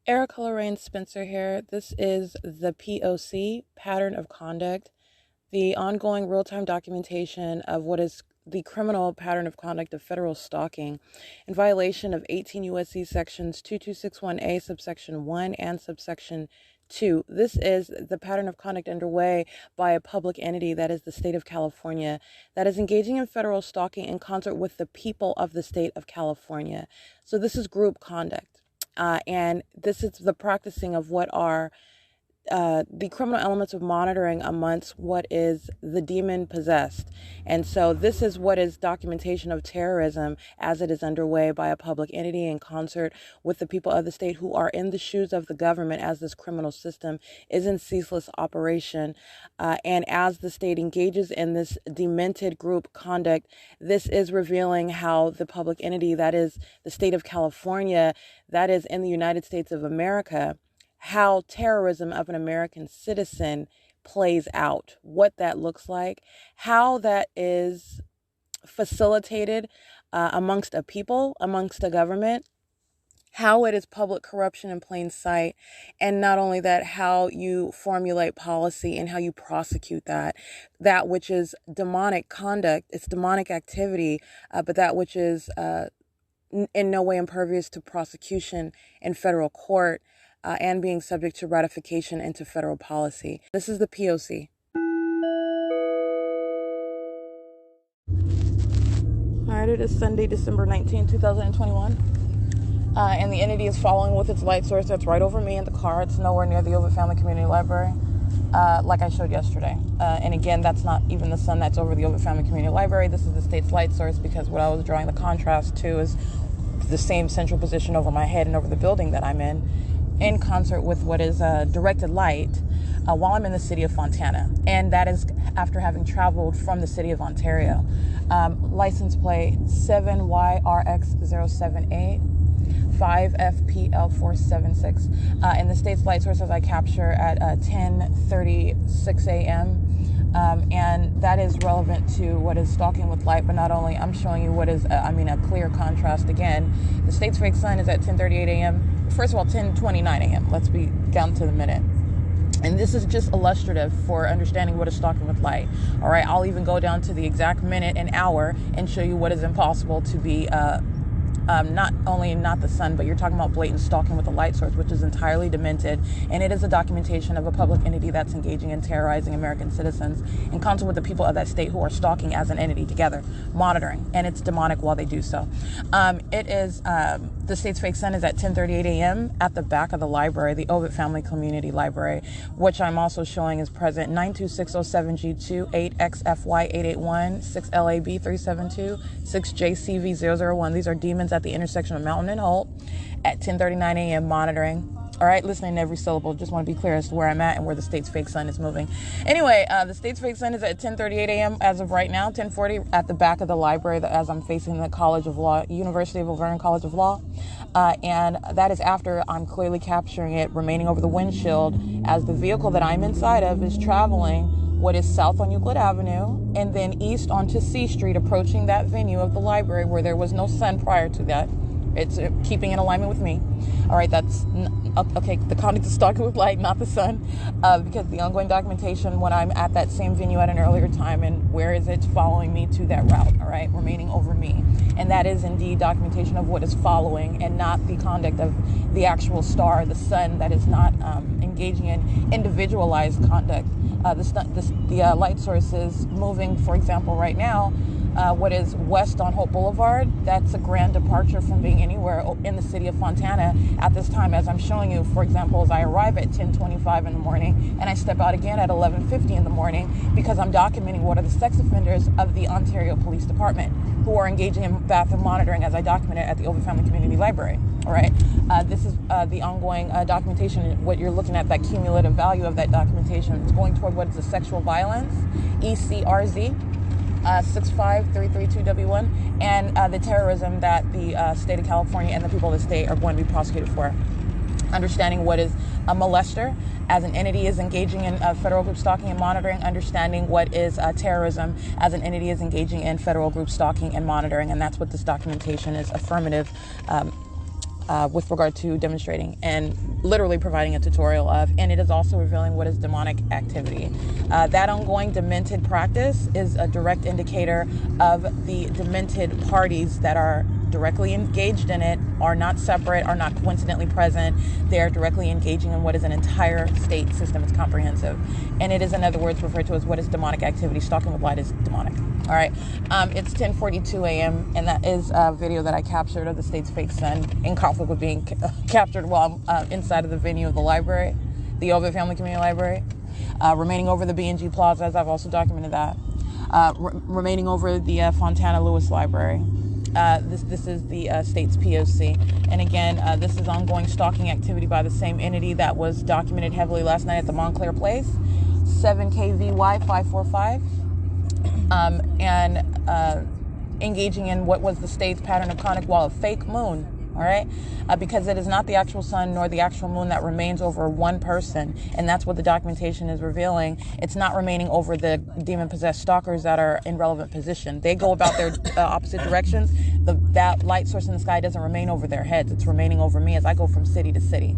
Erica Lorraine Spencer here. This is the P.O.C. pattern of conduct, the ongoing real-time documentation of what is the criminal pattern of conduct of federal stalking in violation of 18 U.S.C. sections 2261A subsection 1 and subsection 2. This is the pattern of conduct underway by a public entity, that is the state of California, that is engaging in federal stalking in concert with the people of the state of California. So this is group conduct. And this is the practicing of what are the criminal elements of monitoring amongst what is the demon possessed. And so this is what is documentation of terrorism as it is underway by a public entity in concert with the people of the state who are in the shoes of the government as this criminal system is in ceaseless operation. And as the state engages in this demented group conduct, this is revealing how the public entity, that is the state of California, that is in the United States of America, how terrorism of an American citizen plays out, what that looks like, how that is facilitated amongst a people, amongst a government, how it is public corruption in plain sight, and not only that, how you formulate policy and how you prosecute that which is demonic conduct, it's demonic activity, but that which is in no way impervious to prosecution in federal court, and being subject to ratification into federal policy. This is the P.O.C. All right, it is Sunday, December 19, 2021. And the entity is following with its light source that's right over me in the car. It's nowhere near the Ovid Family Community Library, like I showed yesterday. And again, that's not even the sun that's over the Ovid Family Community Library. This is the state's light source, because what I was drawing the contrast to is the same central position over my head and over the building that I'm in concert with what is directed light while I'm in the city of Fontana. And that is after having traveled from the city of Ontario. License plate 7YRX078 5FPL476. And the state's light sources I capture at 10:36 a.m. And that is relevant to what is stalking with light, but not only, I'm showing you what is, a clear contrast again. The state's fake sun is at 10:38 a.m. First of all, 10:29 a.m. Let's be down to the minute. And this is just illustrative for understanding what is stalking with light. All right, I'll even go down to the exact minute and hour and show you what is impossible to be not only not the sun, but you're talking about blatant stalking with a light source, which is entirely demented, and it is a documentation of a public entity that's engaging in terrorizing American citizens in concert with the people of that state who are stalking as an entity together, monitoring, and it's demonic while they do so. It is the state's fake sun is at 10:38 a.m. at the back of the library, the Ovid Family Community Library, which I'm also showing is present 92607G2 8XFY881 6LAB372 6JCV001. These are demons at the intersection of Mountain and Holt at 10:39 a.m. monitoring. All right, listening to every syllable. Just want to be clear as to where I'm at and where the state's fake sun is moving. Anyway, the state's fake sun is at 10:38 a.m. as of right now, 10:40 at the back of the library as I'm facing the College of Law, University of Laverne College of Law. And that is after I'm clearly capturing it remaining over the windshield as the vehicle that I'm inside of is traveling what is south on Euclid Avenue and then east onto C Street, approaching that venue of the library where there was no sun prior to that. It's keeping in alignment with me. All right, that's okay. The conduct is stalking with light, not the sun, because the ongoing documentation when I'm at that same venue at an earlier time and where is it following me to that route, all right, remaining over me. And that is indeed documentation of what is following and not the conduct of the actual star, the sun, that is not engaging in individualized conduct. The light source is moving, for example, right now, what is west on Hope Boulevard. That's a grand departure from being anywhere in the city of Fontana at this time, as I'm showing you, for example, as I arrive at 10:25 in the morning and I step out again at 11:50 in the morning, because I'm documenting what are the sex offenders of the Ontario Police Department who are engaging in bathroom monitoring as I document it at the Ovid Family Community Library. All right, this is the ongoing documentation. What you're looking at, that cumulative value of that documentation, it's going toward what is the sexual violence, ECRZ, 65332W1, and the terrorism that the state of California and the people of the state are going to be prosecuted for. Understanding what is a molester as an entity is engaging in federal group stalking and monitoring, understanding what is terrorism as an entity is engaging in federal group stalking and monitoring, and that's what this documentation is affirmative with regard to demonstrating and literally providing a tutorial of, and it is also revealing what is demonic activity. That ongoing demented practice is a direct indicator of the demented parties that are directly engaged in it, are not separate, are not coincidentally present. They are directly engaging in what is an entire state system. It's comprehensive. And it is, in other words, referred to as what is demonic activity. Stalking with light is demonic. All right. It's 10:42 a.m. and that is a video that I captured of the state's fake sun in conflict with being captured while I'm inside of the venue of the library, the Ovid Family Community Library, remaining over the B&G Plaza, as I've also documented that, remaining over the Fontana Lewis Library. This is the state's P.O.C. And again, this is ongoing stalking activity by the same entity that was documented heavily last night at the Montclair Place, 7KVY 545, and engaging in what was the state's pattern of conduct while a fake moon. All right, because it is not the actual sun nor the actual moon that remains over one person, and that's what the documentation is revealing. It's not remaining over the demon-possessed stalkers that are in relevant position. They go about their opposite directions. That light source in the sky doesn't remain over their heads. It's remaining over me as I go from city to city,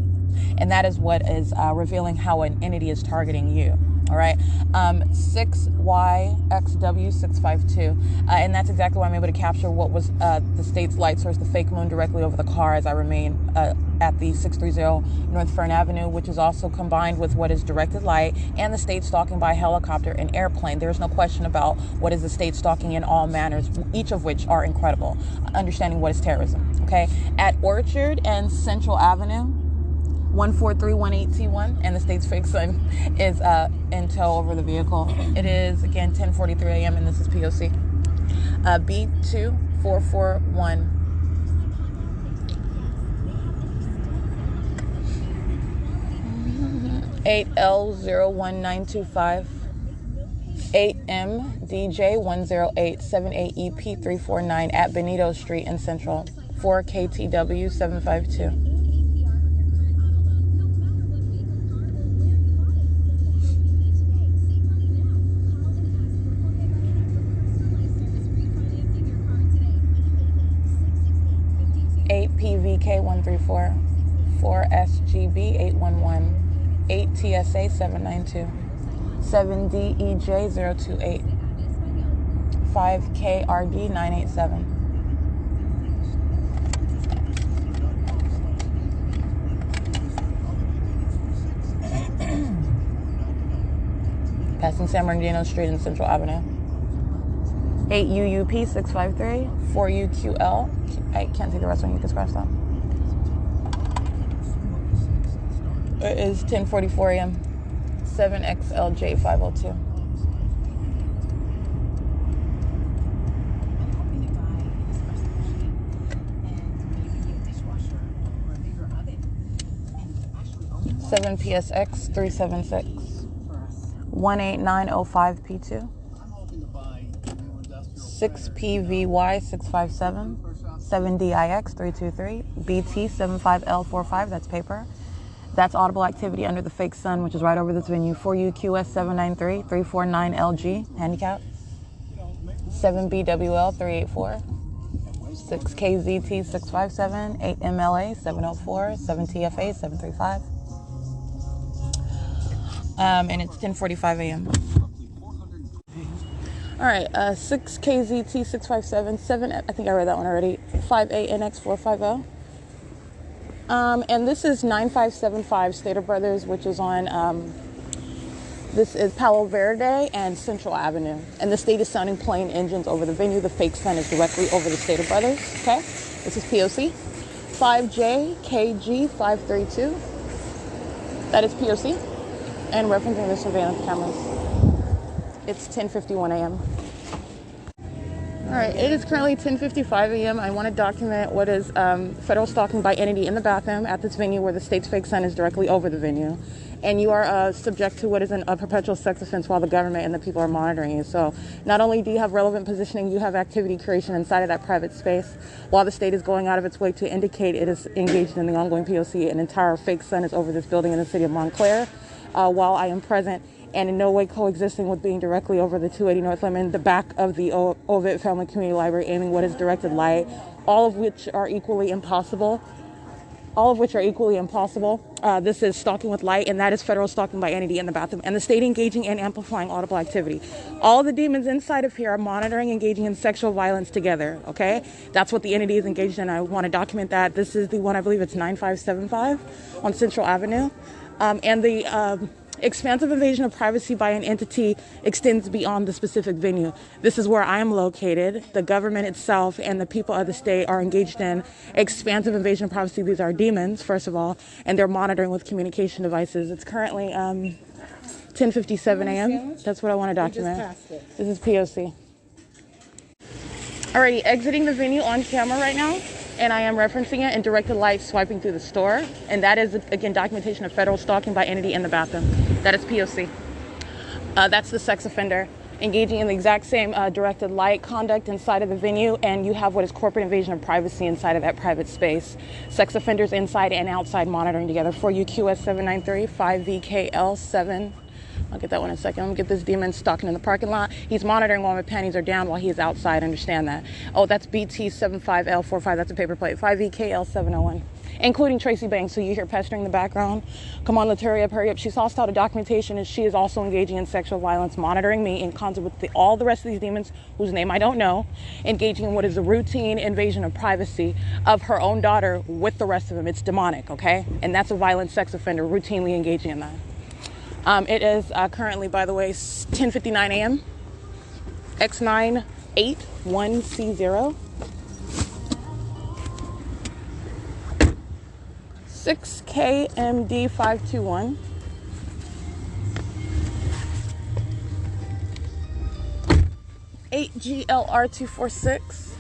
and that is what is revealing how an entity is targeting you. All right, 6YXW652, and that's exactly why I'm able to capture what was the state's light source, the fake moon, directly over the car as I remain at the 630 North Fern Avenue, which is also combined with what is directed light and the state stalking by helicopter and airplane. There's no question about what is the state stalking in all manners, each of which are incredible. Understanding what is terrorism. Okay, at Orchard and Central Avenue, 14318T1, and the state's fake sun is in tow over the vehicle. It is, again, 10:43 a.m., and this is P.O.C. B2441. $8L01925, 8MDJ10878EP349 at Benito Street in Central, 4KTW752. PVK134, 4SGB811, 8TSA792, 7DEJ028, 5KRD987. Passing San Bernardino Street and Central Avenue. 8UUP653, 4UQL. I can't see the rest one, you can scratch that. It is 10:44 a.m. 7XLJ502. Seven PSX 376 18905P2. 6PVY 657 7DIX 323 BT 75L45. That's paper. That's audible activity under the fake sun, which is right over this venue. 4UQS 793 349LG handicap. 7BWL 384 6KZT 657 8MLA 704 7TFA 735. And it's 10:45 a.m. All right, 6KZT 657 7. I think I read that one already. 58NX 450. And this is 9575 Stater Brothers, which is on. This is Palo Verde and Central Avenue, and the state is sounding plane engines over the venue. The fake sun is directly over the Stater Brothers. Okay, this is P.O.C. 5JKG532. That is P.O.C. and referencing the surveillance cameras. It's 10:51 a.m. All right, it is currently 10:55 a.m. I want to document what is federal stalking by entity in the bathroom at this venue where the state's fake sun is directly over the venue. And you are subject to what is a perpetual sex offense while the government and the people are monitoring you. So not only do you have relevant positioning, you have activity creation inside of that private space while the state is going out of its way to indicate it is engaged in the ongoing POC. An entire fake sun is over this building in the city of Montclair while I am present and in no way coexisting with being directly over the 280 North Lemon, the back of the Ovid Family Community Library, aiming what is directed light, all of which are equally impossible all of which are equally impossible. This is stalking with light, and that is federal stalking by entity in the bathroom, and the state engaging and amplifying audible activity. All the demons inside of here are monitoring, engaging in sexual violence together, okay? That's what the entity is engaged in. I want to document that. This is the one, I believe it's 9575 on Central Avenue. And the expansive invasion of privacy by an entity extends beyond the specific venue. This is where I am located. The government itself and the people of the state are engaged in expansive invasion of privacy. These are demons, first of all, and they're monitoring with communication devices. It's currently 10:57 a.m. That's what I want to document. This is P.O.C. Alrighty, exiting the venue on camera right now. And I am referencing it in directed light swiping through the store. And that is, again, documentation of federal stalking by entity in the bathroom. That is P.O.C. That's the sex offender engaging in the exact same directed light conduct inside of the venue. And you have what is corporate invasion of privacy inside of that private space. Sex offenders inside and outside monitoring together. For you, QS 793 5VKL 7. I'll get that one in a second. Let me get this demon stalking in the parking lot. He's monitoring while my panties are down while he's outside. Understand that. Oh, that's BT75L45. That's a paper plate. 5EKL701. Including Tracy Banks, who you hear pestering in the background. Come on, Lataria, hurry up. She's hostile to documentation, and she is also engaging in sexual violence, monitoring me in concert with all the rest of these demons, whose name I don't know, engaging in what is a routine invasion of privacy of her own daughter with the rest of them. It's demonic, okay? And that's a violent sex offender routinely engaging in that. It is currently, by the way, 10:59 a.m. X981C0. 6KMD521. GLR246.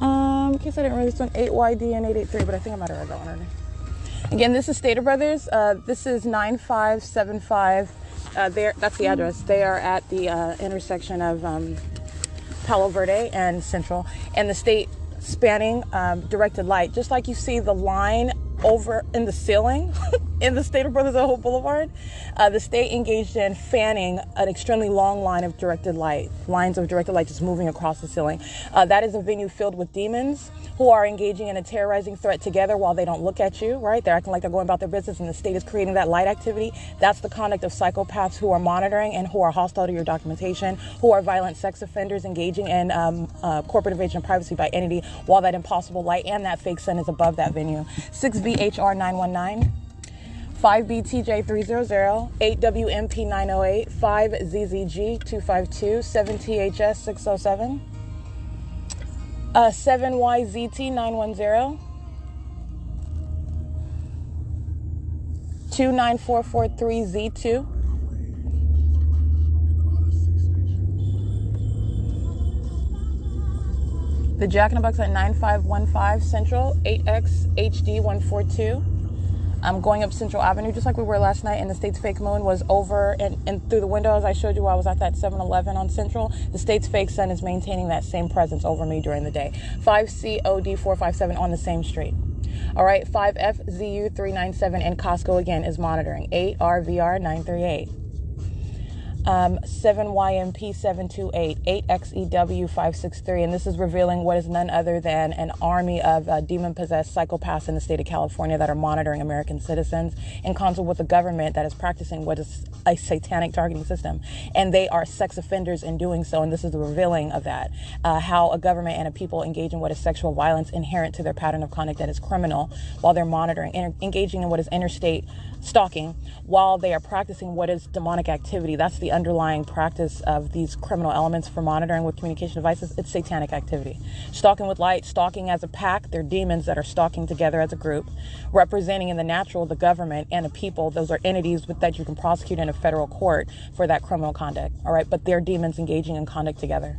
In case I didn't read this one, 8YDN883, but I think I might have read that one already. Again, this is Stater Brothers. This is 9575. That's the address. They are at the intersection of Palo Verde and Central, and the state spanning directed light. Just like you see the line over in the ceiling in the Stater Brothers Hope Boulevard, the state engaged in fanning an extremely long line of directed light, lines of directed light just moving across the ceiling. That is a venue filled with demons who are engaging in a terrorizing threat together while they don't look at you, right? They're acting like they're going about their business, and the state is creating that light activity. That's the conduct of psychopaths who are monitoring and who are hostile to your documentation, who are violent sex offenders engaging in corporate invasion of privacy by entity while that impossible light and that fake sun is above that venue. 6VHR919. 5BTJ300, 8WMP908, 5ZZG252, 7THS607, 7YZT910, 29443Z2, the Jack in the Box at 9515 Central, 8XHD142. I'm going up Central Avenue just like we were last night, and the state's fake moon was over and through the windows. I showed you while I was at that 7-Eleven on Central. The state's fake sun is maintaining that same presence over me during the day. 5COD457 on the same street. All right, 5FZU397 in Costco again is monitoring. 8RVR938. 7YMP728, 8XEW563, and this is revealing what is none other than an army of demon-possessed psychopaths in the state of California that are monitoring American citizens in concert with the government that is practicing what is a satanic targeting system, and they are sex offenders in doing so, and this is the revealing of that, how a government and a people engage in what is sexual violence inherent to their pattern of conduct that is criminal while they're monitoring, engaging in what is interstate stalking while they are practicing what is demonic activity. That's the underlying practice of these criminal elements for monitoring with communication devices. It's satanic activity. Stalking with light, stalking as a pack. They're demons that are stalking together as a group, representing in the natural the government and a people. Those are entities that you can prosecute in a federal court for that criminal conduct. All right, but they're demons engaging in conduct together,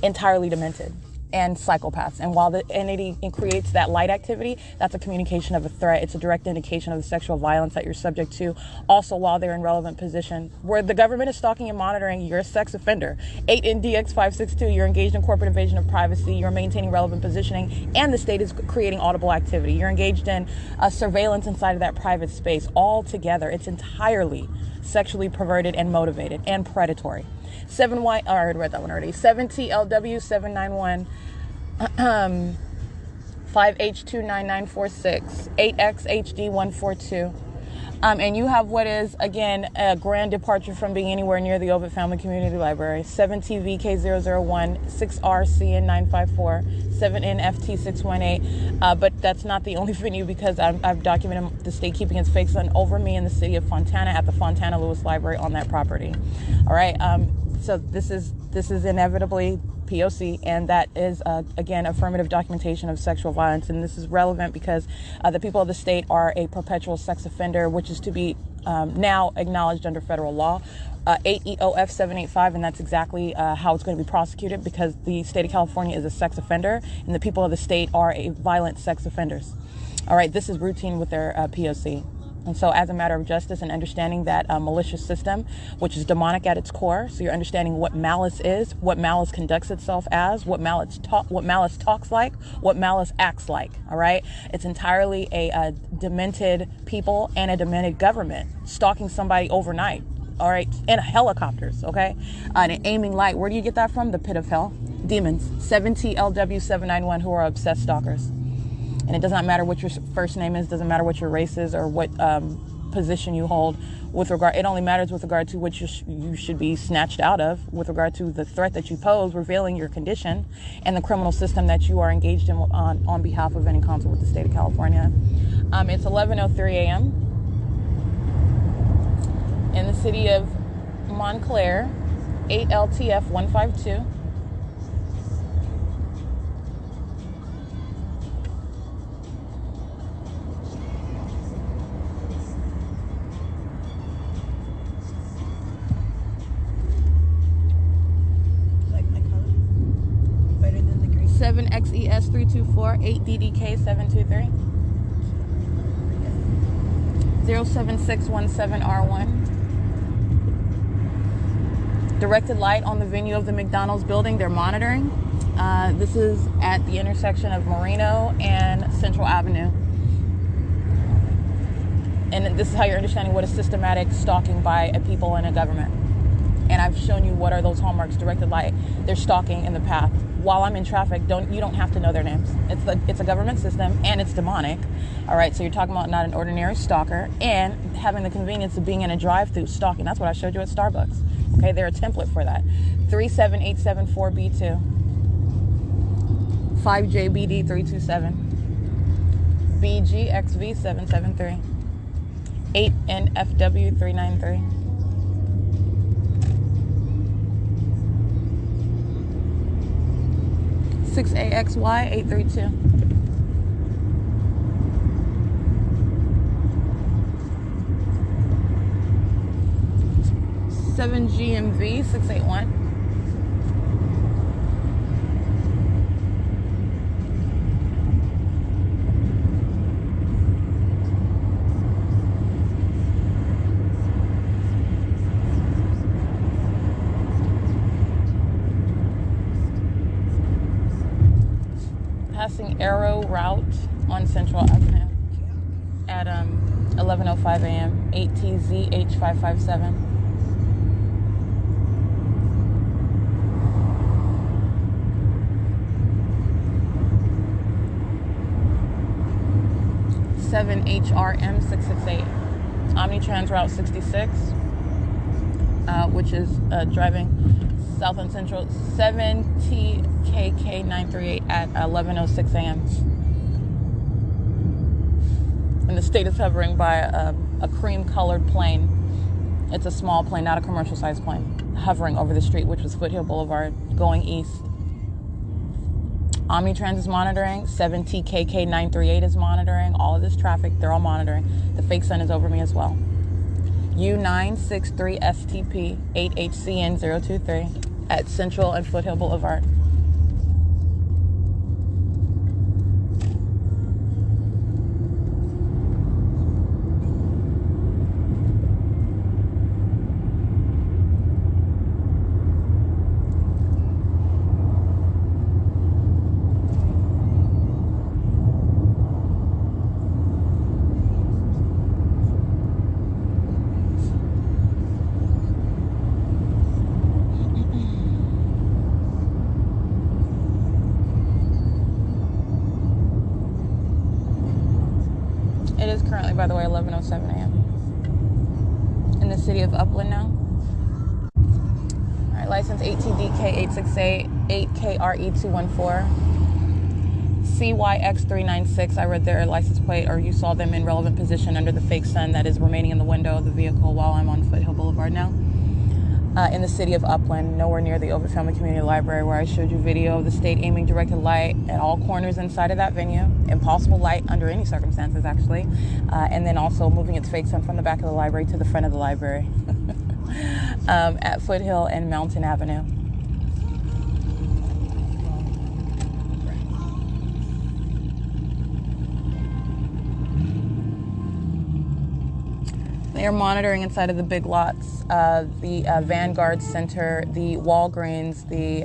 entirely demented and psychopaths. And while the entity creates that light activity, that's a communication of a threat. It's a direct indication of the sexual violence that you're subject to. Also, while they're in relevant position, where the government is stalking and monitoring, you're a sex offender. 8NDX562, you're engaged in corporate invasion of privacy. You're maintaining relevant positioning, and the state is creating audible activity. You're engaged in surveillance inside of that private space. All together, it's entirely sexually perverted and motivated and predatory. 7Y, I already read that one already. 7TLW791, 5H29946, 8XHD142. And you have what is, again, a grand departure from being anywhere near the Ovid Family Community Library. 7TVK001, 6RCN954, 7NFT618. But that's not the only venue, because I've documented the state keeping its fake sun over me in the city of Fontana at the Fontana Lewis Library on that property. All right. So this is inevitably P.O.C, and that is, again, affirmative documentation of sexual violence. And this is relevant because the people of the state are a perpetual sex offender, which is to be now acknowledged under federal law, 8 EOF 785, and that's exactly how it's going to be prosecuted, because the state of California is a sex offender, and the people of the state are a violent sex offenders. All right, this is routine with their P.O.C. And so as a matter of justice and understanding that malicious system, which is demonic at its core, so you're understanding what malice is, what malice conducts itself as, what malice talks like, what malice acts like, all right? It's entirely a demented people and a demented government stalking somebody overnight, all right, in helicopters, okay? And aiming light. Where do you get that from? The pit of hell. Demons. 7TLW791, who are obsessed stalkers. And it does not matter what your first name is, doesn't matter what your race is or what position you hold with regard. It only matters with regard to what you should be snatched out of, with regard to the threat that you pose, revealing your condition, and the criminal system that you are engaged in on behalf of any counsel with the state of California. It's 11:03 a.m. in the city of Montclair, 8LTF 152. XES 324, 8DDK 723, 07617R1. Directed light on the venue of the McDonald's building. They're monitoring. This is at the intersection of Moreno and Central Avenue. And this is how you're understanding what is systematic stalking by a people and a government. And I've shown you what are those hallmarks. Directed light. They're stalking in the path. While I'm in traffic, you don't have to know their names. It's a government system, and it's demonic. All right, so you're talking about not an ordinary stalker, and having the convenience of being in a drive-through stalking. That's what I showed you at Starbucks. Okay, they're a template for that. 37874B2, 5JBD327, BGXV773, 8NFW393. 6AXY 832. 7GMV 681. 'Passing Arrow route on Central Avenue at 11:05 a.m. 8TZH557. 7HRM668. Omnitrans Route 66, which is driving South and Central. 7TKK938 at 11:06 a.m. And the state is hovering by a cream-colored plane. It's a small plane, not a commercial-sized plane, hovering over the street, which was Foothill Boulevard, going east. Omnitrans is monitoring. 7TKK938 is monitoring. All of this traffic, they're all monitoring. The fake sun is over me as well. U963STP 8HCN023 at Central and Foothill Boulevard. It is currently, by the way, 11:07 a.m. in the city of Upland now. All right, license ATDK 868-8KRE214. CYX396. I read their license plate, or you saw them in relevant position under the fake sun that is remaining in the window of the vehicle while I'm on Foothill Boulevard now. In the city of Upland, nowhere near the Ovid Family Community Library, where I showed you video of the state aiming directed light at all corners inside of that venue. Impossible light under any circumstances, actually. And then also moving its fake sun from the back of the library to the front of the library at Foothill and Mountain Avenue. They are monitoring inside of the big lots, the Vanguard Center, the Walgreens, the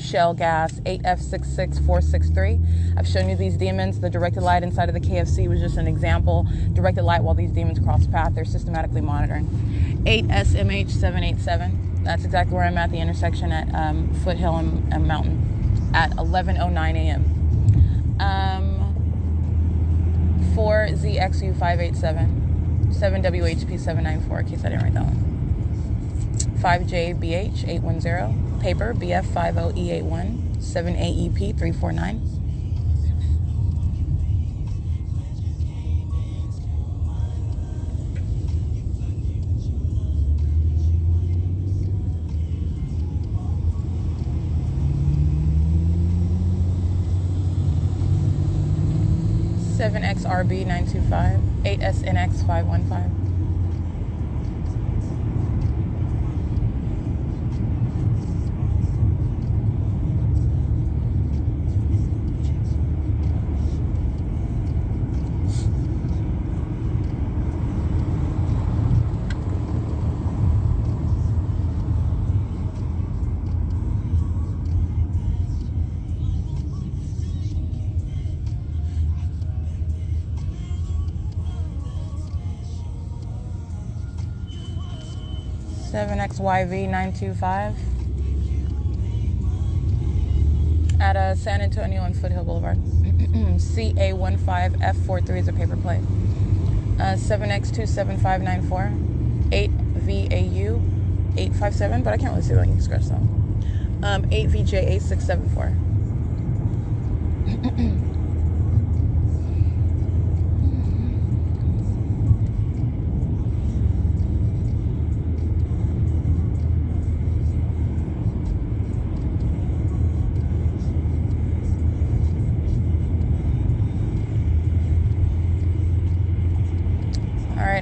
Shell Gas, 8F66463. I've shown you these demons. The directed light inside of the KFC was just an example. Directed light while these demons cross path. They're systematically monitoring. 8SMH787. That's exactly where I'm at, the intersection at Foothill and Mountain at 11:09 a.m. 4ZXU587. 7WHP794, in case I didn't write that one. 5JBH810, paper BF50E81, 7AEP349. XRB925, 8SNX515. XYV925 at San Antonio and Foothill Boulevard. CA15F43 is a paper plate. 7X27594, 8VAU857, but I can't really see the ink scratch though. 8VJ8674.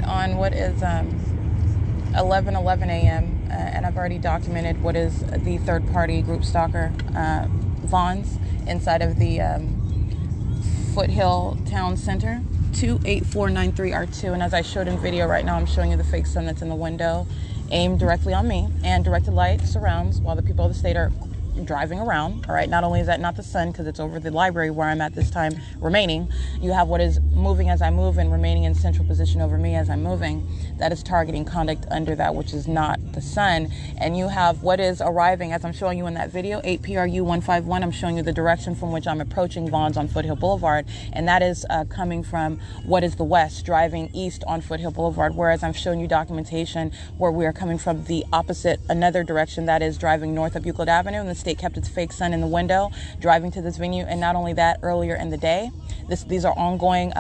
On what is 11:11 a.m. And I've already documented what is the third-party group stalker, Vaughn's, inside of the Foothill Town Center, 28493R2. And as I showed in video right now, I'm showing you the fake sun that's in the window, aimed directly on me, and directed light surrounds while the people of the state are driving around. All right, not only is that not the sun because it's over the library where I'm at this time remaining, you have what is moving as I move and remaining in central position over me as I'm moving. That is targeting conduct under that which is not the sun. And you have what is arriving, as I'm showing you in that video, 8PRU151. I'm showing you the direction from which I'm approaching Vaughn's on Foothill Boulevard, and that is coming from what is the west, driving east on Foothill Boulevard, whereas I'm showing you documentation where we are coming from the opposite, another direction, that is driving north up Euclid Avenue, and the state kept its fake sun in the window, driving to this venue. And not only that, earlier in the day, these are ongoing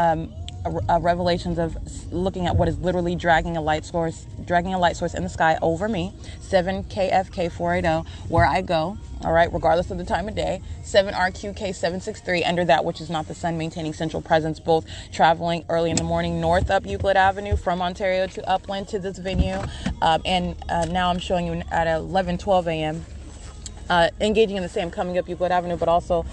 revelations of looking at what is literally dragging a light source in the sky over me, 7KFK480, where I go, all right, regardless of the time of day, 7RQK763, under that which is not the sun, maintaining central presence, both traveling early in the morning north up Euclid Avenue from Ontario to Upland to this venue, and now I'm showing you at 11:12 a.m. Engaging in the same, coming up Euclid Avenue, but also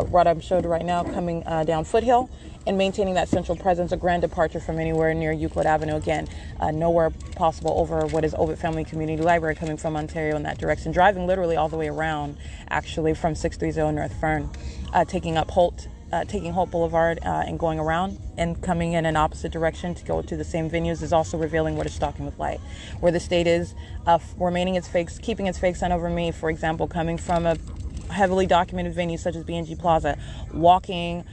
what I'm showed right now, coming down Foothill and maintaining that central presence, a grand departure from anywhere near Euclid Avenue. Again, nowhere possible over what is Ovid Family Community Library, coming from Ontario in that direction, driving literally all the way around, actually, from 630 North Fern, taking Holt Boulevard and going around and coming in an opposite direction to go to the same venues, is also revealing what is stalking with light, where the state is keeping its fake sun over me. For example, coming from a heavily documented venue such as B&G Plaza, walking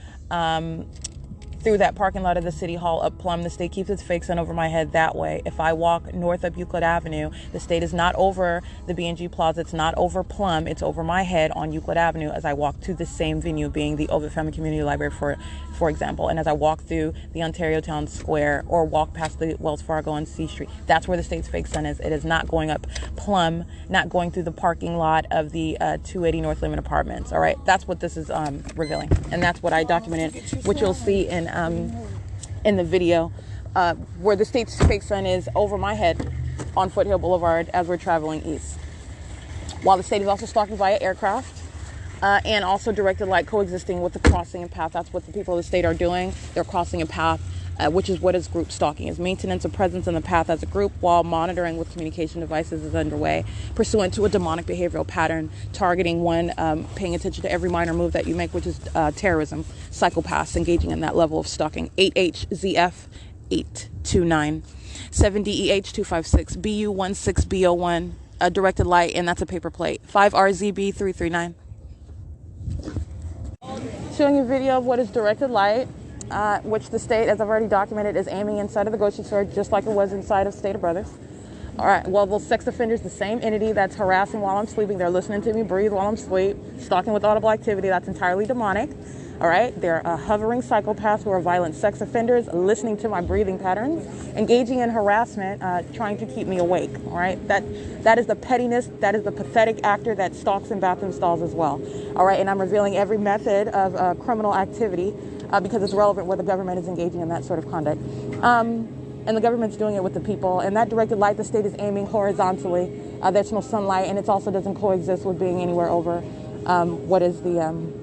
through that parking lot of the City Hall up Plum. The state keeps its fake sun over my head that way. If I walk north up Euclid Avenue, the state is not over the B&G Plaza. It's not over Plum. It's over my head on Euclid Avenue as I walk to the same venue, being the Ovid Family Community Library, for example. And as I walk through the Ontario Town Square or walk past the Wells Fargo on C Street, that's where the state's fake sun is. It is not going up Plum, not going through the parking lot of the 280 North Lemon Apartments. All right, that's what this is revealing, and that's what I documented, which you'll see in the video, where the state's fake sun is over my head on Foothill Boulevard as we're traveling east. While the state is also stalking via aircraft and also directed light coexisting with the crossing and path. That's what the people of the state are doing. They're crossing a path, which is what is group stalking, is maintenance of presence in the path as a group while monitoring with communication devices is underway, pursuant to a demonic behavioral pattern, targeting one, paying attention to every minor move that you make, which is terrorism, psychopaths engaging in that level of stalking. 8HZF 829, 7DEH 256, BU16 BO1, a directed light, and that's a paper plate. 5RZB 339. Showing you a video of what is directed light, which the state, as I've already documented, is aiming inside of the grocery store just like it was inside of Stater Brothers. All right, well, those sex offenders, the same entity that's harassing while I'm sleeping, they're listening to me breathe while I'm asleep, stalking with audible activity, that's entirely demonic. All right, they're hovering psychopaths who are violent sex offenders, listening to my breathing patterns, engaging in harassment, trying to keep me awake. All right, that is the pettiness, that is the pathetic actor that stalks in bathroom stalls as well. All right, and I'm revealing every method of criminal activity because it's relevant where the government is engaging in that sort of conduct. And the government's doing it with the people. And that directed light, the state is aiming horizontally. There's no sunlight, and it also doesn't coexist with being anywhere over what is the...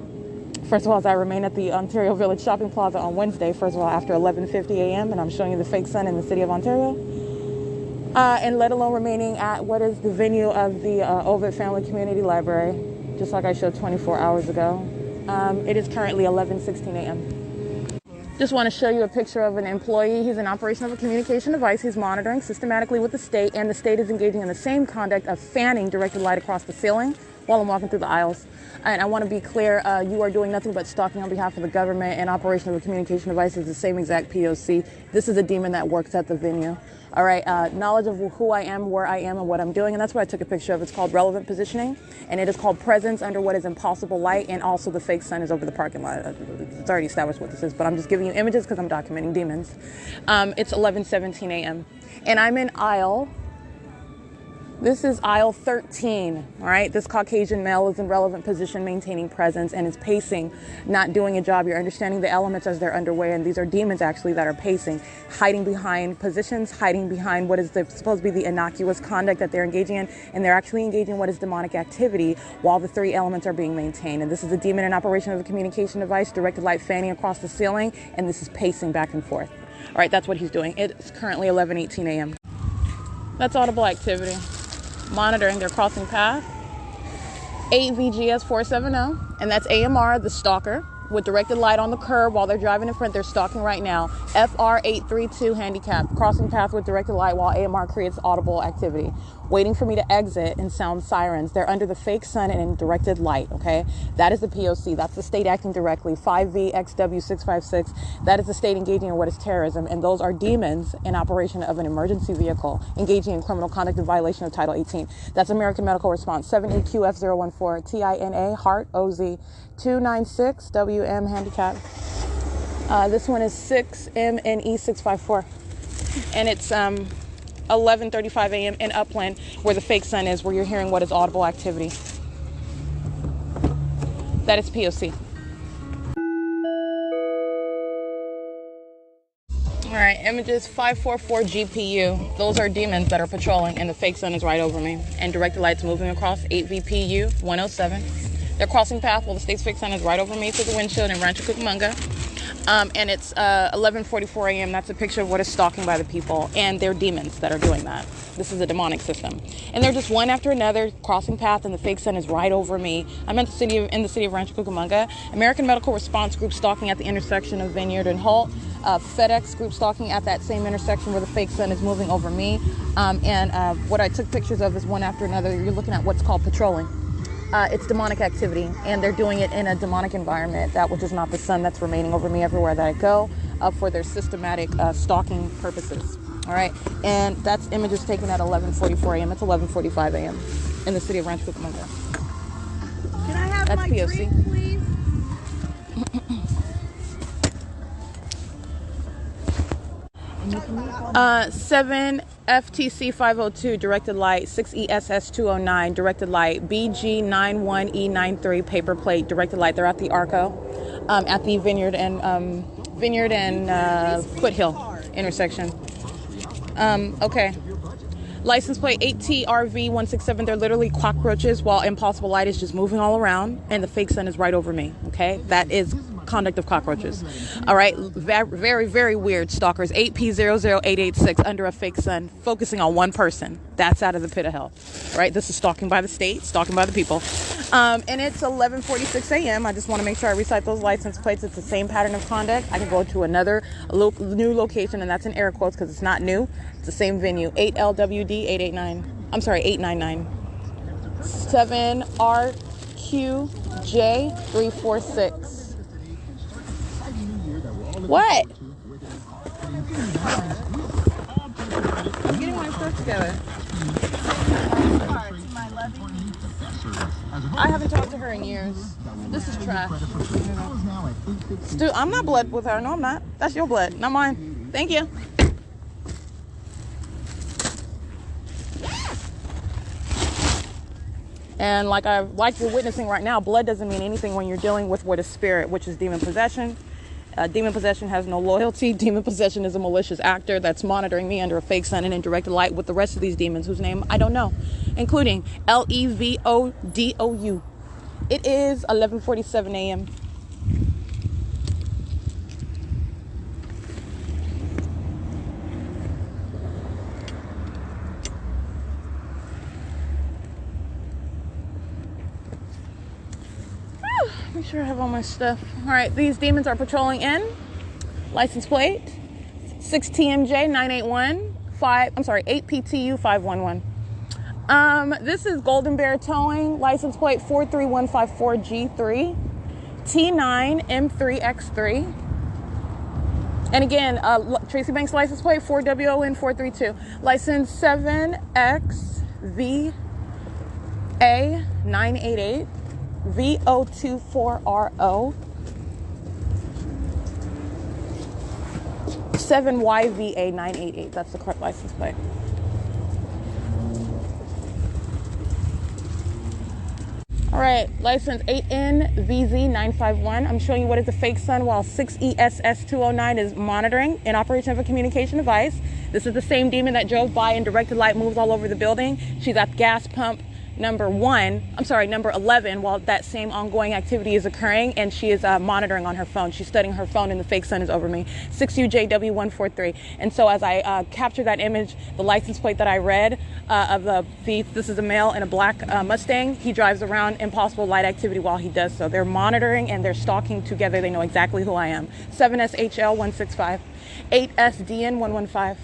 First of all, as I remain at the Ontario Village Shopping Plaza on Wednesday, first of all, after 11:50 a.m., and I'm showing you the fake sun in the city of Ontario, and let alone remaining at what is the venue of the Ovid Family Community Library, just like I showed 24 hours ago. It is currently 11:16 a.m. Just want to show you a picture of an employee. He's in operation of a communication device. He's monitoring systematically with the state, and the state is engaging in the same conduct of fanning directed light across the ceiling while I'm walking through the aisles. And I want to be clear, you are doing nothing but stalking on behalf of the government, and operation of a communication device is the same exact P.O.C. This is a demon that works at the venue. All right, knowledge of who I am, where I am, and what I'm doing, and that's what I took a picture of. It's called relevant positioning, and it is called presence under what is impossible light, and also the fake sun is over the parking lot. It's already established what this is, but I'm just giving you images because I'm documenting demons. It's 11:17 a.m., and I'm in aisle. This is aisle 13, all right? This Caucasian male is in relevant position, maintaining presence, and is pacing, not doing a job. You're understanding the elements as they're underway, and these are demons, actually, that are pacing, hiding behind positions, hiding behind what is supposed to be the innocuous conduct that they're engaging in, and they're actually engaging in what is demonic activity while the three elements are being maintained. And this is a demon in operation of a communication device, directed light fanning across the ceiling, and this is pacing back and forth. All right, that's what he's doing. It's currently 11:18 a.m. That's audible activity. Monitoring their crossing path. 8VGS 470, and that's AMR, the stalker, with directed light on the curb while they're driving in front. They're stalking right now. FR 832 handicap, crossing path with directed light while AMR creates audible activity. Waiting for me to exit and sound sirens. They're under the fake sun and in directed light, okay? That is the P.O.C. That's the state acting directly. 5VXW656, that is the state engaging in what is terrorism, and those are demons in operation of an emergency vehicle engaging in criminal conduct in violation of Title 18. That's American Medical Response 7EQF014 TINA Heart OZ 296 WM handicap. This one is 6MNE654, and it's 11:35 a.m. in Upland, where the fake sun is, where you're hearing what is audible activity. That is P.O.C. All right, images 544 GPU. Those are demons that are patrolling, and the fake sun is right over me. And directed lights moving across 8VPU 107. They're crossing path while the state's fake sun is right over me through the windshield in Rancho Cucamonga. And it's 11:44 a.m. That's a picture of what is stalking by the people, and they're demons that are doing that. This is a demonic system, and they're just one after another crossing path, and the fake sun is right over me. I'm in the city of Rancho Cucamonga. American Medical Response Group stalking at the intersection of Vineyard and Holt. FedEx group stalking at that same intersection where the fake sun is moving over me. What I took pictures of is one after another. You're looking at what's called patrolling. It's demonic activity, and they're doing it in a demonic environment, that which is not the sun that's remaining over me everywhere that I go. for their systematic stalking purposes. All right, and that's images taken at 11:44 a.m. It's 11:45 a.m. in the city of Rancho Cucamonga. Can I have That's my P.O.C. drink, please? 7 FTC 502 directed light, 6 ESS 209 directed light, BG 91E93 paper plate directed light. They're at the Arco, at the Vineyard and Foothill intersection. Okay. License plate 8TRV167. They're literally cockroaches while Impossible Light is just moving all around and the fake sun is right over me. Okay, that is conduct of cockroaches. All right, very, very weird stalkers. 8P00886 under a fake sun, focusing on one person. That's out of the pit of hell. Right, this is stalking by the state, stalking by the people. And it's 11:46 a.m. I just want to make sure I recite those license plates. It's the same pattern of conduct. I can go to another new location, and that's in air quotes because it's not new. It's the same venue. 8LWD 889. I'm sorry, 899. 7RQJ 346. What? I'm getting my stuff together. I haven't talked to her in years. This is trash. Dude, I'm not blood with her. No, I'm not. That's your blood, not mine. Thank you. And like you're witnessing right now, blood doesn't mean anything when you're dealing with what is spirit, which is demon possession. Demon possession has no loyalty. Demon possession is a malicious actor that's monitoring me under a fake sun and in direct light with the rest of these demons whose name I don't know, including LEVODOU. It is 11:47 a.m. Make sure I have all my stuff. All right, these demons are patrolling in. License plate 6TMJ981 8PTU 511. This is Golden Bear Towing. License plate 43154G3 T9M3X3. And again, Tracy Banks license plate 4WON432. License 7XVA988. VO24RO 7YVA988. That's the correct license plate. All right, license 8NVZ951. I'm showing you what is a fake sun while 6ESS209 is monitoring in operation of a communication device. This is the same demon that drove by and directed light moves all over the building. She's at gas pump number 11, while that same ongoing activity is occurring, and she is monitoring on her phone. She's studying her phone, and the fake sun is over me. 6UJW143. And so as I capture that image, the license plate that I read of the thief, this is a male in a black Mustang. He drives around Impossible Light activity while he does so. They're monitoring and they're stalking together. They know exactly who I am. 7SHL165, 8SDN115.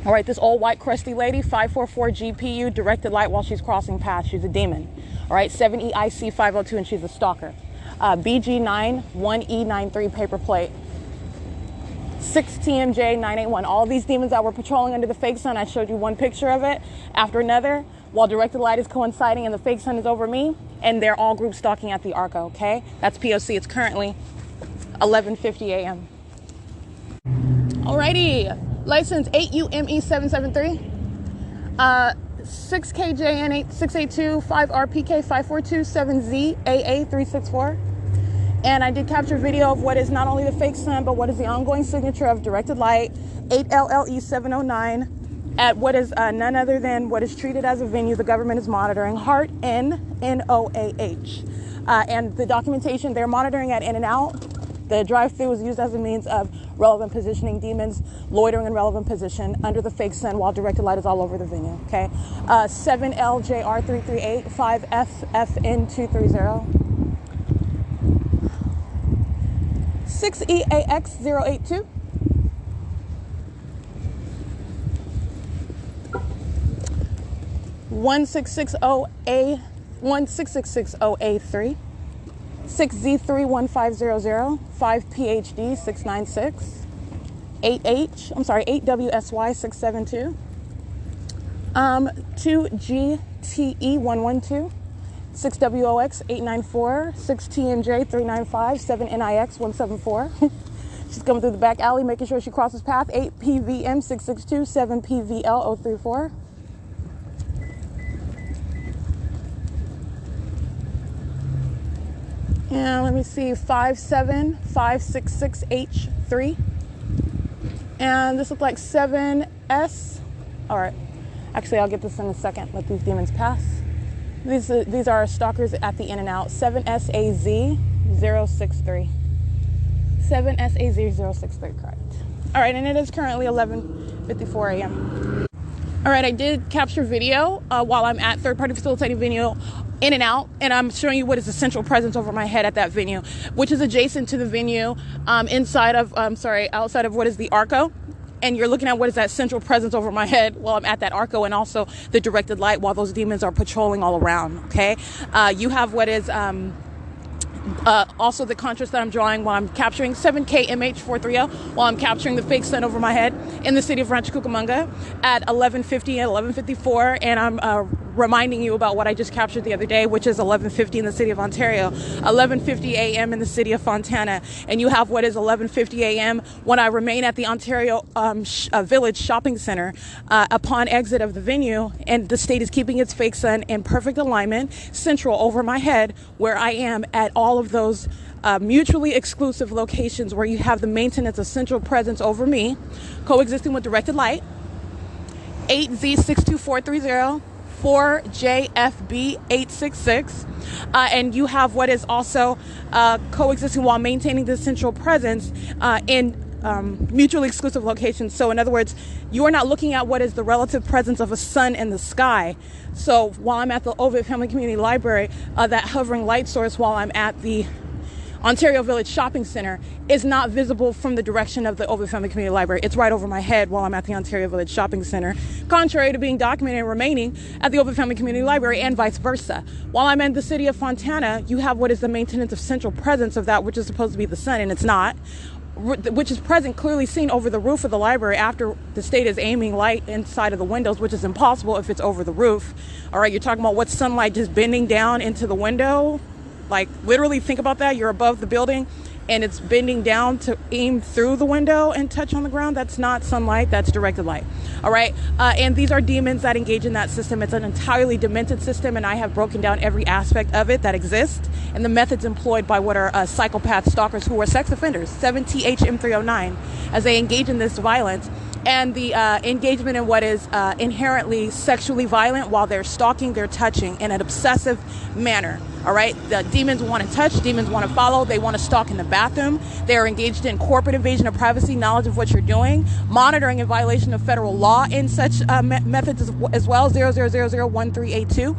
All right, this old white crusty lady, 544 GPU, directed light while she's crossing paths. She's a demon. All right, 7EIC 502, and she's a stalker. BG91E93 paper plate. 6TMJ981. All these demons that were patrolling under the fake sun, I showed you one picture of it after another, while directed light is coinciding and the fake sun is over me, and they're all group stalking at the Arco, okay? That's POC. It's currently 11:50 a.m. Alrighty. License 8UME773, 6KJN8682, 5RPK 542, 7ZAA364. And I did capture video of what is not only the fake sun, but what is the ongoing signature of directed light, 8LLE709, at what is none other than what is treated as a venue the government is monitoring, Heart NOAH. And the documentation, they're monitoring at In and Out. The drive-through was used as a means of relevant positioning demons, loitering in relevant position under the fake sun while directed light is all over the venue, okay? 7LJR338, 5FFN230, 6EAX082, 1660A 3 6Z31500, 5PHD696, 8WSY672, 2GTE112, 6WOX894, 6TNJ395, 7NIX174. She's coming through the back alley, making sure she crosses path. 8PVM662, 7PVL034. And let me see, 57566H3. And this looks like 7S. All right. Actually, I'll get this in a second. Let these demons pass. These are stalkers at the in and out. 7SAZ063. 7SAZ063, correct. All right, and it is currently 11:54 a.m. All right, I did capture video while I'm at third-party facilitating venue in and out, and I'm showing you what is the central presence over my head at that venue, which is adjacent to the venue outside of what is the Arco. And you're looking at what is that central presence over my head while I'm at that Arco, and also the directed light while those demons are patrolling all around, okay? You have what is also the contrast that I'm drawing while I'm capturing 7KMH430 while I'm capturing the fake sun over my head in the city of Rancho Cucamonga at 11:50 and 11:54, and I'm reminding you about what I just captured the other day, which is 11:50 in the city of Ontario, 11:50 a.m. in the city of Fontana, and you have what is 11:50 a.m. when I remain at the Ontario Village Shopping Center upon exit of the venue, and the state is keeping its fake sun in perfect alignment, central over my head, where I am at all of those mutually exclusive locations where you have the maintenance of central presence over me, coexisting with directed light, 8Z62430, 4JFB866, and you have what is also coexisting while maintaining the central presence in mutually exclusive locations. So in other words, you are not looking at what is the relative presence of a sun in the sky. So while I'm at the Ovid Family Community Library, that hovering light source while I'm at the Ontario Village Shopping Center is not visible from the direction of the Ovid Family Community Library. It's right over my head while I'm at the Ontario Village Shopping Center, contrary to being documented and remaining at the Ovid Family Community Library, and vice versa. While I'm in the city of Fontana, you have what is the maintenance of central presence of that which is supposed to be the sun, and it's not, which is present, clearly seen over the roof of the library after the state is aiming light inside of the windows, which is impossible if it's over the roof. All right, you're talking about what sunlight just bending down into the window? Like, literally think about that. You're above the building and it's bending down to aim through the window and touch on the ground. That's not sunlight, that's directed light. All right, and these are demons that engage in that system. It's an entirely demented system, and I have broken down every aspect of it that exists and the methods employed by what are psychopath stalkers who are sex offenders, 7THM309, as they engage in this violence. And the engagement in what is inherently sexually violent while they're stalking, they're touching in an obsessive manner. All right, the demons want to touch, demons want to follow, they want to stalk in the bathroom. They are engaged in corporate invasion of privacy, knowledge of what you're doing, monitoring in violation of federal law in such methods as well, 00001382.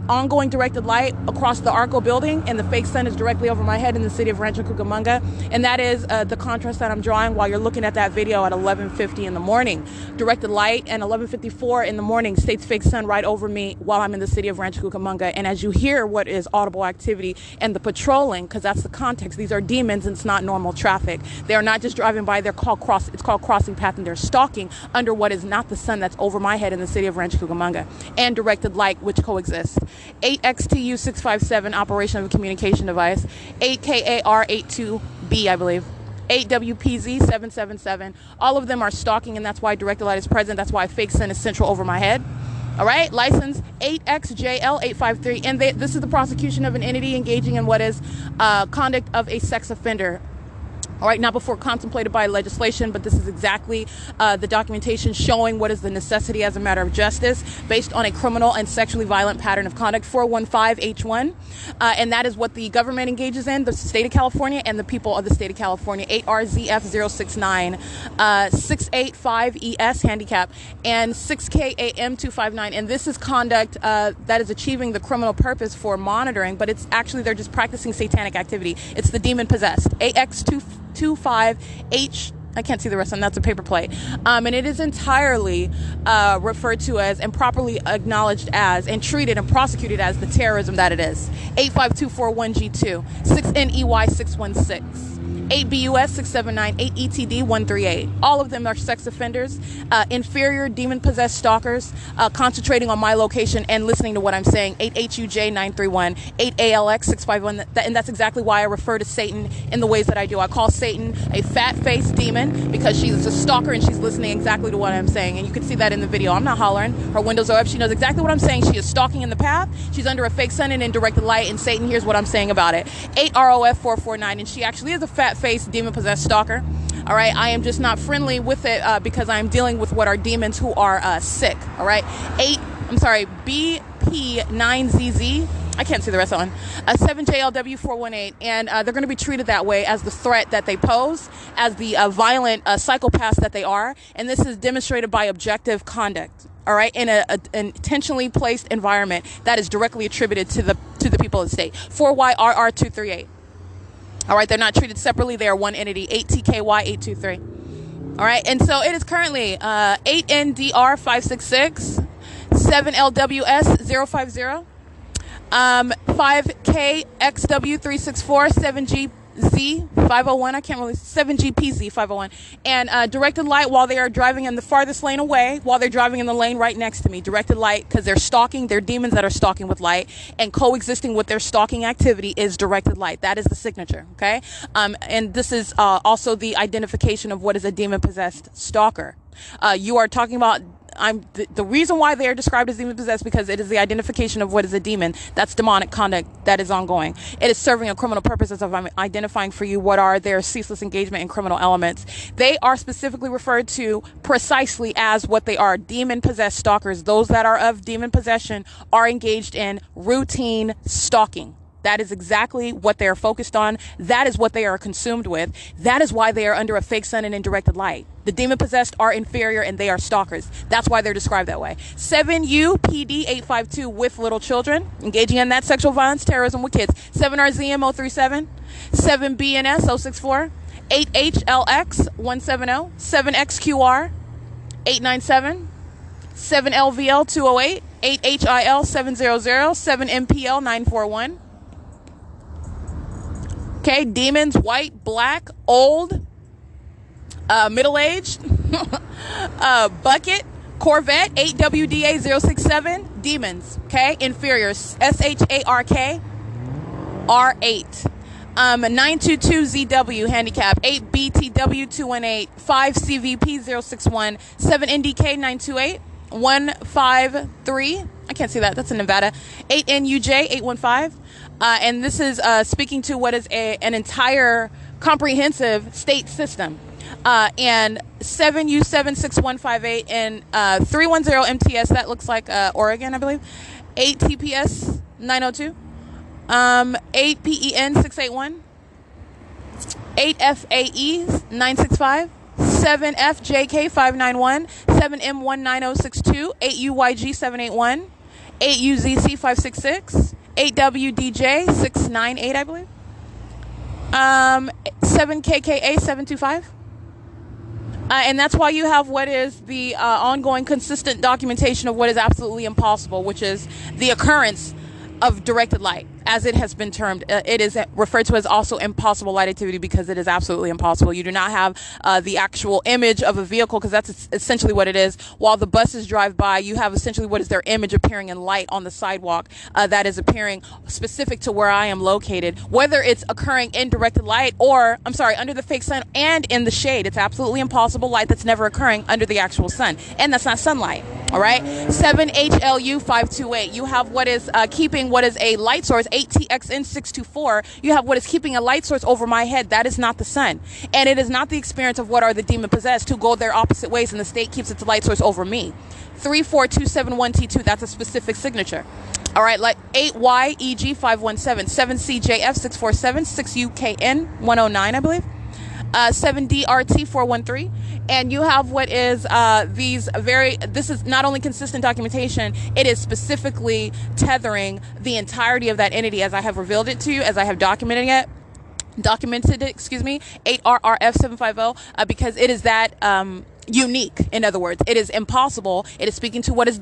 Ongoing directed light across the Arco building, and the fake sun is directly over my head in the city of Rancho Cucamonga. And that is the contrast that I'm drawing while you're looking at that video at 11:50 in the morning. Directed light and 11:54 in the morning, states fake sun right over me while I'm in the city of Rancho Cucamonga. And as you hear what is audible activity and the patrolling, because that's the context, these are demons and it's not normal traffic. They are not just driving by, it's called crossing path, and they're stalking under what is not the sun that's over my head in the city of Rancho Cucamonga, and directed light, which coexist. 8XTU657, operation of a communication device, 8KAR82B, I believe, 8WPZ777. All of them are stalking, and that's why directed light is present. That's why fake sun is central over my head. All right, license 8XJL853, and this is the prosecution of an entity engaging in what is conduct of a sex offender. All right, not before contemplated by legislation, but this is exactly the documentation showing what is the necessity as a matter of justice based on a criminal and sexually violent pattern of conduct, 415H1. And that is what the government engages in, the state of California and the people of the state of California, 8RZF069, 685ES handicap, and 6KAM259. And this is conduct that is achieving the criminal purpose for monitoring, but it's actually, they're just practicing satanic activity. It's the demon possessed, AX225H I can't see the rest of them. That's a paper plate. And it is entirely referred to as and properly acknowledged as and treated and prosecuted as the terrorism that it is. 8524-1G2, 6NEY616. 8BUS 679, 8ETD 138. All of them are sex offenders, inferior demon-possessed stalkers, concentrating on my location and listening to what I'm saying. 8HUJ 931, 8ALX 651, and that's exactly why I refer to Satan in the ways that I do. I call Satan a fat-faced demon because she's a stalker and she's listening exactly to what I'm saying. And you can see that in the video. I'm not hollering. Her windows are up. She knows exactly what I'm saying. She is stalking in the path. She's under a fake sun and in directed light, and Satan hears what I'm saying about it. 8ROF 449, and she actually is a fat-faced demon-possessed stalker. All right, I am just not friendly with it because I'm dealing with what are demons who are sick. All right, BP9ZZ. I can't see the rest of one. 7JLW 418, and they're going to be treated that way as the threat that they pose, as the violent psychopaths that they are, and this is demonstrated by objective conduct. All right, in an intentionally placed environment that is directly attributed to the people of the state. 4YRR238. All right, they're not treated separately. They are one entity. 8TKY823. All right, and so it is currently 8NDR566, 7LWS050, 5KXW364, 7GZ501. I can't really 7GPZ501, and directed light while they are driving in the farthest lane away, while they're driving in the lane right next to me. Directed light because they're stalking. They're demons that are stalking with light, and coexisting with their stalking activity is directed light. That is the signature. Okay, and this is also the identification of what is a demon-possessed stalker. You are talking about. The reason why they are described as demon-possessed because it is the identification of what is a demon. That's demonic conduct that is ongoing. It is serving a criminal purpose as I'm identifying for you what are their ceaseless engagement in criminal elements. They are specifically referred to precisely as what they are, demon-possessed stalkers. Those that are of demon possession are engaged in routine stalking. That is exactly what they are focused on. That is what they are consumed with. That is why they are under a fake sun and in directed light. The demon-possessed are inferior and they are stalkers. That's why they're described that way. 7UPD852 with little children, engaging in that sexual violence, terrorism with kids. 7RZM037, 7BNS064, 8HLX170, 7XQR897, 7LVL208, 8HIL700, 7MPL941. Okay, demons, white, black, old, middle-aged, bucket, Corvette, 8WDA067, demons, okay, inferiors, SHARK, R8, 922ZW, handicap, 8BTW218, 5CVP061, 7NDK928, 153, I can't see that, that's in Nevada, 8NUJ815, and this is speaking to what is an entire comprehensive state system. And 7U76158 and 310 MTS, that looks like Oregon, I believe. 8 TPS 902, 8 PEN 681, 8 FAE 965, 7 FJK 591, 7 M19062, 8 UYG 781, 8 UZC 566, 8 WDJ 698, I believe. 7 KKA 725. And that's why you have what is the ongoing consistent documentation of what is absolutely impossible, which is the occurrence of directed light, as it has been termed. It is referred to as also impossible light activity because it is absolutely impossible. You do not have the actual image of a vehicle, because that's essentially what it is. While the buses drive by, you have essentially what is their image appearing in light on the sidewalk that is appearing specific to where I am located, whether it's occurring in directed light or, I'm sorry, under the fake sun and in the shade. It's absolutely impossible light that's never occurring under the actual sun, and that's not sunlight. All right, 7HLU528. You have what is keeping what is a light source, 8TXN624. You have what is keeping a light source over my head. That is not the sun, and it is not the experience of what are the demon possessed who go their opposite ways, and the state keeps its light source over me. 34271T2. That's a specific signature. All right, like 8YEG517, 7CJF647, 6UKN109, I believe. 7DRT413, and you have what is this is not only consistent documentation, it is specifically tethering the entirety of that entity as I have revealed it to you, as I have documented it, documented, 8RRF750, because it is that unique. In other words, it is impossible. It is speaking to what is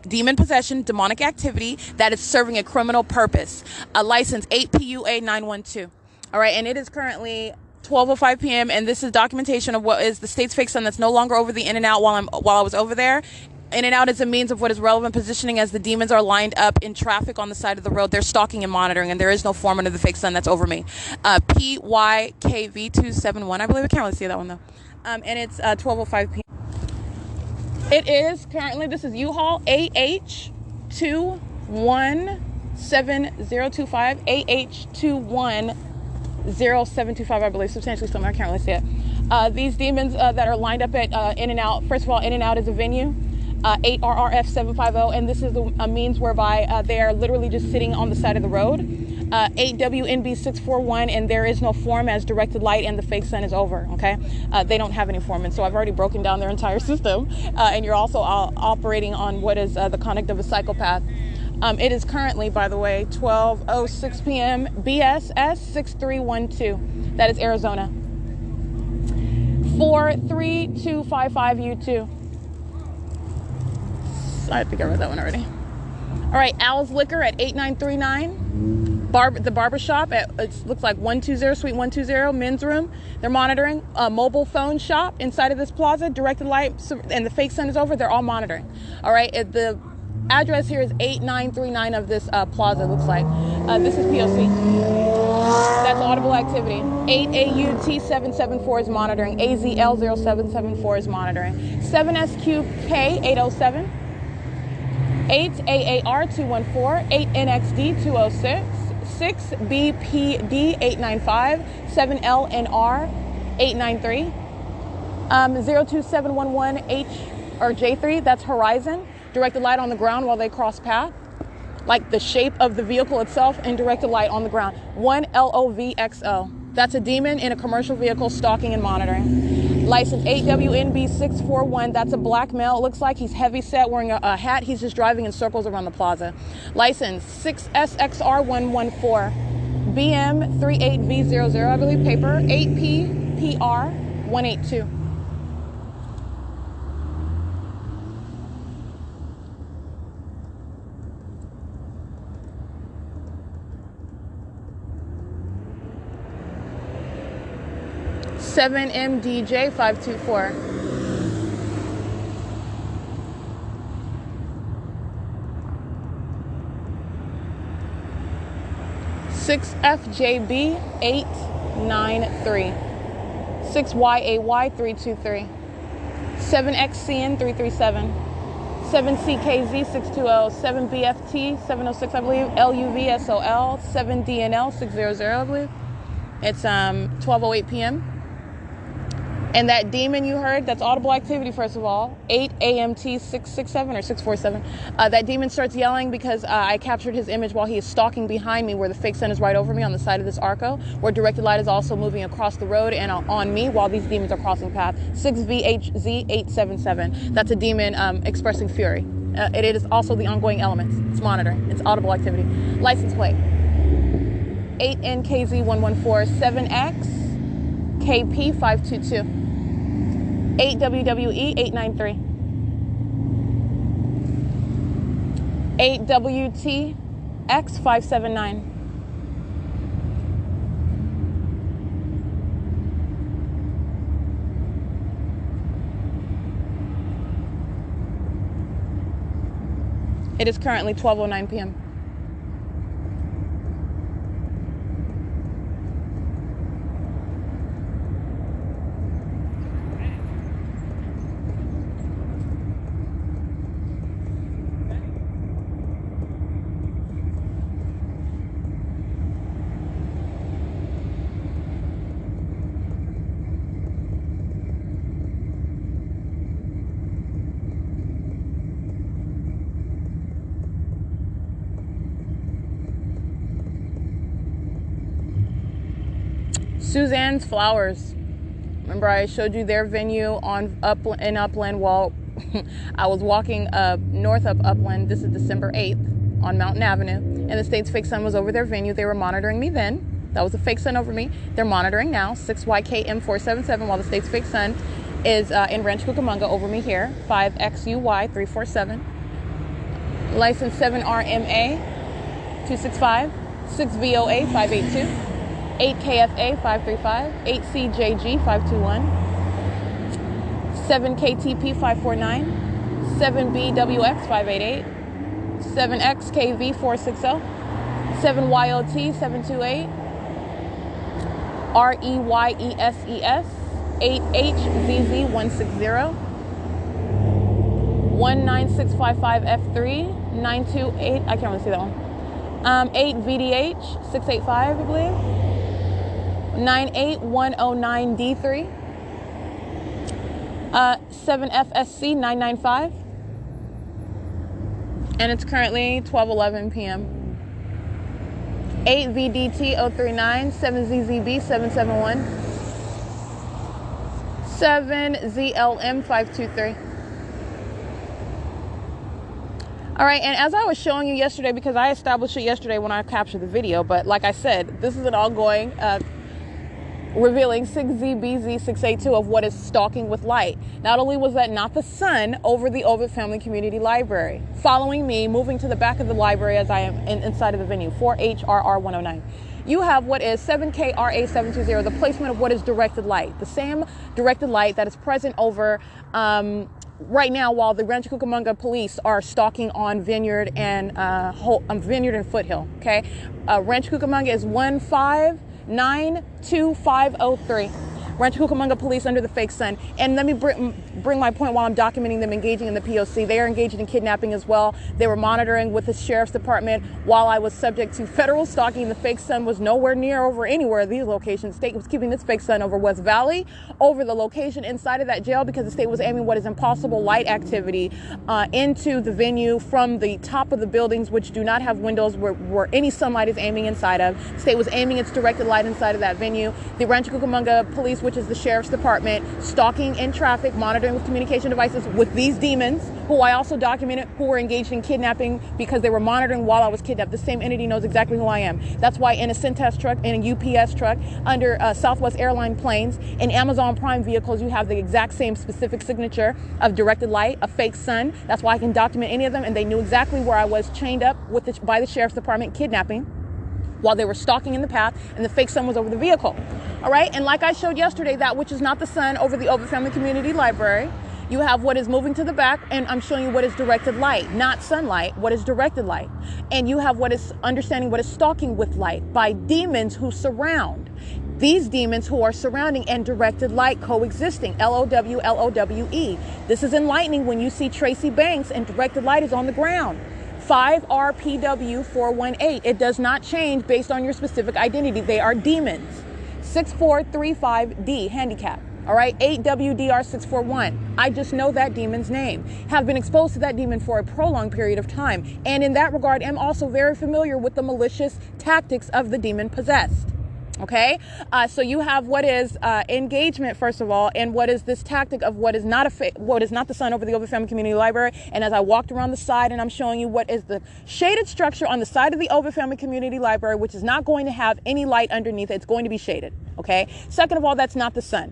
demon possession, demonic activity that is serving a criminal purpose. License 8PUA912. All right, and it is currently 12:05 p.m. and this is documentation of what is the state's fake sun that's no longer over the in and out while I was over there. In and out is a means of what is relevant positioning as the demons are lined up in traffic on the side of the road. They're stalking and monitoring, and there is no form under the fake sun that's over me. PYKV271. I believe I can't really see that one though. And it's 12:05 p.m. It is currently, this is U-Haul AH217025, AH210725, I believe, substantially similar. I can't really see it. These demons that are lined up at In and Out, first of all, In and Out is a venue. 8RRF750, and this is a means whereby they are literally just sitting on the side of the road. 8WNB641, and there is no form as directed light, and the fake sun is over. Okay, they don't have any form, and so I've already broken down their entire system. And you're also operating on what is the conduct of a psychopath. It is currently, by the way, 12:06 p.m. BSS 6312. That is Arizona. 43255U2. I think I read that one already. All right, Al's Liquor at 8939. The barbershop at, it looks like 120, Suite 120, men's room. They're monitoring. A mobile phone shop inside of this plaza, directed light, and the fake sun is over. They're all monitoring. All right, the address here is 8939 of this plaza, looks like. This is P.O.C. That's audible activity. 8AUT774 is monitoring. AZL0774 is monitoring. 7SQK807. 8AAR214, 8NXD206, 6BPD895, 7LNR893, 02711H or J3, that's Horizon, directed light on the ground while they cross path, like the shape of the vehicle itself, and directed light on the ground. 1LOVXO, that's a demon in a commercial vehicle stalking and monitoring. License 8WNB641, that's a black male. It looks like he's heavy set, wearing a hat. He's just driving in circles around the plaza. License 6SXR114, BM38V00, I believe, paper, 8PPR182. MDJ 524. Six FJB 893. 6YAY 323. 7XCN 337. 7CKZ 620. 7BFT 706, I believe. LUVSOL 7DNL 600, I believe. It's 12:08 p.m. And that demon you heard, that's audible activity, first of all, 8AMT667 or 647. That demon starts yelling because I captured his image while he is stalking behind me, where the fake sun is right over me on the side of this Arco, where directed light is also moving across the road and on me while these demons are crossing path. 6VHZ877. That's a demon expressing fury. It is also the ongoing elements. It's monitoring. It's audible activity. License plate 8NKZ114, 7XKP522. 8WWE893. 8WTX579. It is currently 12:09 p.m. Suzanne's Flowers. Remember I showed you their venue in Upland while I was walking north up Upland. This is December 8th on Mountain Avenue. And the state's fake sun was over their venue. They were monitoring me then. That was a fake sun over me. They're monitoring now, 6YKM477, while the state's fake sun is in Rancho Cucamonga over me here, 5XUY347. License 7RMA 265, 6VOA 582, 8KFA 535, 8CJG 521, 7KTP 549, 7BWX 588, 7XKV 460, 7YOT 728, REYESES 8HZZ 160, 19655F3 928. I can't really see that one. 8VDH 685, I believe. 98109D3. 7FSC 995. And it's currently 12:11 p.m. 8VDT 039, 7ZZB 771, 7ZLM 523. All right, and as I was showing you yesterday, because I established it yesterday when I captured the video, but like I said, this is an ongoing revealing 6ZBZ682 of what is stalking with light. Not only was that not the sun over the Ovid Family Community Library, following me, moving to the back of the library as I am inside of the venue, 4HRR109. You have what is 7KRA720, the placement of what is directed light. The same directed light that is present over right now while the Rancho Cucamonga police are stalking on Vineyard and Vineyard and Foothill. Okay, Rancho Cucamonga is 1592503. Rancho Cucamonga police under the fake sun. And let me bring my point while I'm documenting them engaging in the P.O.C. They are engaged in kidnapping as well. They were monitoring with the sheriff's department while I was subject to federal stalking. The fake sun was nowhere near over anywhere of these locations. The state was keeping this fake sun over West Valley, over the location inside of that jail, because the state was aiming what is impossible light activity into the venue from the top of the buildings, which do not have windows where any sunlight is aiming inside of. The state was aiming its directed light inside of that venue. The Rancho Cucamonga police, which is the sheriff's department, stalking in traffic, monitoring with communication devices with these demons, who I also documented, who were engaged in kidnapping because they were monitoring while I was kidnapped. The same entity knows exactly who I am. That's why in a CENTAS truck, in a UPS truck, under Southwest Airline planes, in Amazon Prime vehicles, you have the exact same specific signature of directed light, a fake sun. That's why I can document any of them, and they knew exactly where I was chained up with by the sheriff's department kidnapping while they were stalking in the path, and the fake sun was over the vehicle. All right, and like I showed yesterday, that which is not the sun over the Ovid Family Community Library, you have what is moving to the back, and I'm showing you what is directed light, not sunlight, what is directed light. And you have what is understanding what is stalking with light by demons who surround. These demons who are surrounding and directed light coexisting, LOWE. This is enlightening when you see Tracy Banks and directed light is on the ground. 5RPW418. It does not change based on your specific identity. They are demons. 6435D, handicap. All right, 8WDR641. I just know that demon's name. Have been exposed to that demon for a prolonged period of time. And in that regard, am also very familiar with the malicious tactics of the demon possessed. Okay, so you have what is engagement, first of all, and what is this tactic of what is not the sun over the Ovid Family Community Library. And as I walked around the side, and I'm showing you what is the shaded structure on the side of the Ovid Family Community Library, which is not going to have any light underneath it. It's going to be shaded. Okay, second of all, that's not the sun.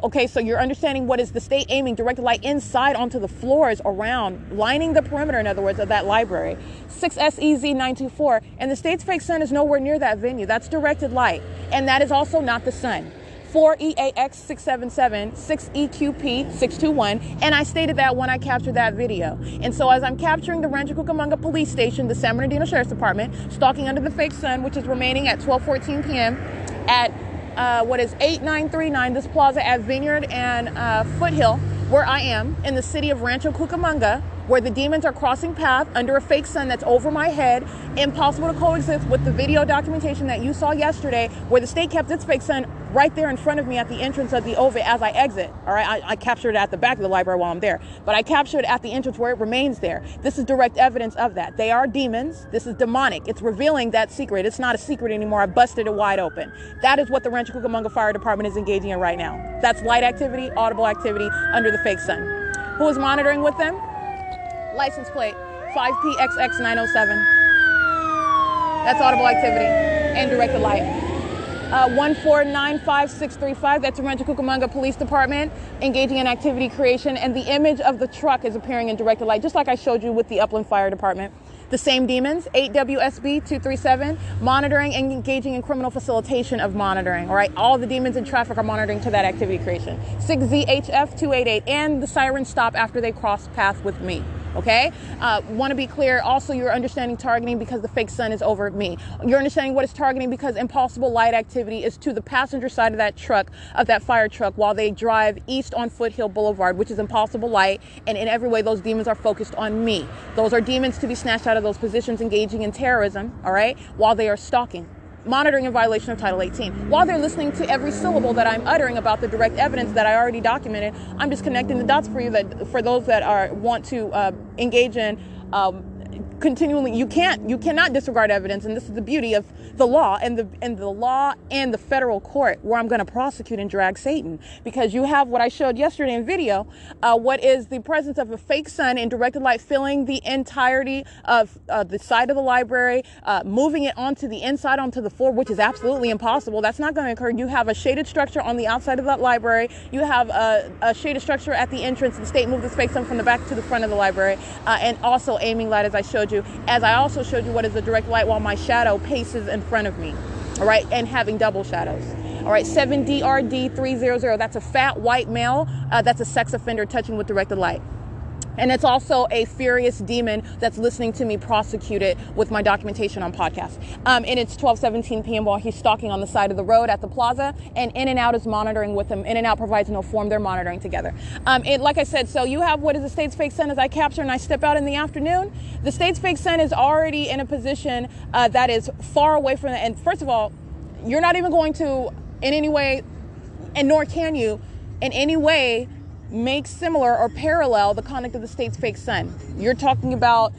Okay, so you're understanding what is the state aiming directed light inside onto the floors around, lining the perimeter, in other words, of that library. 6SEZ924, and the state's fake sun is nowhere near that venue. That's directed light, and that is also not the sun. 4EAX677, 6EQP621, and I stated that when I captured that video. And so as I'm capturing the Rancho Cucamonga Police Station, the San Bernardino Sheriff's Department, stalking under the fake sun, which is remaining at 12:14 p.m. at what is 8939, this plaza at Vineyard and Foothill, where I am in the city of Rancho Cucamonga, where the demons are crossing path under a fake sun that's over my head, impossible to coexist with the video documentation that you saw yesterday, where the state kept its fake sun right there in front of me at the entrance of the Ovid as I exit. All right, I captured it at the back of the library while I'm there, but I captured it at the entrance where it remains there. This is direct evidence of that. They are demons. This is demonic. It's revealing that secret. It's not a secret anymore. I busted it wide open. That is what the Rancho Cucamonga Fire Department is engaging in right now. That's light activity, audible activity under the fake sun. Who is monitoring with them? License plate 5PXX907. That's audible activity and directed light. 1495635. That's the Rancho Cucamonga Police Department engaging in activity creation. And the image of the truck is appearing in directed light, just like I showed you with the Upland Fire Department. The same demons, 8 WSB 237, monitoring and engaging in criminal facilitation of monitoring. All right, all the demons in traffic are monitoring to that activity creation. 6 ZHF 288, and the sirens stop after they cross path with me. Okay, want to be clear. Also, you're understanding targeting because the fake sun is over me. You're understanding what is targeting because impossible light activity is to the passenger side of that truck, of that fire truck, while they drive east on Foothill Boulevard, which is impossible light. And in every way, those demons are focused on me. Those are demons to be snatched out of those positions engaging in terrorism, all right, while they are stalking, monitoring in violation of Title 18. While they're listening to every syllable that I'm uttering about the direct evidence that I already documented, I'm just connecting the dots for you, that for those that want to engage in continually, you cannot disregard evidence, and this is the beauty of the law and the law and the federal court, where I'm going to prosecute and drag Satan, because you have what I showed yesterday in video, what is the presence of a fake sun in directed light filling the entirety of the side of the library, moving it onto the inside, onto the floor, which is absolutely impossible. That's not going to occur. You have a shaded structure on the outside of that library. You have a shaded structure at the entrance. The state moved the fake sun from the back to the front of the library, and also aiming light, as I showed you, as I also showed you what is the direct light while my shadow paces in front of me, all right, and having double shadows. All right, 7DRD300, that's a fat white male, that's a sex offender touching with directed light. And it's also a furious demon that's listening to me prosecute it with my documentation on podcast. And it's 12:17 p.m. while he's stalking on the side of the road at the plaza, and In and Out is monitoring with him. In and Out provides no form. They're monitoring together. Like I said, so you have what is the state's fake sun as I capture and I step out in the afternoon. The state's fake sun is already in a position that is far away from it. And first of all, you're not even going to in any way, and nor can you in any way, make similar or parallel the conduct of the state's fake sun. You're talking about,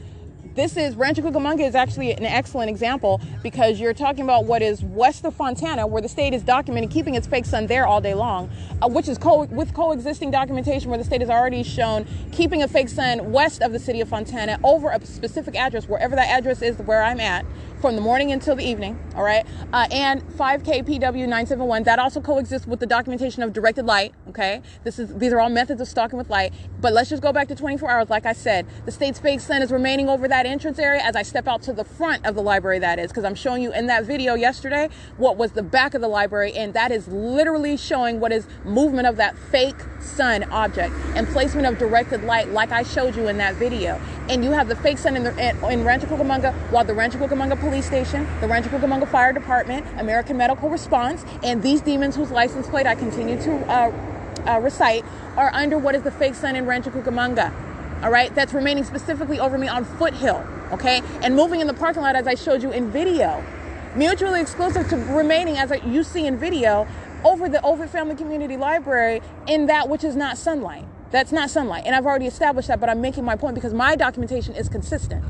this is, Rancho Cucamonga is actually an excellent example, because you're talking about what is west of Fontana, where the state is documenting keeping its fake sun there all day long, which is with coexisting documentation where the state has already shown keeping a fake sun west of the city of Fontana over a specific address, wherever that address is where I'm at, from the morning until the evening, all right? And 5KPW971, that also coexists with the documentation of directed light, okay? These are all methods of stalking with light, but let's just go back to 24 hours. Like I said, the state's fake sun is remaining over that entrance area as I step out to the front of the library, that is, because I'm showing you in that video yesterday what was the back of the library, and that is literally showing what is movement of that fake sun object and placement of directed light, like I showed you in that video. And you have the fake sun in Rancho Cucamonga, while the Rancho Cucamonga Police Station, the Rancho Cucamonga Fire Department, American Medical Response, and these demons whose license plate I continue to recite are under what is the fake sun in Rancho Cucamonga. All right, that's remaining specifically over me on Foothill, okay, and moving in the parking lot as I showed you in video, mutually exclusive to remaining as you see in video over the Ovid Family Community Library in that which is not sunlight. That's not sunlight, and I've already established that, but I'm making my point because my documentation is consistent.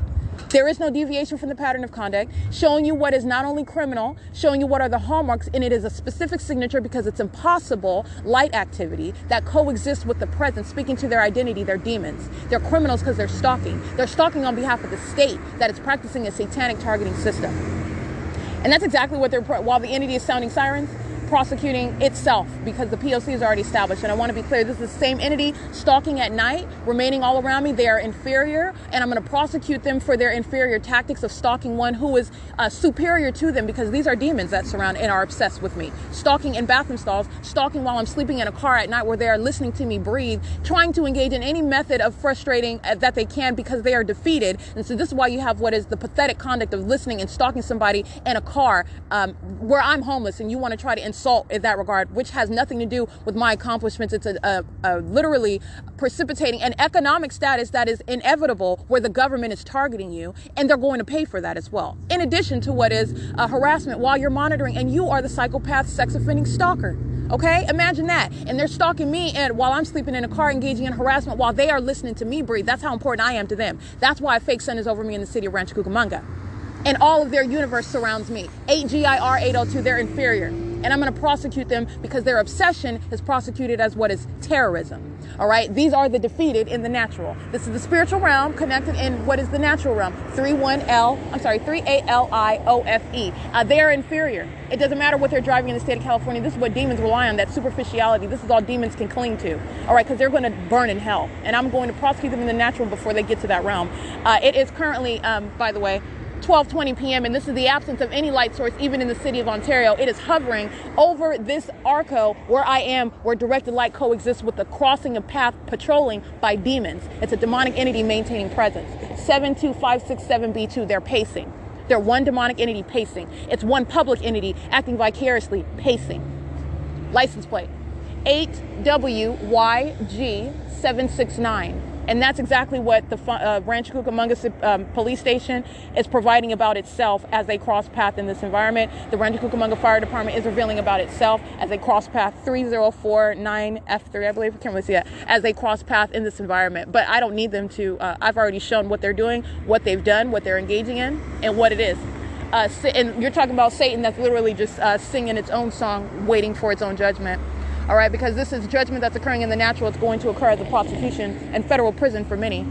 There is no deviation from the pattern of conduct, showing you what is not only criminal, showing you what are the hallmarks, and it is a specific signature because it's impossible light activity that coexists with the presence, speaking to their identity. They're demons. They're criminals because they're stalking. They're stalking on behalf of the state that is practicing a satanic targeting system. And that's exactly what they're, while the entity is sounding sirens, prosecuting itself, because the P.O.C is already established. And I want to be clear, this is the same entity stalking at night, remaining all around me. They are inferior, and I'm going to prosecute them for their inferior tactics of stalking one who is superior to them, because these are demons that surround and are obsessed with me. Stalking in bathroom stalls, stalking while I'm sleeping in a car at night where they are listening to me breathe, trying to engage in any method of frustrating that they can because they are defeated. And so this is why you have what is the pathetic conduct of listening and stalking somebody in a car where I'm homeless, and you want to try to insult in that regard, which has nothing to do with my accomplishments. It's literally precipitating an economic status that is inevitable, where the government is targeting you, and they're going to pay for that as well. In addition to what is harassment while you're monitoring, and you are the psychopath, sex offending stalker. Okay, imagine that. And they're stalking me, and while I'm sleeping in a car, engaging in harassment while they are listening to me breathe. That's how important I am to them. That's why a fake sun is over me in the city of Rancho Cucamonga. And all of their universe surrounds me. 8GIR 802, they're inferior. and I'm going to prosecute them because their obsession is prosecuted as what is terrorism. All right, these are the defeated in the natural. This is the spiritual realm connected in what is the natural realm. 3ALIOFE. They are inferior. It doesn't matter what they're driving in the state of California. This is what demons rely on, that superficiality. This is all demons can cling to. All right, because they're going to burn in hell. And I'm going to prosecute them in the natural before they get to that realm. It is currently, by the way, 12:20 p.m. and this is the absence of any light source even in the city of Ontario. It is hovering over this ARCO where I am, where directed light coexists with the crossing of path patrolling by demons. It's a demonic entity maintaining presence. 72567B2, they're pacing. They're one demonic entity pacing. It's one public entity acting vicariously pacing. License plate 8WYG769. And that's exactly what the Rancho Cucamonga police station is providing about itself as they cross path in this environment. The Rancho Cucamonga Fire Department is revealing about itself as they cross path 3049F3, I believe. I can't really see that. As they cross path in this environment. But I don't need them to. I've already shown what they're doing, what they've done, what they're engaging in, and what it is. And you're talking about Satan that's literally just singing its own song, waiting for its own judgment. All right, because this is judgment that's occurring in the natural. It's going to occur as a prosecution and federal prison for many.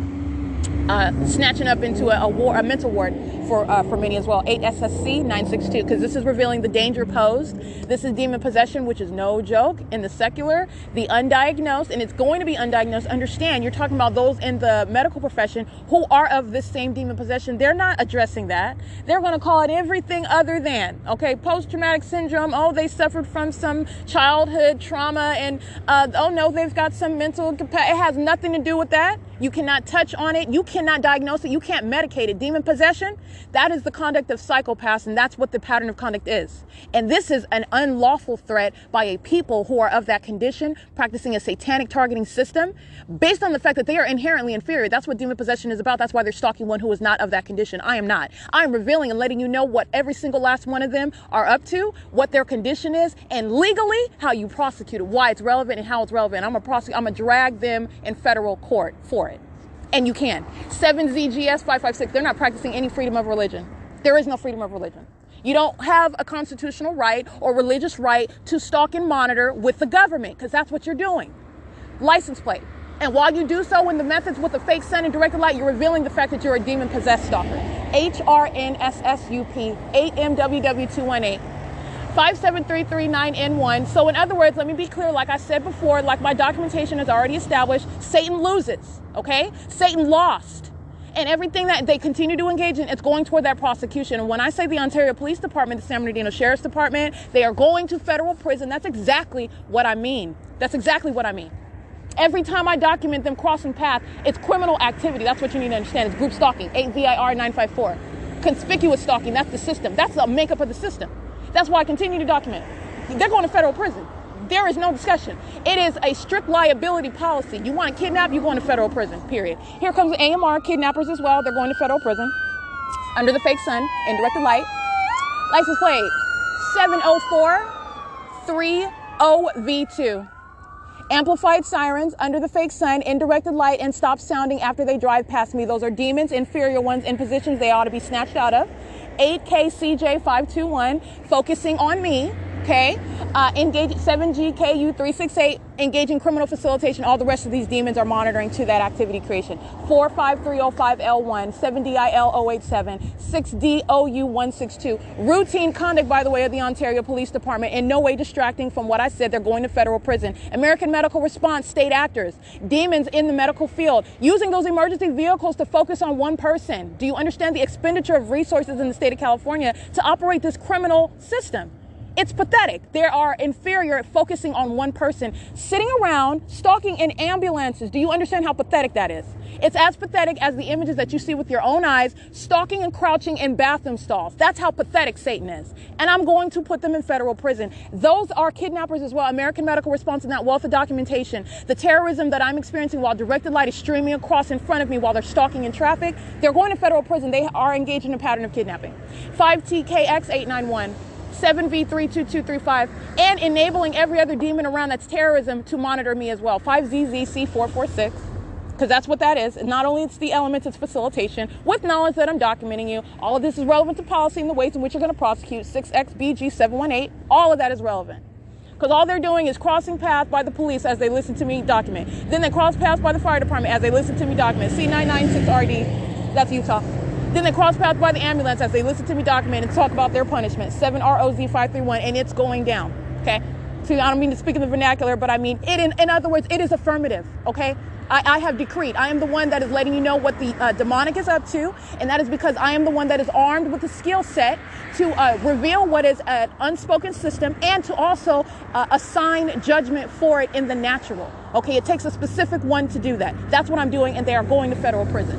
Snatching up into a mental ward for many as well. 8SSC 962, because this is revealing the danger posed. This is demon possession, which is no joke in the secular, the undiagnosed, and it's going to be undiagnosed. Understand, you're talking about those in the medical profession who are of this same demon possession. They're not addressing that. They're going to call it everything other than, okay, post-traumatic syndrome. Oh, they suffered from some childhood trauma, and oh no, they've got some mental capacity. It has nothing to do with that. You cannot touch on it. You cannot diagnose it. You can't medicate it. Demon possession, that is the conduct of psychopaths, and that's what the pattern of conduct is. And this is an unlawful threat by a people who are of that condition, practicing a satanic targeting system based on the fact that they are inherently inferior. That's what demon possession is about. That's why they're stalking one who is not of that condition. I am not. I am revealing and letting you know what every single last one of them are up to, what their condition is, and legally how you prosecute it, why it's relevant and how it's relevant. I'm gonna drag them in federal court for it. And you can. 7ZGS556, they're not practicing any freedom of religion. There is no freedom of religion. You don't have a constitutional right or religious right to stalk and monitor with the government, because that's what you're doing. License plate. And while you do so in the methods with the fake sun and directed light, you're revealing the fact that you're a demon-possessed stalker. HRNSSUP 8MWW218. 57339N1. So in other words, let me be clear, like I said before, like my documentation has already established, Satan loses, okay? Satan lost. And everything that they continue to engage in, it's going toward that prosecution. And when I say the Ontario Police Department, the San Bernardino Sheriff's Department, they are going to federal prison, that's exactly what I mean. That's exactly what I mean. Every time I document them crossing path, it's criminal activity. That's what you need to understand. It's group stalking, 8VIR954. Conspicuous stalking, that's the system. That's the makeup of the system. That's why I continue to document. They're going to federal prison. There is no discussion. It is a strict liability policy. You want to kidnap, you're going to federal prison, period. Here comes the AMR kidnappers as well. They're going to federal prison under the fake sun and directed light. License plate 70430V2. Amplified sirens under the fake sun, indirected light, and stop sounding after they drive past me. Those are demons, inferior ones in positions they ought to be snatched out of. 8KCJ521, focusing on me, okay? Engage 7GKU368, engaging criminal facilitation. All the rest of these demons are monitoring to that activity creation. 45305L1, 7DIL087, 6DOU162. Routine conduct, by the way, of the Ontario Police Department, in no way distracting from what I said. They're going to federal prison. American Medical Response, state actors, demons in the medical field, using those emergency vehicles to focus on one person. Do you understand the expenditure of resources in the state of California to operate this criminal system? It's pathetic. They are inferior at focusing on one person, sitting around, stalking in ambulances. Do you understand how pathetic that is? It's as pathetic as the images that you see with your own eyes, stalking and crouching in bathroom stalls. That's how pathetic Satan is. And I'm going to put them in federal prison. Those are kidnappers as well. American Medical Response in that wealth of documentation. The terrorism that I'm experiencing while directed light is streaming across in front of me while they're stalking in traffic, they're going to federal prison. They are engaged in a pattern of kidnapping. 5TKX891. 7V32235, and enabling every other demon around that's terrorism to monitor me as well. 5ZZC446. because that's what that is. And not only it's the elements, it's facilitation with knowledge that I'm documenting you. All of this is relevant to policy and the ways in which you're going to prosecute 6XBG718. All of that is relevant. Because all they're doing is crossing paths by the police as they listen to me document. Then they cross paths by the fire department as they listen to me document. C996RD, that's Utah. Then they cross paths by the ambulance as they listen to me document and talk about their punishment. 7ROZ531, and it's going down, okay? See, I don't mean to speak in the vernacular, but I mean, in other words, it is affirmative, okay? I have decreed. I am the one that is letting you know what the demonic is up to, and that is because I am the one that is armed with the skill set to reveal what is an unspoken system and to also assign judgment for it in the natural. Okay, it takes a specific one to do that. That's what I'm doing, and they are going to federal prison.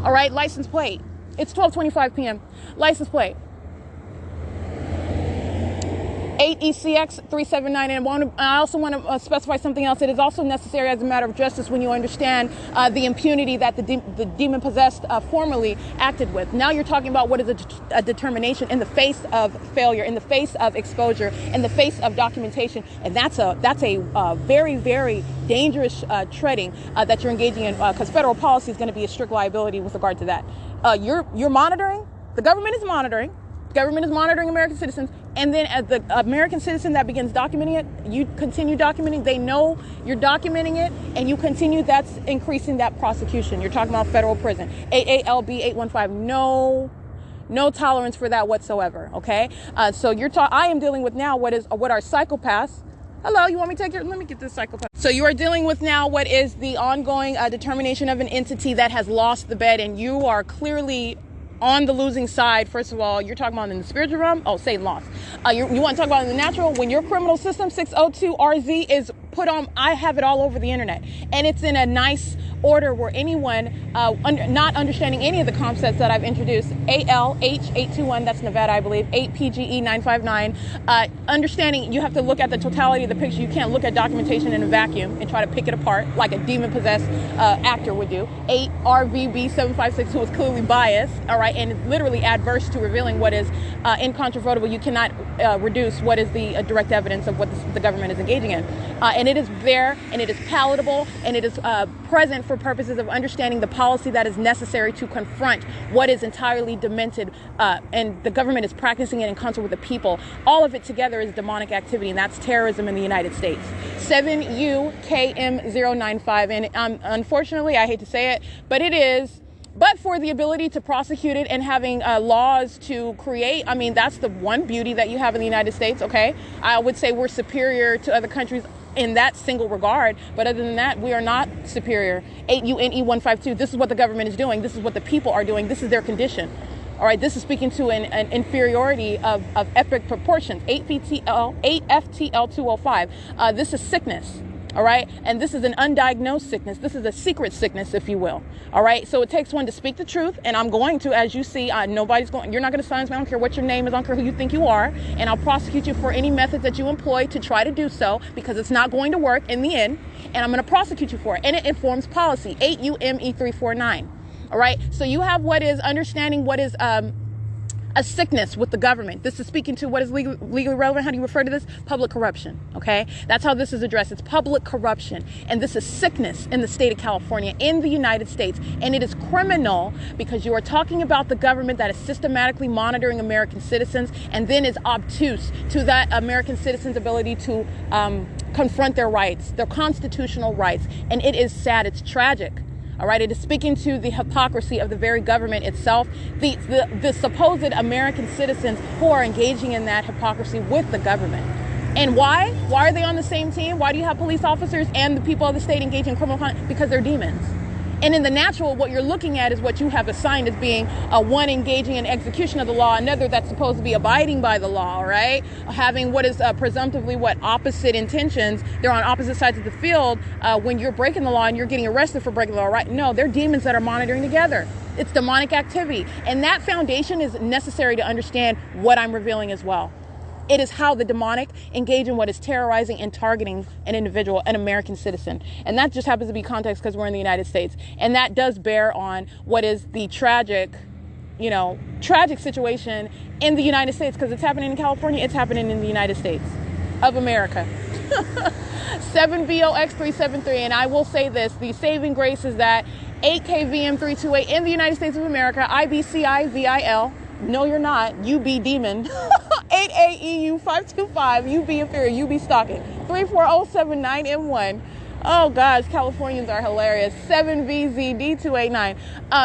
All right, license plate. It's 12:25 p.m. License plate. 8ECX379, and I also want to specify something else. It is also necessary as a matter of justice when you understand the impunity that the demon-possessed formerly acted with. Now you're talking about what is a determination in the face of failure, in the face of exposure, in the face of documentation, and that's a very, very dangerous treading that you're engaging in, because federal policy is going to be a strict liability with regard to that. You're monitoring. The government is monitoring. Government is monitoring American citizens, and then as the American citizen that begins documenting it, you continue documenting. They know you're documenting it, and you continue. That's increasing that prosecution. You're talking about federal prison. AALB815. No tolerance for that whatsoever. Okay. So I am dealing with now what are psychopaths. Hello, you want me to take your? Let me get this psychopath. So you are dealing with now what is the ongoing determination of an entity that has lost the bed, and you are clearly on the losing side. First of all, you're talking about in the spiritual realm. Oh, Satan lost. You want to talk about in the natural? When your criminal system 602RZ is put on, I have it all over the internet, and it's in a nice order where anyone not understanding any of the concepts that I've introduced, ALH821, that's Nevada, I believe, 8PGE959, understanding you have to look at the totality of the picture. You can't look at documentation in a vacuum and try to pick it apart like a demon-possessed actor would do. 8RVB7562 was clearly biased, all right, and it's literally adverse to revealing what is incontrovertible. You cannot reduce what is the direct evidence of what the government is engaging in. And it is there, and it is palatable, and it is present for purposes of understanding the policy that is necessary to confront what is entirely demented, and the government is practicing it in concert with the people. All of it together is demonic activity, and that's terrorism in the United States. 7UKM095, and unfortunately, I hate to say it, but it is. But for the ability to prosecute it and having laws to create, I mean, that's the one beauty that you have in the United States, okay? I would say we're superior to other countries in that single regard, but other than that, we are not superior. 8UNE152, this is what the government is doing. This is what the people are doing. This is their condition. All right, this is speaking to an inferiority of epic proportions. 8FTL205, this is sickness. All right. And this is an undiagnosed sickness. This is a secret sickness, if you will. All right. So it takes one to speak the truth. And I'm going to, as you see, you're not going to silence me. I don't care what your name is. I don't care who you think you are. And I'll prosecute you for any method that you employ to try to do so, because it's not going to work in the end. And I'm going to prosecute you for it. And it informs policy. 8UME349. All right. So you have what is understanding what is a sickness with the government. This is speaking to what is legally relevant. How do you refer to this? Public corruption. Okay. That's how this is addressed. It's public corruption. And this is sickness in the state of California, in the United States. And it is criminal because you are talking about the government that is systematically monitoring American citizens and then is obtuse to that American citizens' ability to confront their rights, their constitutional rights. And it is sad. It's tragic. All right, it is speaking to the hypocrisy of the very government itself, the supposed American citizens who are engaging in that hypocrisy with the government. And why? Why are they on the same team? Why do you have police officers and the people of the state engaging in criminal conduct? Because they're demons. And in the natural, what you're looking at is what you have assigned as being one engaging in execution of the law, another that's supposed to be abiding by the law, right? Having what is presumptively opposite intentions. They're on opposite sides of the field when you're breaking the law and you're getting arrested for breaking the law, right? No, they're demons that are monitoring together. It's demonic activity. And that foundation is necessary to understand what I'm revealing as well. It is how the demonic engage in what is terrorizing and targeting an individual, an American citizen. And that just happens to be context because we're in the United States. And that does bear on what is the tragic situation in the United States, because it's happening in California, it's happening in the United States of America. 7BOX373. And I will say this, the saving grace is that 8KVM328 in the United States of America, IBCIVIL. No, you're not. UB demon. 8AEU525. UB inferior. UB stalking. 34079M1. Oh gosh, Californians are hilarious. 7VZD289.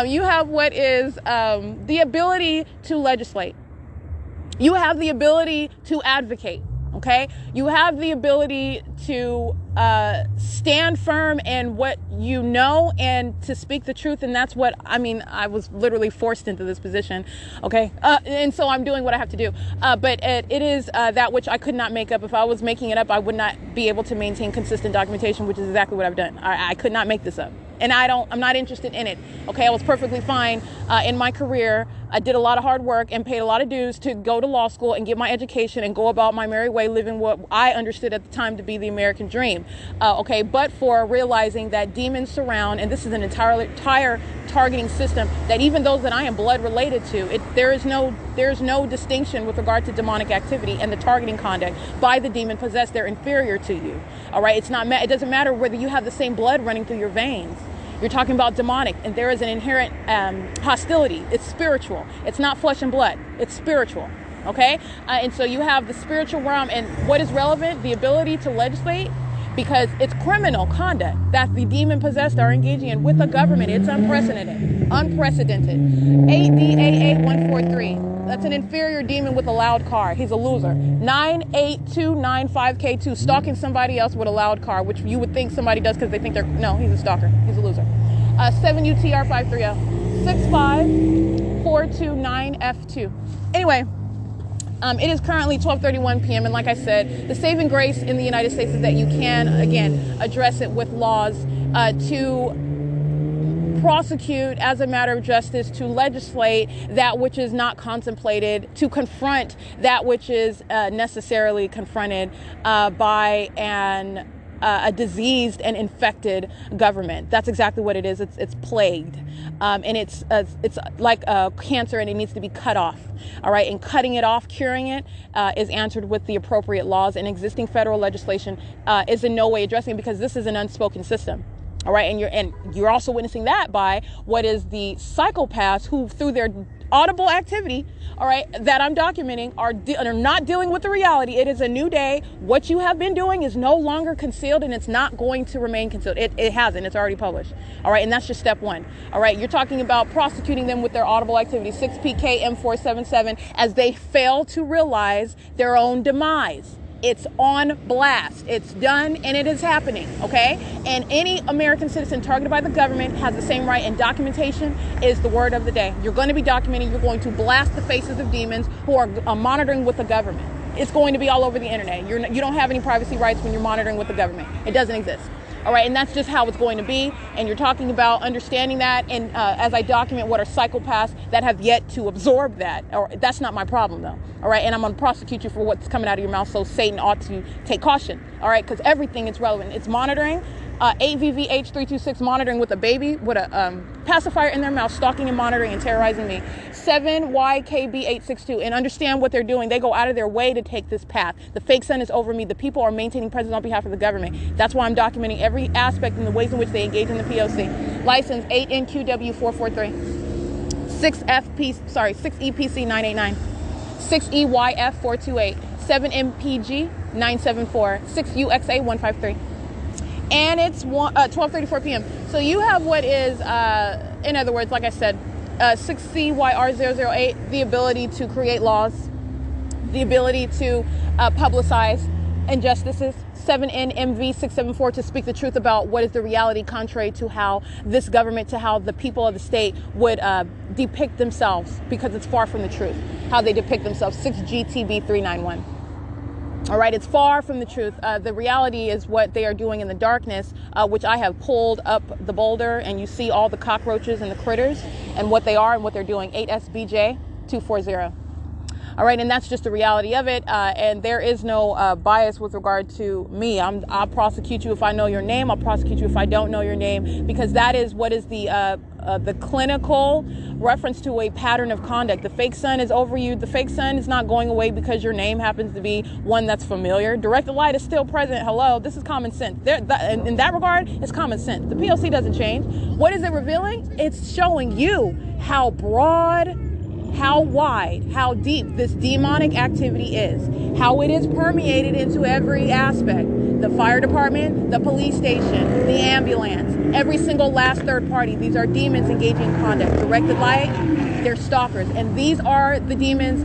You have what is the ability to legislate. You have the ability to advocate. Okay, you have the ability to stand firm in what you know and to speak the truth. And that's what, I mean, I was literally forced into this position. Okay. And so I'm doing what I have to do. But it is that which I could not make up. If I was making it up, I would not be able to maintain consistent documentation, which is exactly what I've done. I could not make this up. And I'm not interested in it. Okay. I was perfectly fine in my career. I did a lot of hard work and paid a lot of dues to go to law school and get my education and go about my merry way, living what I understood at the time to be the American dream. Okay. But for realizing that demons surround, and this is an entire targeting system that even those that I am blood related to, there's no distinction with regard to demonic activity and the targeting conduct by the demon possessed. They're inferior to you. All right. It doesn't matter whether you have the same blood running through your veins. You're talking about demonic, and there is an inherent hostility. It's spiritual. It's not flesh and blood. It's spiritual. Okay? And so you have the spiritual realm, and what is relevant? The ability to legislate, because it's criminal conduct that the demon-possessed are engaging in with the government. It's unprecedented. 8DAA143. That's an inferior demon with a loud car. He's a loser. 98295K2, stalking somebody else with a loud car, which you would think somebody does because they think no, he's a stalker. He's a loser. 7UTR530. 65429F2. Anyway, it is currently 12:31 p.m. And like I said, the saving grace in the United States is that you can, again, address it with laws to prosecute as a matter of justice, to legislate that which is not contemplated, to confront that which is necessarily confronted by a diseased and infected government. That's exactly what it is. It's plagued. And it's like a cancer, and it needs to be cut off. All right. And cutting it off, curing it, is answered with the appropriate laws, and existing federal legislation is in no way addressing it, because this is an unspoken system. All right. And you're also witnessing that by what is the psychopaths who, through their audible activity, all right, that I'm documenting, are not dealing with the reality. It is a new day. What you have been doing is no longer concealed, and it's not going to remain concealed. It hasn't. It's already published. All right. And that's just step one. All right. You're talking about prosecuting them with their audible activity, 6PKM477, as they fail to realize their own demise. It's on blast. It's done, and it is happening, okay? And any American citizen targeted by the government has the same right, and documentation is the word of the day. You're going to be documenting. You're going to blast the faces of demons who are monitoring with the government. It's going to be all over the internet. You don't have any privacy rights when you're monitoring with the government. It doesn't exist. All right, and that's just how it's going to be. And you're talking about understanding that, and as I document what are psychopaths that have yet to absorb that, or that's not my problem though. All right, and I'm going to prosecute you for what's coming out of your mouth. So Satan ought to take caution. All right, because everything is relevant. It's monitoring. 8VVH326 monitoring with a baby with a pacifier in their mouth, stalking and monitoring and terrorizing me. 7YKB862, and understand what they're doing. They go out of their way to take this path. The fake sun is over me. The people are maintaining presence on behalf of the government. That's why I'm documenting every aspect and the ways in which they engage in the P.O.C. License 8NQW443. 6EPC989. 6EYF428. 7MPG974. 6UXA153. And it's 12:34 p.m. So you have what is, in other words, like I said, 6CYR008, the ability to create laws, the ability to publicize injustices, 7NMV674, to speak the truth about what is the reality contrary to how this government, to how the people of the state would depict themselves, because it's far from the truth, how they depict themselves, 6GTB391. All right, it's far from the truth. The reality is what they are doing in the darkness, which I have pulled up the boulder, and you see all the cockroaches and the critters and what they are and what they're doing. 8SBJ240. All right, and that's just the reality of it. And there is no bias with regard to me. I'll prosecute you if I know your name. I'll prosecute you if I don't know your name, because that is what is the the clinical reference to a pattern of conduct. The fake sun is over you. The fake sun is not going away because your name happens to be one that's familiar. Directed light is still present. Hello, this is common sense. In that regard, it's common sense. The P.O.C. doesn't change. What is it revealing? It's showing you how broad, how wide, how deep this demonic activity is, how it is permeated into every aspect. The fire department, the police station, the ambulance, every single last third party. These are demons engaging in conduct. Directed light, they're stalkers. And these are the demons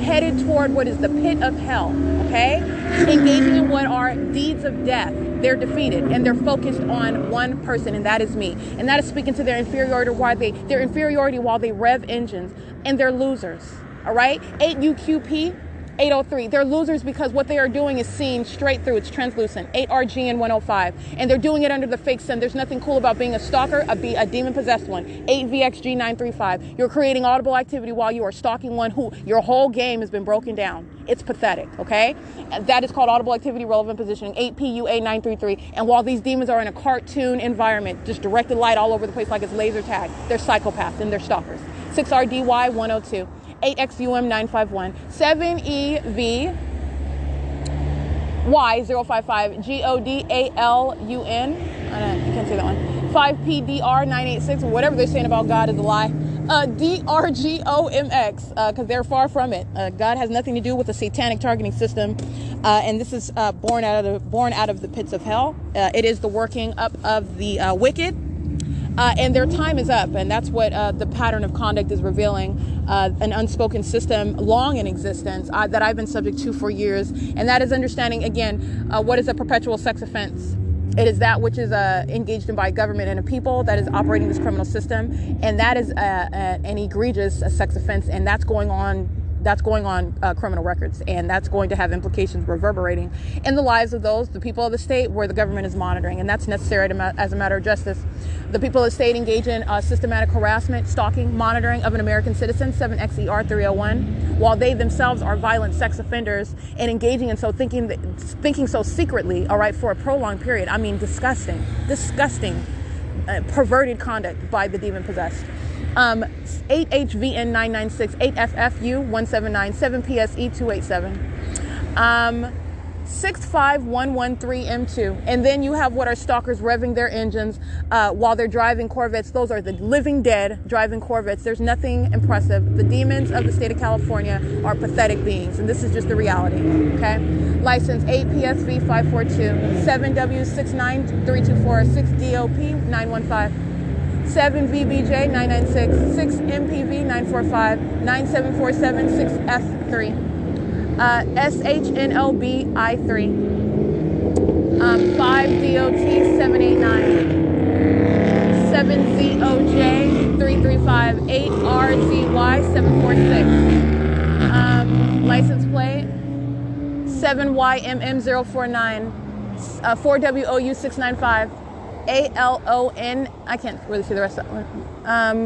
headed toward what is the pit of hell, okay? Engaging in what are deeds of death. They're defeated, and they're focused on one person, and that is me. And that is speaking to their inferiority while they rev engines, and they're losers, all right? 8UQP, 803. They're losers because what they are doing is seen straight through. It's translucent. 8RG and 105. And they're doing it under the fake sun. There's nothing cool about being a stalker, a demon-possessed one. 8VXG 935. You're creating audible activity while you are stalking one who your whole game has been broken down. It's pathetic, okay? That is called audible activity relevant positioning. 8PUA 933. And while these demons are in a cartoon environment, just directed light all over the place like it's laser tag, they're psychopaths and they're stalkers. 6RDY 102. 8XUM 951, 7EVY 055, GODALUN, I can't say that one, 5PDR 986, whatever they're saying about God is a lie, DRGOMX, because they're far from it. God has nothing to do with the satanic targeting system, and this is born out of the pits of hell. It is the working up of the wicked. And their time is up, and that's what the pattern of conduct is revealing, an unspoken system long in existence that I've been subject to for years, and that is understanding, again, what is a perpetual sex offense. It is that which is engaged in by government and a people that is operating this criminal system, and that is an egregious sex offense, and that's going on criminal records, and that's going to have implications reverberating in the lives of the people of the state where the government is monitoring, and that's necessary as a matter of justice. The people of the state engage in systematic harassment, stalking, monitoring of an American citizen, 7XER 301, while they themselves are violent sex offenders and engaging in thinking so secretly, all right, for a prolonged period. I mean, disgusting, perverted conduct by the demon possessed. 8HVN 996, 8FFU 179, 7PSE 287, 65113M2. And then you have what are stalkers revving their engines while they're driving Corvettes. Those are the living dead driving Corvettes. There's nothing impressive. The demons of the state of California are pathetic beings, and this is just the reality, okay? License 8PSV 542, 7W69324, 6DOP 915. 7VBJ 996, 6MPV 945, 9747, 6F3, SHNLB I3, 5DOT 789, 7ZOJ 335, 8RZY 746, license plate 7YMM 049, 4WOU 695, ALON, I can't really see the rest of that one.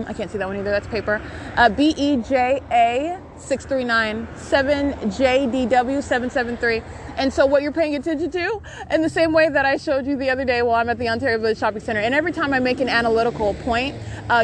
I can't see that one either. That's paper. BEJA 639, 7JDW 773. And so what you're paying attention to, in the same way that I showed you the other day while I'm at the Ontario Village Shopping Center, and every time I make an analytical point,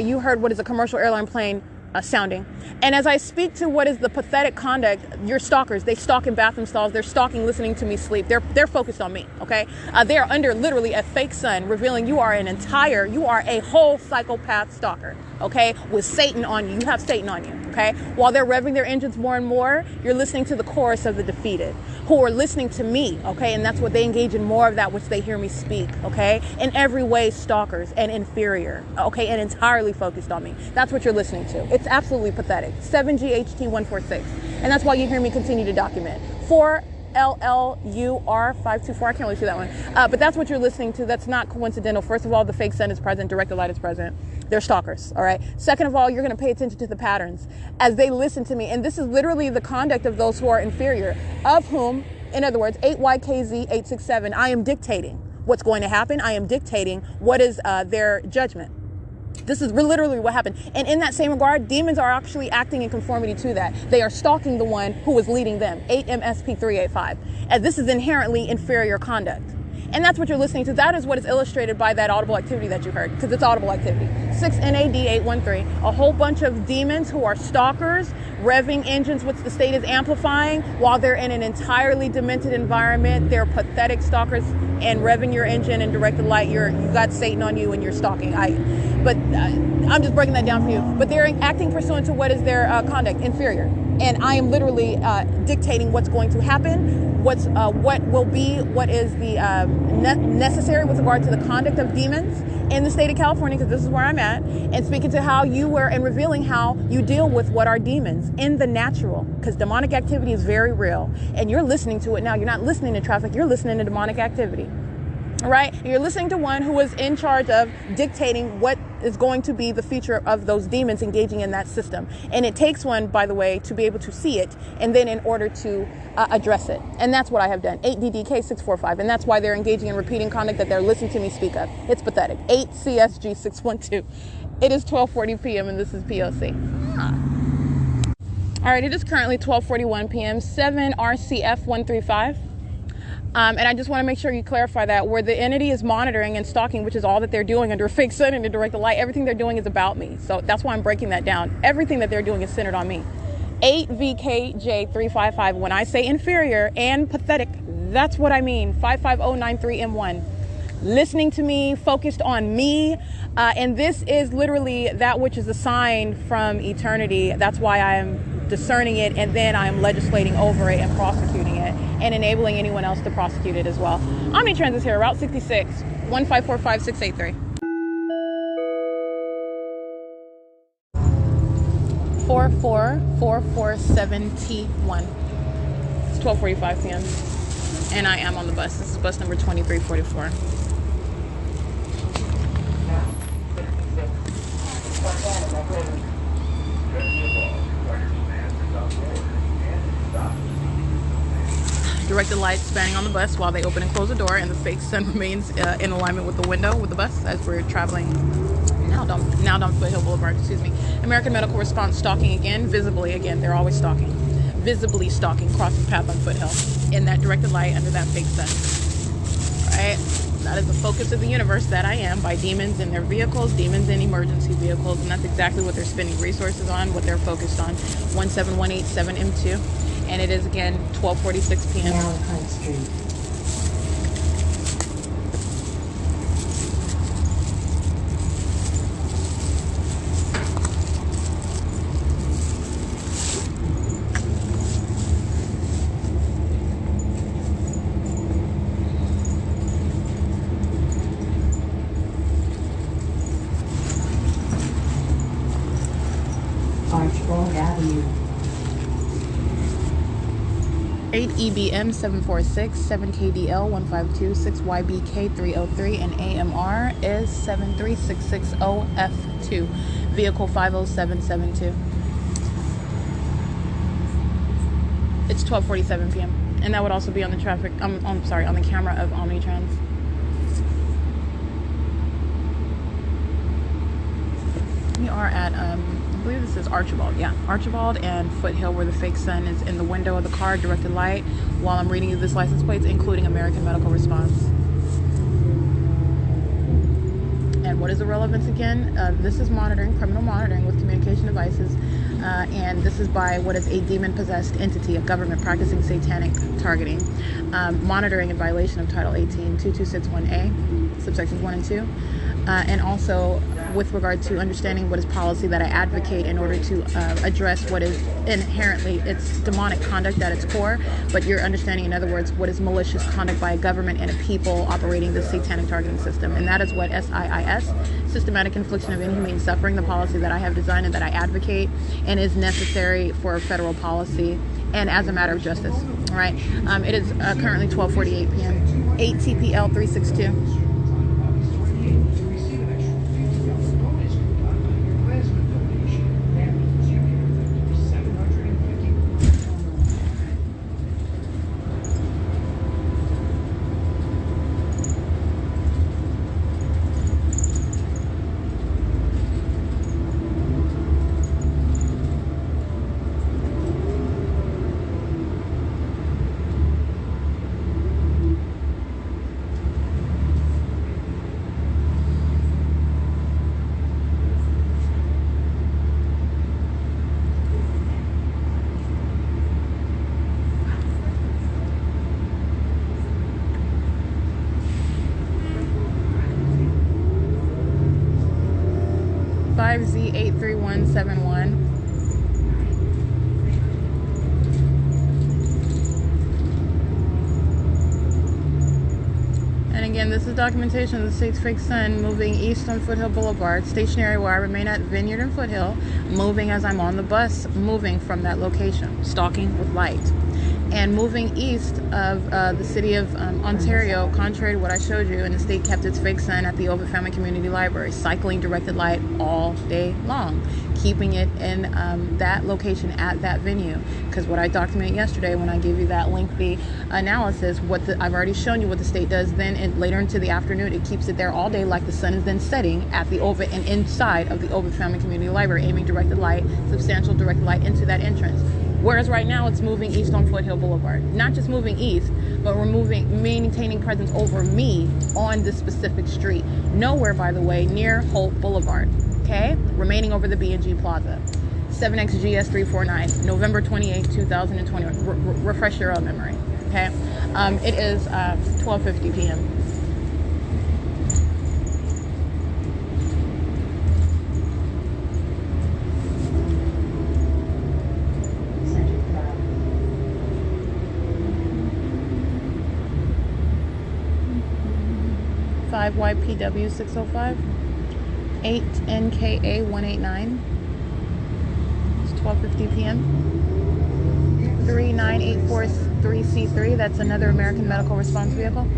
you heard what is a commercial airline plane sounding. And as I speak to what is the pathetic conduct, your stalkers, they stalk in bathroom stalls, they're stalking, listening to me sleep. They're focused on me, okay? They are under literally a fake sun, revealing you are a whole psychopath stalker, okay? With Satan on you. You have Satan on you, okay? While they're revving their engines more and more, you're listening to the chorus of the defeated, who are listening to me, okay? And that's what they engage in, more of that which they hear me speak, okay? In every way, stalkers and inferior, okay? And entirely focused on me. That's what you're listening to. It's absolutely pathetic. 7GHT146. And that's why you hear me continue to document. 4LLUR524. I can't really see that one. But that's what you're listening to. That's not coincidental. First of all, the fake sun is present. Directed light is present. They're stalkers, all right? Second of all, you're going to pay attention to the patterns as they listen to me. And this is literally the conduct of those who are inferior, of whom, in other words, 8YKZ867, I am dictating what's going to happen. I am dictating what is their judgment. This is literally what happened. And in that same regard, demons are actually acting in conformity to that. They are stalking the one who is leading them, 8MSP385. And this is inherently inferior conduct. And that's what you're listening to. That is what is illustrated by that audible activity that you heard, because it's audible activity. 6NAD813. A whole bunch of demons who are stalkers, revving engines, which the state is amplifying, while they're in an entirely demented environment. They're pathetic stalkers and revving your engine and directed light. You got Satan on you and you're stalking. I'm just breaking that down for you. But they're acting pursuant to what is their conduct, inferior. And I am literally dictating what's going to happen, what will be, what is the necessary with regard to the conduct of demons in the state of California, because this is where I'm at, and speaking to how you were and revealing how you deal with what are demons in the natural, because demonic activity is very real. And you're listening to it now. You're not listening to traffic. You're listening to demonic activity. Right? You're listening to one who is in charge of dictating what is going to be the future of those demons engaging in that system. And it takes one, by the way, to be able to see it, and then in order to address it. And that's what I have done. 8DDK645. And that's why they're engaging in repeating conduct that they're listening to me speak of. It's pathetic. 8CSG612. It is 12:40 p.m. and this is P.O.C. All right, it is currently 12:41 p.m. 7RCF135. And I just want to make sure you clarify that where the entity is monitoring and stalking, which is all that they're doing under a fake sun and a direct light, everything they're doing is about me. So that's why I'm breaking that down. Everything that they're doing is centered on me. 8VKJ355. When I say inferior and pathetic, that's what I mean. 55093M1. Listening to me, focused on me. And this is literally that which is a sign from eternity. That's why I am discerning it, and then I am legislating over it and prosecuting it and enabling anyone else to prosecute it as well. Omnitrans is here, Route 66, 1545683. 44447T1. It's 12:45 p.m. and I am on the bus. This is bus number 2344. Directed lights spanning on the bus while they open and close the door, and the fake sun remains in alignment with the window with the bus as we're traveling now down Foothill Boulevard. Excuse me. American Medical Response stalking again, visibly again. They're always stalking, visibly stalking, crosses path on Foothill in that directed light under that fake sun. All right, that is the focus of the universe that I am, by demons in their vehicles, demons in emergency vehicles, and that's exactly what they're spending resources on, what they're focused on. 17187M2. And it is again 12:46 p.m. Valentine Street. Archibald Avenue. 8EBM 746, 7KDL 152, 6YBK 303, and AMR is 73660F2, vehicle 50772. It's 12:47 p.m. and that would also be on the traffic. on the camera of Omnitrans. We are at I believe this is Archibald. Yeah, Archibald and Foothill, where the fake sun is in the window of the car, directed light, while I'm reading you this license plates, including American Medical Response. And what is the relevance again? This is monitoring, criminal monitoring with communication devices, and this is by what is a demon-possessed entity of government practicing satanic targeting, monitoring in violation of Title 18, 2261A, subsections 1 and 2. And also with regard to understanding what is policy that I advocate in order to address what is inherently, it's demonic conduct at its core, but you're understanding, in other words, what is malicious conduct by a government and a people operating the satanic targeting system. And that is what S.I.I.S, systematic infliction of inhumane suffering, the policy that I have designed and that I advocate and is necessary for federal policy and as a matter of justice. All right. It is currently 12:48 p.m. 8 TPL 362. 5Z83171. And again, this is documentation of the state's fake sun moving east on Foothill Boulevard, stationary where I remain at Vineyard and Foothill, moving as I'm on the bus, moving from that location, stalking with light. And moving east of the city of Ontario, contrary to what I showed you, and the state kept its fake sun at the Ovid Family Community Library, cycling directed light all day long, keeping it in that location at that venue. Because what I documented yesterday when I gave you that lengthy analysis, I've already shown you what the state does then, and later into the afternoon, it keeps it there all day like the sun is then setting at the Ovid and inside of the Ovid Family Community Library, aiming directed light, substantial directed light into that entrance. Whereas right now it's moving east on Foothill Boulevard. Not just moving east, but we're maintaining presence over me on this specific street. Nowhere, by the way, near Holt Boulevard. Okay? Remaining over the B&G Plaza. 7XGS349, November 28, 2021. Refresh your own memory. Okay? It is 12:50 p.m. YPW 605, 8 NKA 189. It's 12:50 p.m. 39843C3. That's another American Medical Response Vehicle.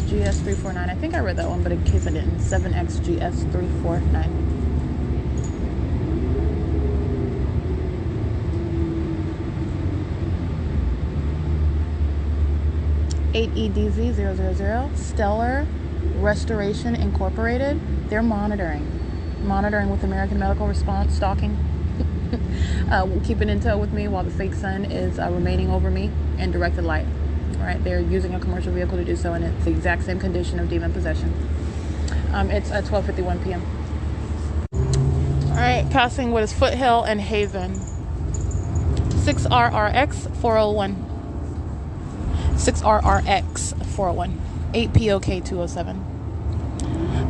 XGS349. I think I read that one, but in case I didn't, 7XGS349. EDZ000, Stellar Restoration Incorporated. They're monitoring with American Medical Response, stalking. Keeping in tow with me while the fake sun is remaining over me in directed light. Right, they're using a commercial vehicle to do so, and it's the exact same condition of demon possession. It's at 12:51 p.m. All right, passing what is Foothill and Haven. 6RRX 401. 6RRX 401. 8 P.O.K. 207.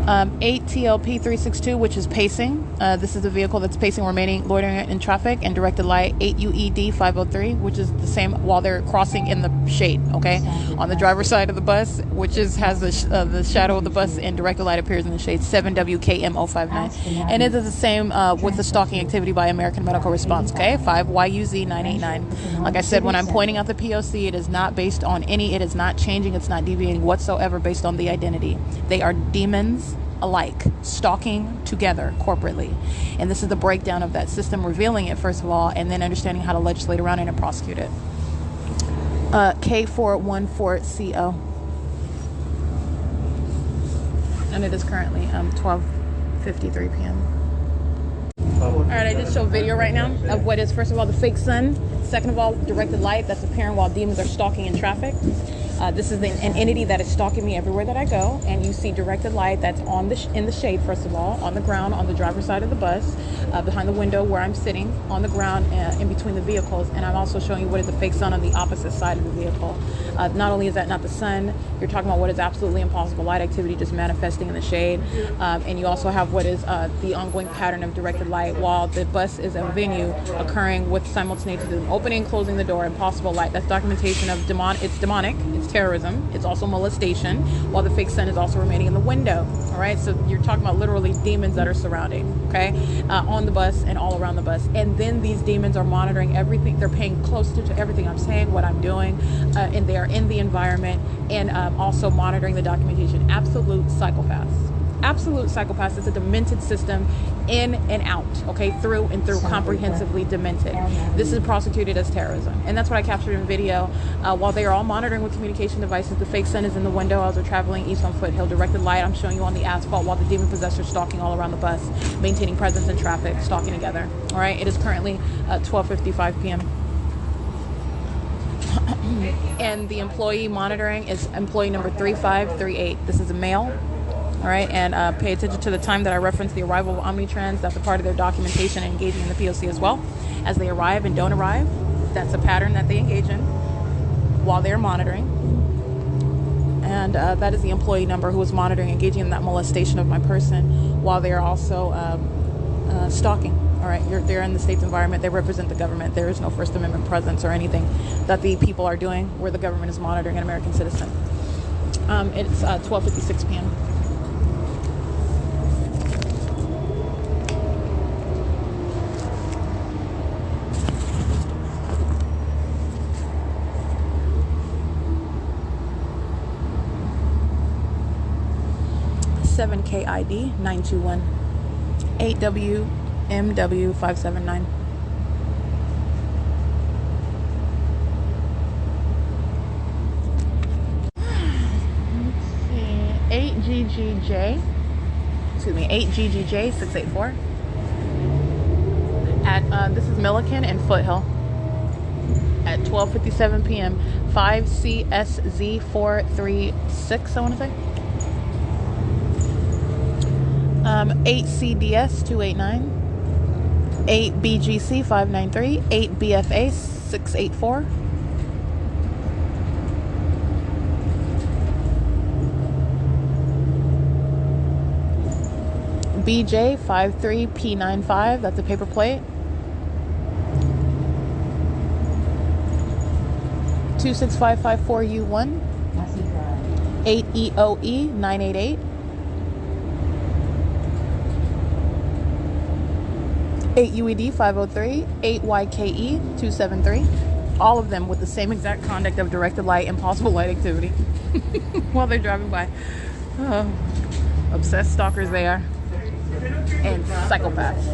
8 TLP 362, which is pacing. This is the vehicle that's pacing, remaining loitering in traffic, and directed light. 8 UED 503, which is the same while they're crossing in the shade. Okay, on the driver's side of the bus, which has the shadow of the bus, and directed light appears in the shade. 7 WKM 059, and it is the same with the stalking activity by American Medical Response. Okay, 5 YUZ 989. Like I said, when I'm pointing out the P.O.C, it is not based on any. It is not changing. It's not deviating whatsoever based on the identity. They are demons alike, stalking together corporately. And this is the breakdown of that system, revealing it first of all, and then understanding how to legislate around it and prosecute it. K414CO. And it is currently 12:53 p.m. All right, I just showed video right now of what is, first of all, the fake sun. Second of all, directed light that's appearing while demons are stalking in traffic. This is an entity that is stalking me everywhere that I go, and you see directed light that's on in the shade, first of all, on the ground, on the driver's side of the bus, behind the window where I'm sitting, on the ground, in between the vehicles. And I'm also showing you what is the fake sun on the opposite side of the vehicle. Not only is that not the sun, you're talking about what is absolutely impossible light activity just manifesting in the shade, and you also have what is the ongoing pattern of directed light while the bus is a venue occurring with simultaneously opening and closing the door, impossible light. That's documentation of it's demonic, it's terrorism, it's also molestation, while the fake sun is also remaining in the window. All right, so you're talking about literally demons that are surrounding, okay, on the bus and all around the bus. And then these demons are monitoring everything. They're paying close to everything I'm saying, what I'm doing, and they are in the environment, and also monitoring the documentation. Absolute psychopaths. Absolute psychopaths. It's a demented system, in and out, okay, through and through, comprehensively demented. This is prosecuted as terrorism, and that's what I captured in video. While they are all monitoring with communication devices, the fake sun is in the window as they're traveling east on Foothill. Directed light, I'm showing you on the asphalt, while the demon possessor is stalking all around the bus, maintaining presence in traffic, stalking together. All right, it is currently 12:55 p.m. And the employee monitoring is employee number 3538. This is a male. All right, and pay attention to the time that I referenced the arrival of Omnitrans. That's a part of their documentation and engaging in the P.O.C. as well. As they arrive and don't arrive, that's a pattern that they engage in while they're monitoring. And that is the employee number who is monitoring, engaging in that molestation of my person while they're also stalking. All right, they're in the state's environment. They represent the government. There is no First Amendment presence or anything that the people are doing where the government is monitoring an American citizen. It's 12:56 p.m. KID 921 8WMW 579. Let's see. 8GGJ. Excuse me. 8GGJ 684. At this is Milliken and Foothill. At 12:57 p.m. 5CSZ 436. I want to say. 8CDS 289, 8BGC 593, 8BFA 684, BJ 53P95, that's a paper plate, 26554U1, 8EOE 988, 8UED 503, 8YKE 273, all of them with the same exact conduct of directed light and possible light activity while they're driving by. Oh, obsessed stalkers they are, and psychopaths.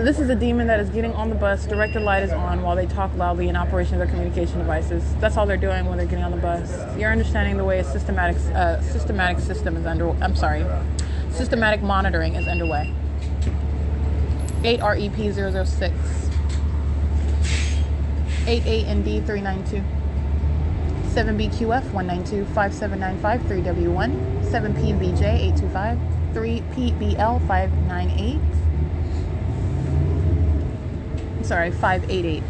This is a demon that is getting on the bus, directed light is on while they talk loudly in operation of their communication devices. That's all they're doing when they're getting on the bus. You're understanding the way a systematic monitoring is underway. 8REP006, 88ND392, 7BQF192, 5795, 3W1, 7PBJ825, 3PBL598, sorry, 588.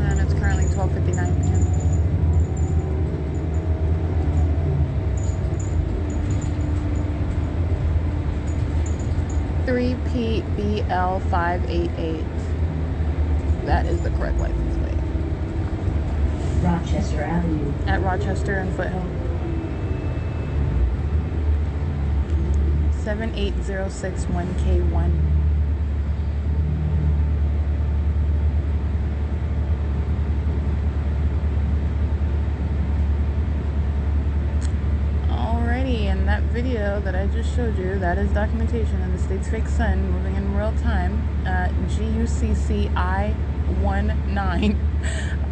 And it's currently 12:59 p.m. PBL588. That is the correct license plate. Rochester Avenue. At Rochester and Foothill. 78061K1. Alrighty, and that video that I just showed you, that is documentation of the state's fake sun moving in real time. GUCCI19.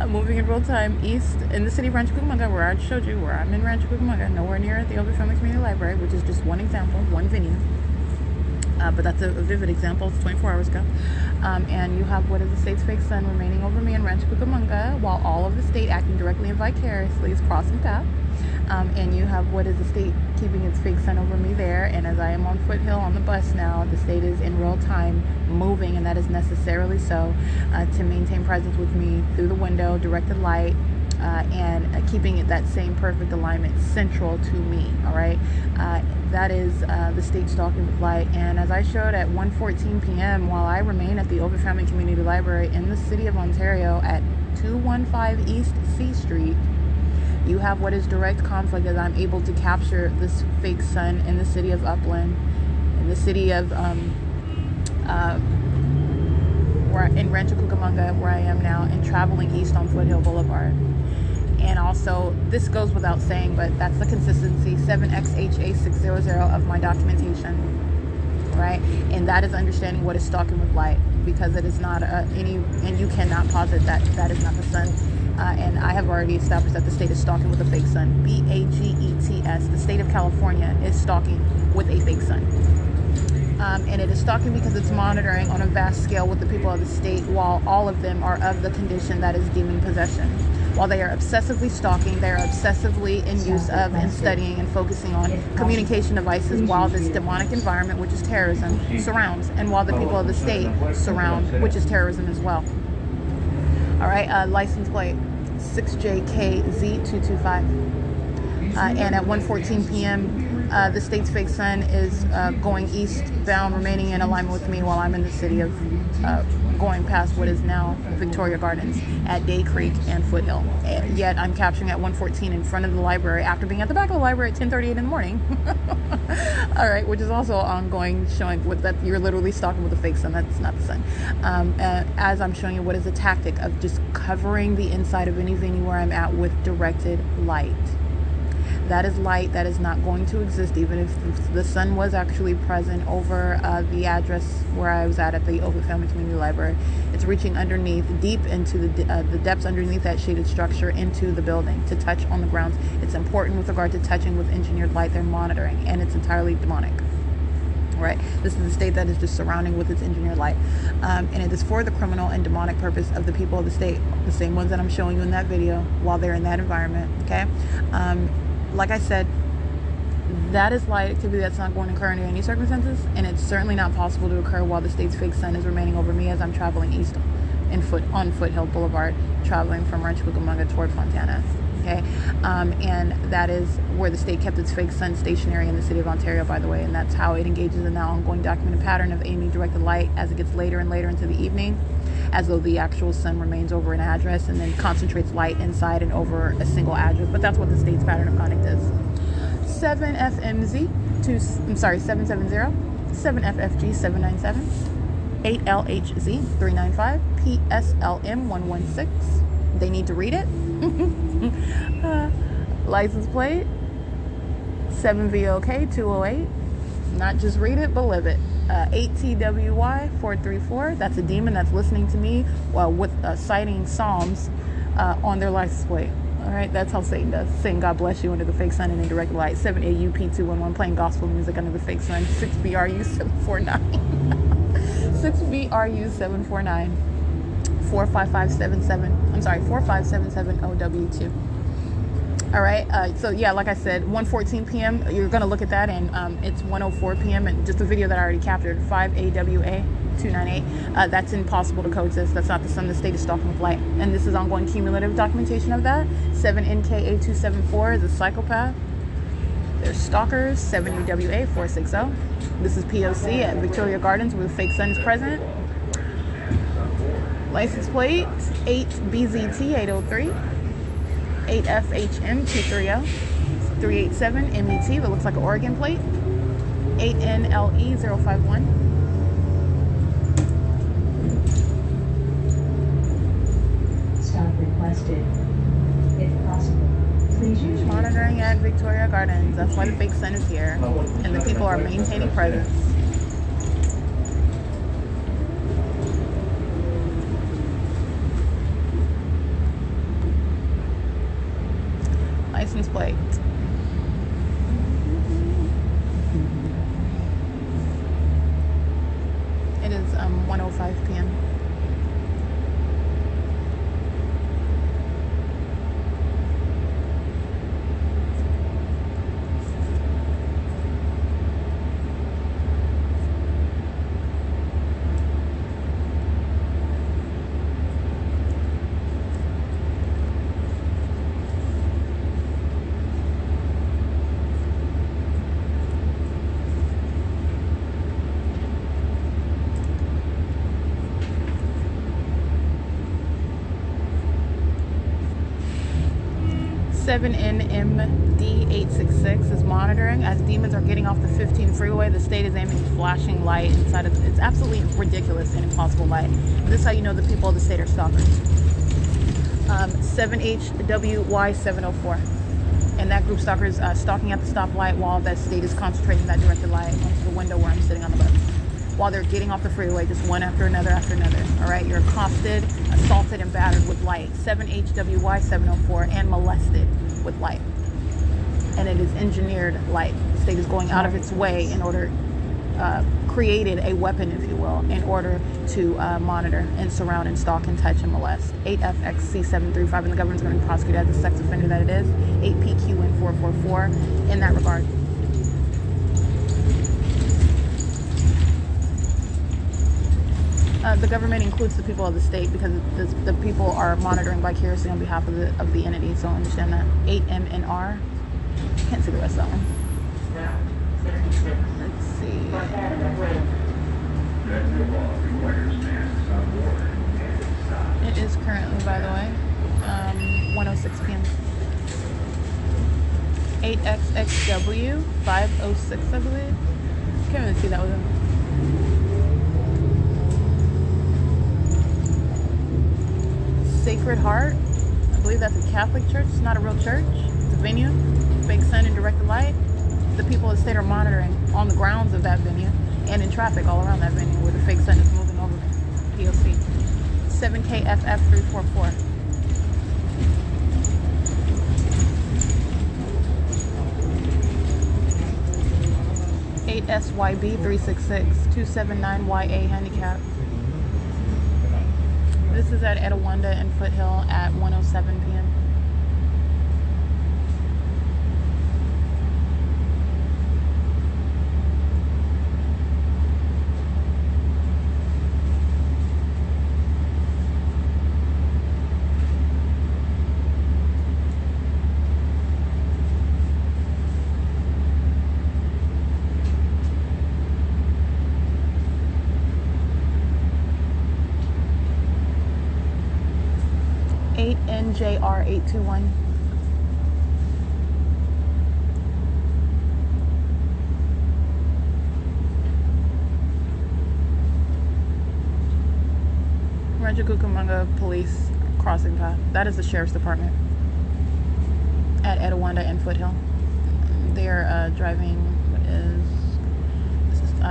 Moving in real time east in the city of Rancho Cucamonga, where I showed you where I'm in Rancho Cucamonga, nowhere near the Obi Family Community Library, which is just one example, one venue. But that's a vivid example. It's 24 hours ago. And you have what is the state's fake sun remaining over me in Rancho Cucamonga, while all of the state acting directly and vicariously is crossing path. And you have what is the state keeping its fake sun over me there. And as I am on Foothill on the bus now, the state is in real time moving, and that is necessarily so to maintain presence with me through the window, directed light, and keeping it that same perfect alignment central to me. All right, that is the state stalking with light. And as I showed at 1:14 p.m., while I remain at the Obi Family Community Library in the city of Ontario at 215 East C Street, you have what is direct conflict as I'm able to capture this fake sun in the city of Upland, in the city of in Rancho Cucamonga, where I am now, and traveling east on Foothill Boulevard. And also, this goes without saying, but that's the consistency, 7XHA600 of my documentation, right? And that is understanding what is stalking with light, because it is not any, and you cannot posit that that is not the sun. And I have already established that the state is stalking with a fake sun. BAGETS, the state of California is stalking with a fake sun. And it is stalking because it's monitoring on a vast scale with the people of the state, while all of them are of the condition that is demon possession. While they are obsessively stalking, they are obsessively in use of and studying and focusing on communication devices, while this demonic environment, which is terrorism, surrounds, and while the people of the state surround, which is terrorism as well. All right, license plate 6JKZ225. And at 1:14 p.m., the state's fake sun is going eastbound, remaining in alignment with me while I'm in the city of going past what is now Victoria Gardens at Day Creek and Foothill. Yet I'm capturing at 1:14 in front of the library after being at the back of the library at 10:38 in the morning. All right, which is also ongoing, showing what that you're literally stalking with a fake sun. That's not the sun. As I'm showing you what is a tactic of just covering the inside of any venue where I'm at with directed light. That is light that is not going to exist, even if the sun was actually present over the address where I was at the Oakwood Family Community Library. It's reaching underneath, deep into the depths underneath that shaded structure into the building to touch on the grounds. It's important with regard to touching with engineered light they're monitoring, and it's entirely demonic. Right? This is the state that is just surrounding with its engineered light. And it is for the criminal and demonic purpose of the people of the state, the same ones that I'm showing you in that video while they're in that environment. Okay? Like I said, that is light activity that's not going to occur under any circumstances, and it's certainly not possible to occur while the state's fake sun is remaining over me as I'm traveling east on Foothill Boulevard, traveling from Rancho Cucamonga toward Fontana. Okay, and that is where the state kept its fake sun stationary in the city of Ontario, by the way, and that's how it engages in the ongoing documented pattern of aiming directed light as it gets later and later into the evening, as though the actual sun remains over an address, and then concentrates light inside and over a single address. But that's what the state's pattern of conduct is. 7FMZ 770, 7FFG 797, 8LHZ 395, PSLM 116. They need to read it. License plate 7VOK 208. Not just read it, but live it. 8TWY 434. That's a demon that's listening to me with citing Psalms on their license plate. All right, that's how Satan does. Saying God bless you under the fake sun and indirect light. 7AUP211 playing gospel music under the fake sun. 6BRU 749. 6BRU 749. 45577. I'm sorry, 4577 OW2. All right, so yeah, like I said, 1:14 p.m. You're going to look at that, and it's 1:04 p.m. and just a video that I already captured, 5AWA 298. That's impossible to coexist. That's not the sun. The state is stalking with light, and this is ongoing cumulative documentation of that. 7NKA274 is a psychopath. There's stalkers. 7UWA 460. This is P.O.C. at Victoria Gardens where the fake sun is present. License plate 8BZT 803. 8FHM 230, 387 MET that looks like an Oregon plate, 8NLE 051. Stop requested. If possible, please use Monitoring at Victoria Gardens. That's why the fake sun is here, and the people are maintaining presence. License plate. It is 1:05 p.m. NMD866 is monitoring as demons are getting off the 15 freeway. The state is aiming flashing light inside of it's absolutely ridiculous and impossible light. This is how you know the people of the state are stalkers. 7HWY704. And that group stalkers stalking at the stoplight while that state is concentrating that directed light onto the window where I'm sitting on the bus. While they're getting off the freeway, just one after another after another. All right, you're accosted, assaulted, and battered with light. 7HWY704 and molested with light. And it is engineered light. The state is going out of its way in order created a weapon, if you will, in order to monitor and surround and stalk and touch and molest. 8FXC735, and the government's going to be prosecuted as the sex offender that it is. 8PQN444 in that regard. The government includes the people of the state because the people are monitoring vicariously on behalf of the entity, so understand that. 8MNR. Can't see the rest of that one. Let's see. It is currently, by the way, 1:06 p.m. 8XXW 506, I believe. Can't really see that with them. Sacred Heart. I believe that's a Catholic church. It's not a real church. It's a venue. Fake sun and direct light. The people of the state are monitoring on the grounds of that venue and in traffic all around that venue where the fake sun is moving over there. P.O.C. 7KFF344. SYB366 279YA handicap. This is at Etiwanda and Foothill at 1:07 p.m. NJR821. Rancho Cucamonga Police crossing path. That is the Sheriff's Department at Etiwanda and Foothill. They're driving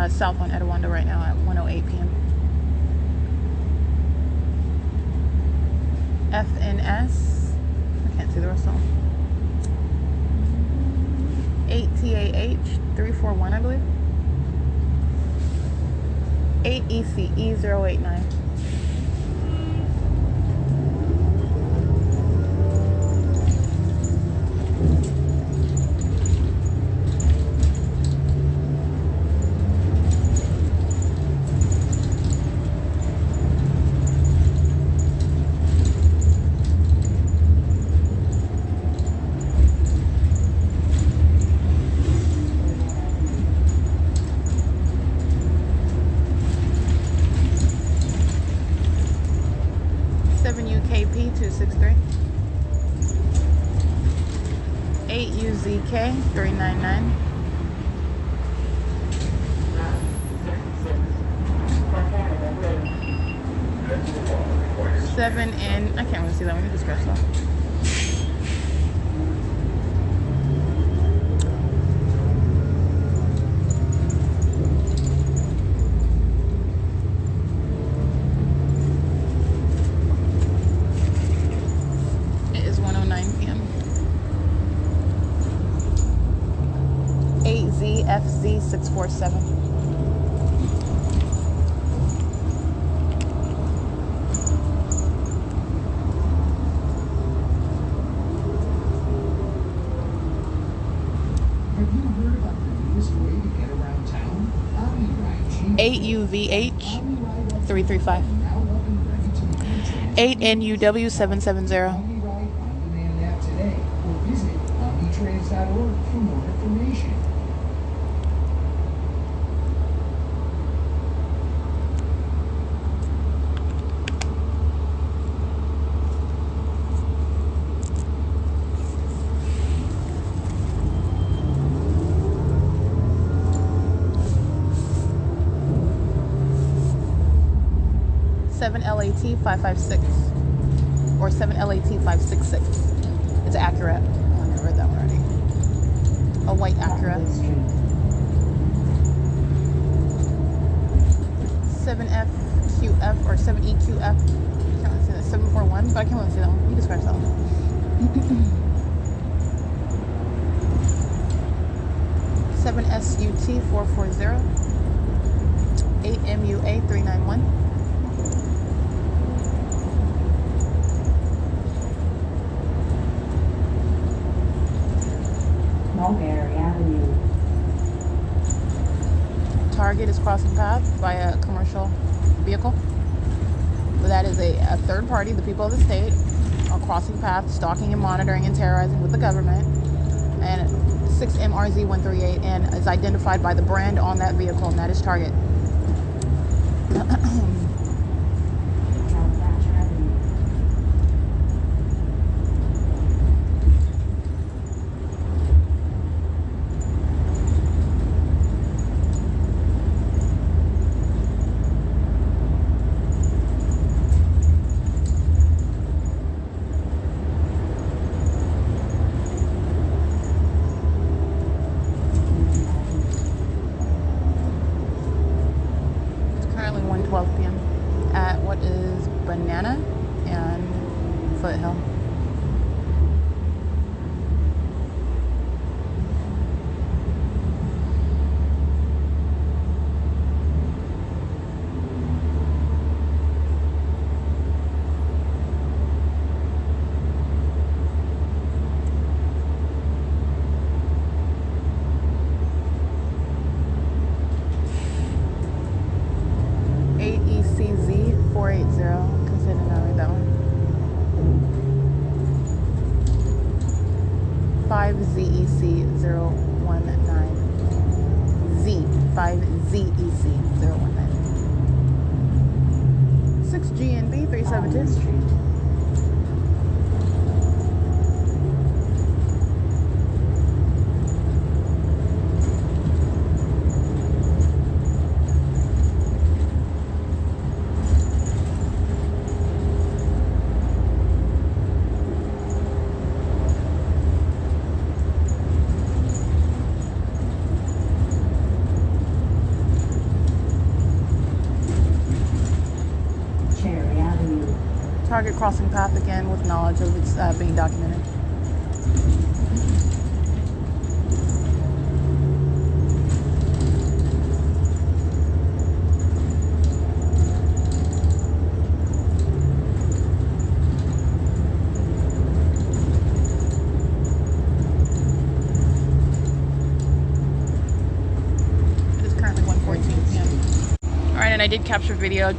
south on Etiwanda right now at 1:08 p.m. FNS, I can't see the rest of them. 8TAH341, I believe. 8ECE089. UKP263. 8UZK399. 7N. I can't really see that one. You just scratch that. It is 1:09 p.m. 8ZFZ647. Have you heard about the newest way to get around town? OmniRide. 8UVH335. 8NUW770. OmniRide on demand app today or visit omnitrans.org for more information. LAT556 or 7LAT566. It's accurate. Oh, I read that one already. A white Acura. 7FQF or 7EQF. I can't really see that. 741, but I can't really see that one. You can scratch that one. 7SUT440. 8MUA391. Mulberry Avenue. Target is crossing path by a commercial vehicle. That is a third party, the people of the state, are crossing path, stalking and monitoring and terrorizing with the government. And 6MRZ138 and is identified by the brand on that vehicle, and that is Target. Calabash Avenue. It's currently 1:12 p.m. at what is Banana and Foothill. AECZ480. Consider not read that one. 5ZEC019. Z. 5ZEC019. 6GNB372. Street. Cherry Avenue. Target crossing path again with knowledge of its being documented. It is currently 1:14 p.m. All right, and I did capture video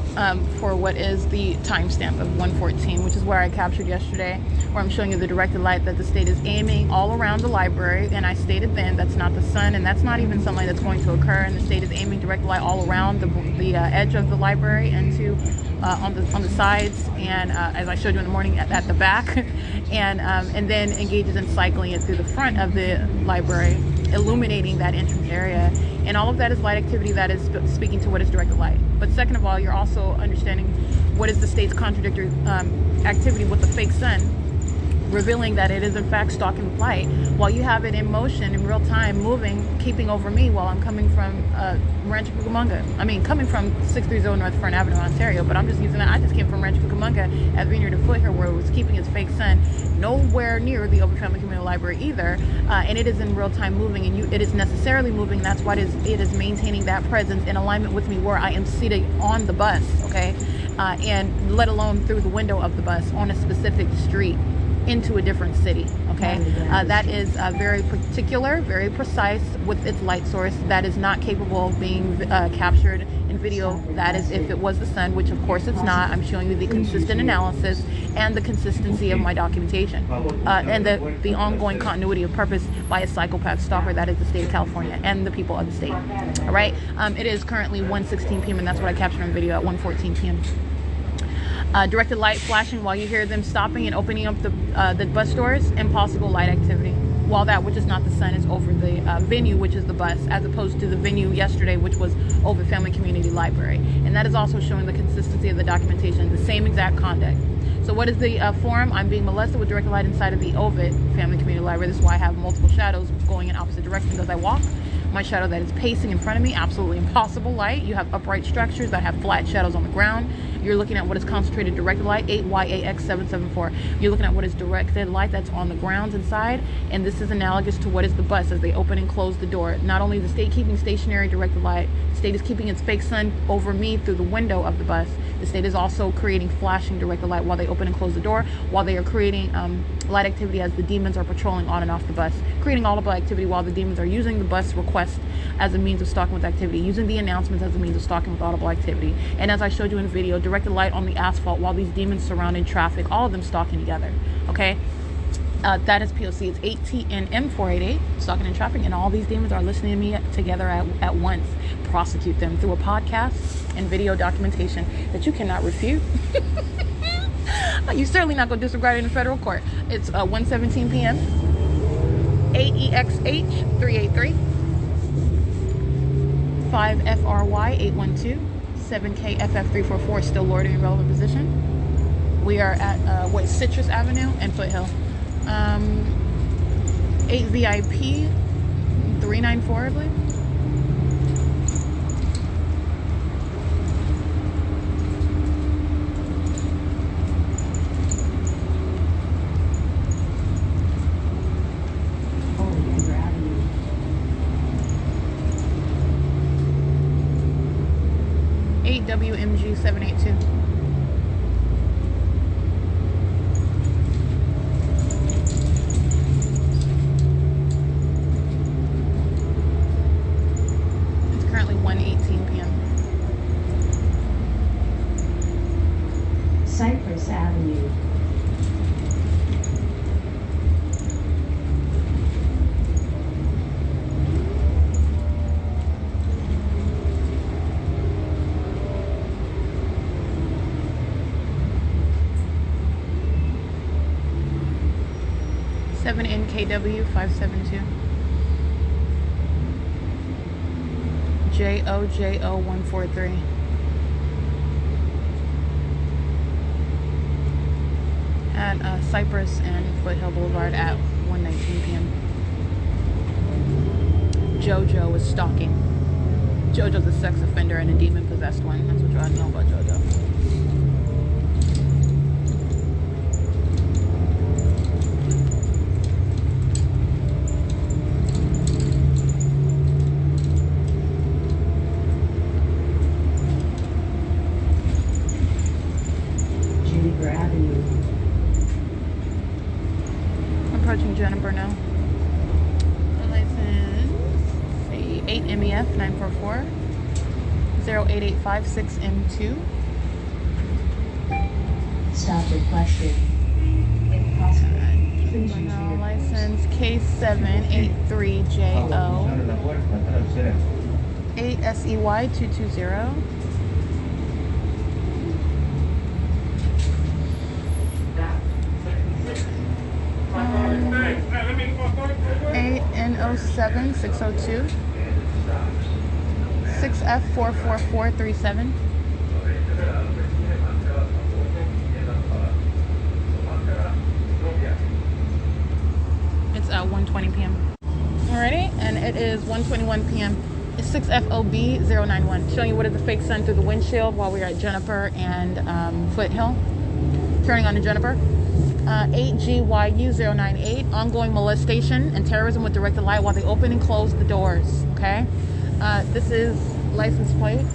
for what is the timestamp of 1:14, which is where I captured yesterday, where I'm showing you the directed light that the state is aiming all around the library. And I stated then that's not the sun, and that's not even something that's going to occur. And the state is aiming directed light all around the edge of the library and to on the sides, and as I showed you in the morning at the back, and then engages in cycling it through the front of the library, illuminating that entrance area. And all of that is light activity that is speaking to what is directed light. But second of all, you're also understanding what is the state's contradictory activity with the fake sun, revealing that it is in fact stalking with light, while you have it in motion in real time, moving, keeping over me while I'm coming from Rancho Cucamonga. I mean, coming from 630 North Fern Avenue, Ontario, but I'm just using that. I just came from Rancho Cucamonga at Vineyard to Foothill, where it was keeping its fake sun nowhere near the Open Family Community Library either, and it is in real time moving, and it is necessarily moving. That's why it is maintaining that presence in alignment with me where I am seated on the bus, okay, and let alone through the window of the bus on a specific street into a different city, okay? That is very particular, very precise with its light source. That is not capable of being captured in video. That is if it was the sun, which of course it's not. I'm showing you the consistent analysis and the consistency of my documentation, and the ongoing continuity of purpose by a psychopath stalker. That is the state of California and the people of the state. All right, it is currently 1:16 p.m. and that's what I captured on video at 1:14 p.m. Directed light flashing while you hear them stopping and opening up the bus doors. Impossible light activity while that which is not the sun is over the venue, which is the bus, as opposed to the venue yesterday, which was over Family Community Library. And that is also showing the consistency of the documentation, the same exact conduct. So what is the form? I'm being molested with directed light inside of the Ovid Family Community Library. This is why I have multiple shadows going in opposite directions as I walk. My shadow that is pacing in front of me, absolutely impossible light. You have upright structures that have flat shadows on the ground. You're looking at what is concentrated directed light, 8YAX774. You're looking at what is directed light that's on the ground inside, and this is analogous to what is the bus as they open and close the door. Not only is the state keeping stationary directed light, the state is keeping its fake sun over me through the window of the bus. The state is also creating flashing directed light while they open and close the door, while they are creating light activity as the demons are patrolling on and off the bus, creating audible activity while the demons are using the bus request as a means of stalking with activity, using the announcements as a means of stalking with audible activity. And as I showed you in the video, directed light on the asphalt while these demons surrounding traffic, all of them stalking together. Okay, that is P.O.C. It's 8TNM488, stalking in traffic, and all these demons are listening to me together at once. Prosecute them through a podcast and video documentation that you cannot refute. You're certainly not going to disregard it in federal court. It's 1:17 p.m. 8EXH 383 5FRY 812 7KFF 344 still loitering in relevant position. We are at Citrus Avenue and Foothill. 8VIP 394, I believe. Oleander Avenue. 8WMG 782. It's currently 1:18 p.m. Cypress Avenue. 7NKW 572. JOJO 143. At Cypress and Foothill Boulevard at 1:19 p.m. JoJo is stalking. JoJo's a sex offender and a demon-possessed one. That's what you ought to know about JoJo. Juniper Avenue. Approaching Jennifer now. License 8MEF 944 08856M2. Stop requested. If possible, please use your License K783JO 8SEY 220. AN07 602 6F44437. It's 1:20 p.m. Alrighty, and it is 1:21 p.m. It's 6FOB091, showing you what is the fake sun through the windshield while we are at Jennifer and Foothill. Turning on to Jennifer. 8GYU098, ongoing molestation and terrorism with directed light while they open and close the doors. Okay, this is license plate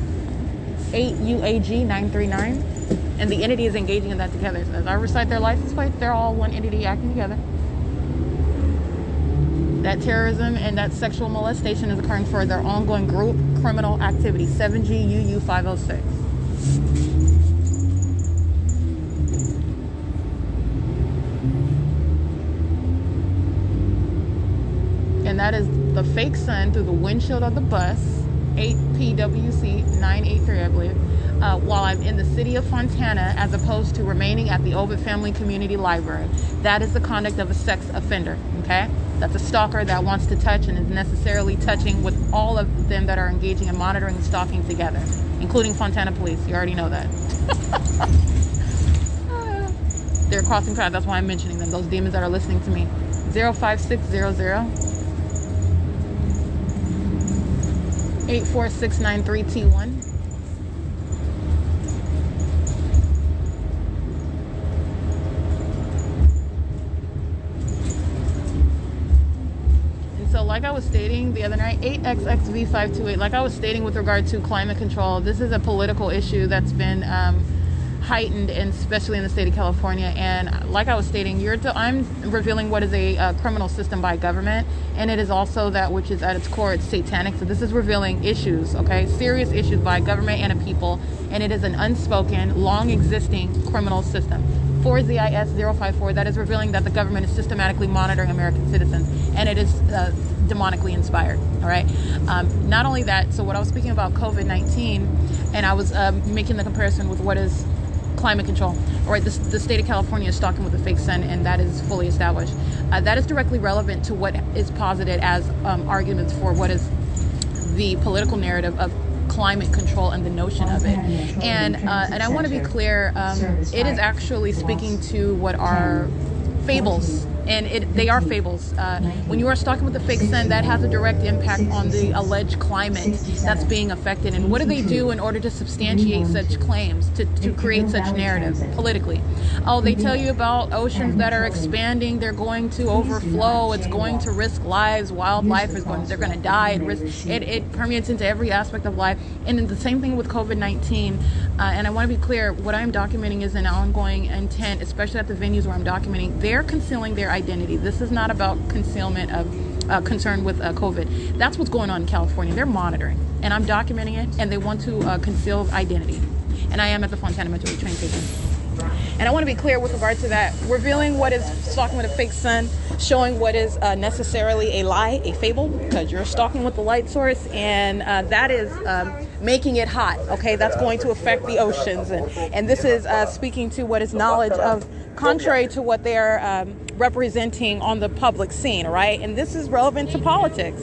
8UAG939, and the entity is engaging in that together. So as I recite their license plate, they're all one entity acting together. That terrorism and that sexual molestation is occurring for their ongoing group criminal activity. 7GUU506. And that is the fake sun through the windshield of the bus, 8PWC983, I believe, while I'm in the city of Fontana, as opposed to remaining at the Ovid Family Community Library. That is the conduct of a sex offender, okay? That's a stalker that wants to touch and is necessarily touching with all of them that are engaging in monitoring and stalking together, including Fontana Police. You already know that. They're crossing paths. That's why I'm mentioning them. Those demons that are listening to me. 05600 84693T1. like I was stating the other night, 8XXV528, like I was stating with regard to climate control, this is a political issue that's been heightened, and especially in the state of California. And like I was stating, I'm revealing what is a criminal system by government, and it is also that which is at its core, it's satanic. So this is revealing issues, okay, serious issues by government and a people, and it is an unspoken, long existing criminal system. For S.I.I.S 054, that is revealing that the government is systematically monitoring American citizens, and it is demonically inspired. All right. Not only that, so what I was speaking about COVID-19, and I was making the comparison with what is climate control. All right, the state of California is stalking with a fake sun, and that is fully established. That is directly relevant to what is posited as arguments for what is the political narrative of climate control and the notion of it. And I want to be clear, it is actually speaking to what are fables, and they are fables. When you are stalking with a fake sun, that has a direct impact on the alleged climate that's being affected. And what do they do in order to substantiate such claims, to create such narrative politically? Oh, they tell you about oceans that are expanding, they're going to overflow, it's going to risk lives, wildlife they're going to die, it permeates into every aspect of life. And then the same thing with COVID-19. And I want to be clear, what I'm documenting is an ongoing intent, especially at the venues where I'm documenting. They're concealing their identity. This is not about concealment of concern with COVID. That's what's going on in California. They're monitoring, and I'm documenting it, and they want to conceal identity. And I am at the Fontana Metro train station. And I want to be clear with regard to that, revealing what is stalking with a fake sun, showing what is necessarily a lie, a fable, because you're stalking with the light source, and that is making it hot, okay? That's going to affect the oceans, and this is speaking to what is knowledge of, contrary to what they're representing on the public scene, right? And this is relevant to politics.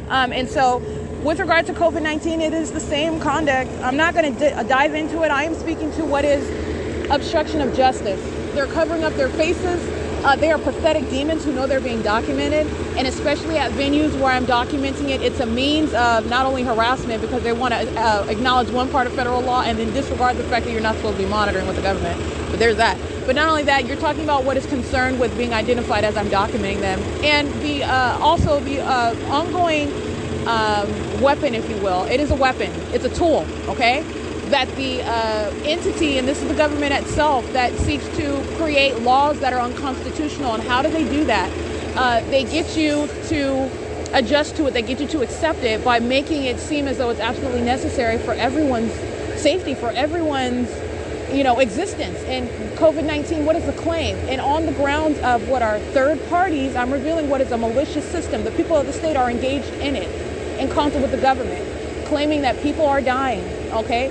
And so with regard to COVID-19, it is the same conduct. I'm not going to dive into it. I am speaking to what is obstruction of justice. They're covering up their faces. They are pathetic demons who know they're being documented, and especially at venues where I'm documenting it, it's a means of not only harassment, because they want to acknowledge one part of federal law and then disregard the fact that you're not supposed to be monitoring with the government. But there's that. But not only that, you're talking about what is concerned with being identified as I'm documenting them, and the also the ongoing weapon, if you will. It is a weapon. It's a tool, okay? That the entity, and this is the government itself, that seeks to create laws that are unconstitutional. And how do they do that? They get you to adjust to it. They get you to accept it by making it seem as though it's absolutely necessary for everyone's safety, for everyone's existence. And COVID-19, what is the claim? And on the grounds of what are third parties, I'm revealing what is a malicious system. The people of the state are engaged in it, in concert with the government, claiming that people are dying, okay?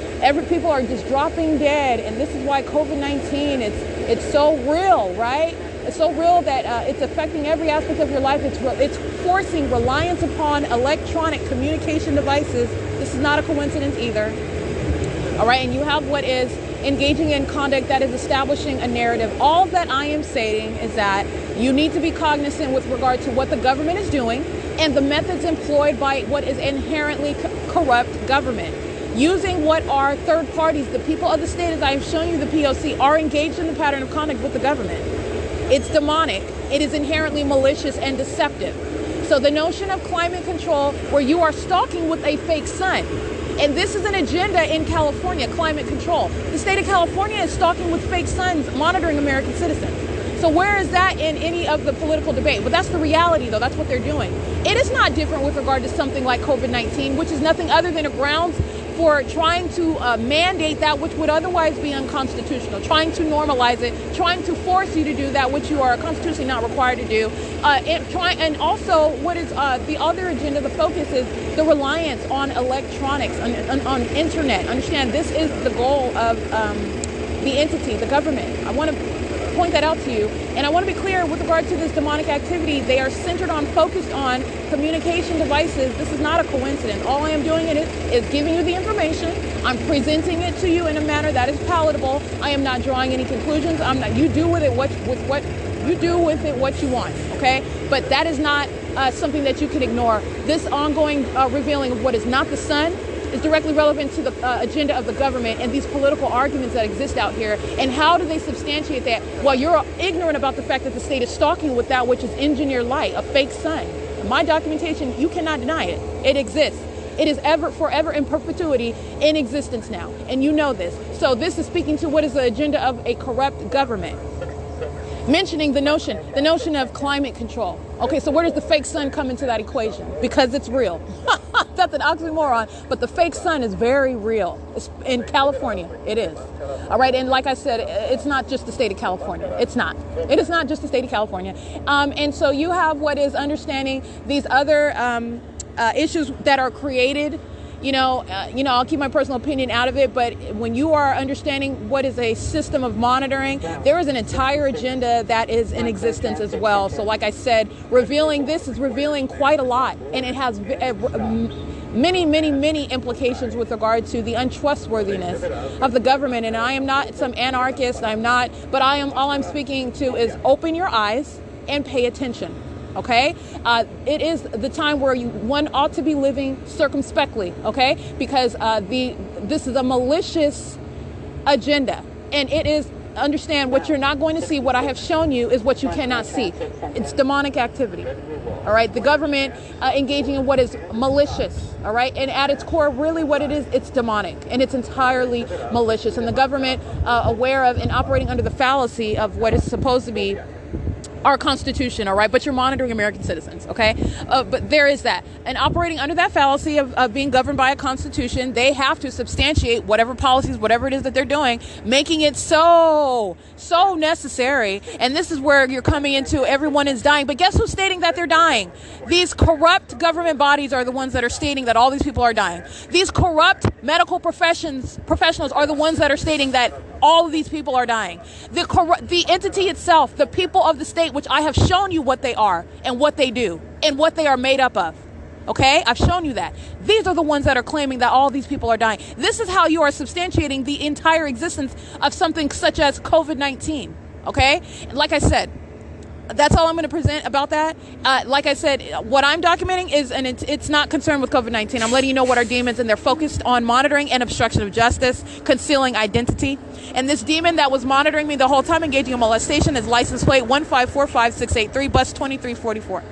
People are just dropping dead, and this is why COVID-19, it's so real, right? It's so real that it's affecting every aspect of your life. It's forcing reliance upon electronic communication devices. This is not a coincidence either, all right? And you have what is engaging in conduct that is establishing a narrative. All that I am saying is that you need to be cognizant with regard to what the government is doing and the methods employed by what is inherently corrupt government. Using what are third parties, the people of the state, as I have shown you, the P.O.C, are engaged in the pattern of conduct with the government. It's demonic. It is inherently malicious and deceptive. So the notion of climate control, where you are stalking with a fake sun, and this is an agenda in California, climate control. The state of California is stalking with fake suns, monitoring American citizens. So where is that in any of the political debate? But that's the reality, though. That's what they're doing. It is not different with regard to something like COVID-19, which is nothing other than a grounds for trying to mandate that which would otherwise be unconstitutional, trying to normalize it, trying to force you to do that which you are constitutionally not required to do. And also what is the other agenda, the focus is the reliance on electronics, on internet. Understand, this is the goal of the entity, the government. I want to point that out to you. And I want to be clear with regard to this demonic activity. They are centered on, focused on communication devices. This is not a coincidence. All I am doing is giving you the information. I'm presenting it to you in a manner that is palatable. I am not drawing any conclusions. You do with it what you want, okay? But that is not something that you can ignore. This ongoing revealing of what is not the sun is directly relevant to the agenda of the government and these political arguments that exist out here. And how do they substantiate that? Well, you're ignorant about the fact that the state is stalking with that which is engineered light, a fake sun, My documentation, you cannot deny it. It exists. It is ever, forever, in perpetuity in existence now. And you know this. So this is speaking to what is the agenda of a corrupt government. Mentioning the notion of climate control. Okay, so where does the fake sun come into that equation? Because it's real. That's an oxymoron, but the fake sun is very real. It's in California, it is. All right, and like I said, it's not just the state of California. It's not. It is not just the state of California. And so you have what is understanding these other issues that are created. I'll keep my personal opinion out of it, but when you are understanding what is a system of monitoring, there is an entire agenda that is in existence as well. So like I said, revealing this is revealing quite a lot, and it has many implications with regard to the untrustworthiness of the government. And I am not some anarchist, but all I'm speaking to is open your eyes and pay attention. Okay, it is the time where one ought to be living circumspectly. Okay, because this is a malicious agenda, and it is. Understand what you're not going to see. What I have shown you is what you cannot see. It's demonic activity. All right, the government engaging in what is malicious. All right, and at its core, really, what it is, it's demonic, and it's entirely malicious. And the government aware of and operating under the fallacy of what is supposed to be our Constitution, all right? But you're monitoring American citizens, okay? But there is that. And operating under that fallacy of being governed by a Constitution, they have to substantiate whatever policies, whatever it is that they're doing, making it so necessary. And this is where you're coming into everyone is dying. But guess who's stating that they're dying? These corrupt government bodies are the ones that are stating that all these people are dying. These corrupt medical professionals are the ones that are stating that all of these people are dying. The entity itself, the people of the state, which I have shown you what they are and what they do and what they are made up of. Okay, I've shown you that. These are the ones that are claiming that all these people are dying. This is how you are substantiating the entire existence of something such as COVID-19. Okay, like I said, that's all I'm going to present about that. Like I said, what I'm documenting is, and it's not concerned with COVID-19. I'm letting you know what are demons, and they're focused on monitoring and obstruction of justice, concealing identity. And this demon that was monitoring me the whole time, engaging in molestation, is license plate 1545683, bus 2344.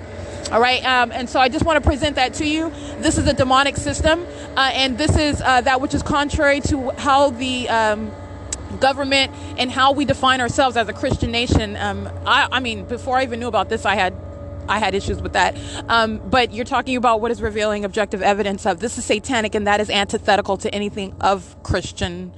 All right. And so I just want to present that to you. This is a demonic system. And this is that which is contrary to how the government and how we define ourselves as a Christian nation. I mean, before I even knew about this, I had issues with that. But you're talking about what is revealing objective evidence of this is satanic, and that is antithetical to anything of Christian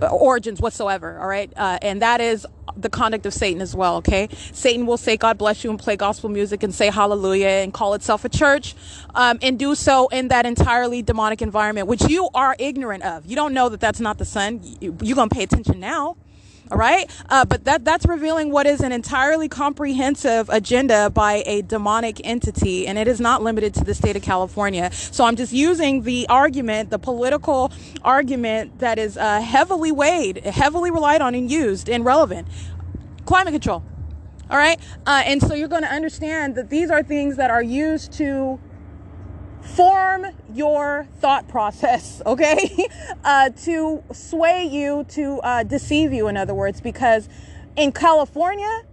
origins whatsoever. All right. And that is the conduct of Satan as well. Okay. Satan will say, God bless you, and play gospel music and say hallelujah and call itself a church, and do so in that entirely demonic environment, which you are ignorant of. You don't know that that's not the sun. You're going to pay attention now. All right. But that's revealing what is an entirely comprehensive agenda by a demonic entity. And it is not limited to the state of California. So I'm just using the argument, the political argument that is heavily weighed, heavily relied on and used and relevant. Climate control. All right. And so you're going to understand that these are things that are used to form your thought process, okay? To sway you, to deceive you, in other words, because in California,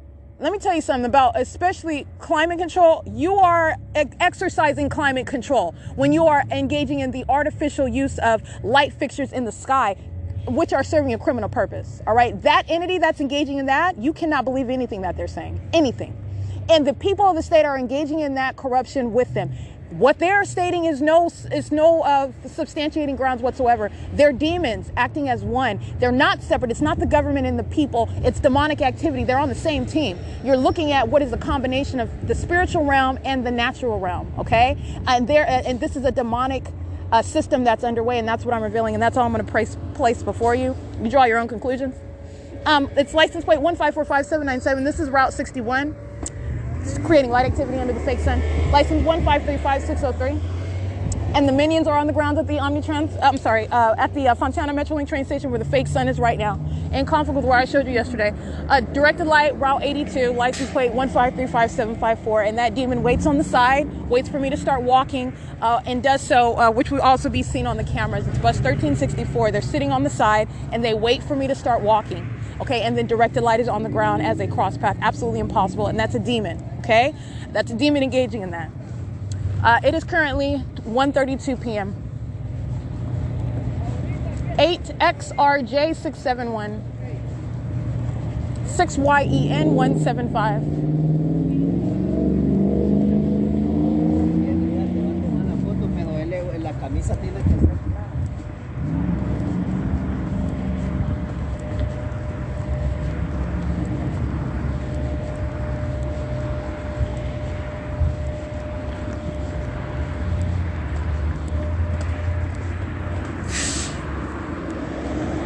let me tell you something about especially climate control. You are exercising climate control when you are engaging in the artificial use of light fixtures in the sky, which are serving a criminal purpose, all right? That entity that's engaging in that, you cannot believe anything that they're saying, anything. And the people of the state are engaging in that corruption with them. What they are stating is no substantiating grounds whatsoever. They're demons acting as one. They're not separate. It's not the government and the people. It's demonic activity. They're on the same team. You're looking at what is a combination of the spiritual realm and the natural realm. Okay, and this is a demonic system that's underway, and that's what I'm revealing, and that's all I'm going to place before you. You draw your own conclusions. It's license plate 1545797. This is Route 61. Creating light activity under the fake sun. License 1535603. And the minions are on the ground at the at the Fontana Metrolink train station where the fake sun is right now, in conflict with where I showed you yesterday. Directed light, Route 82, license plate 1535754. And that demon waits on the side, waits for me to start walking, and does so, which will also be seen on the cameras. It's bus 1364. They're sitting on the side, and they wait for me to start walking. Okay, and then directed light is on the ground as a cross path. Absolutely impossible, and that's a demon. okay? That's a demon engaging in that. It is currently 1:32 p.m. 8XRJ671 6YEN175.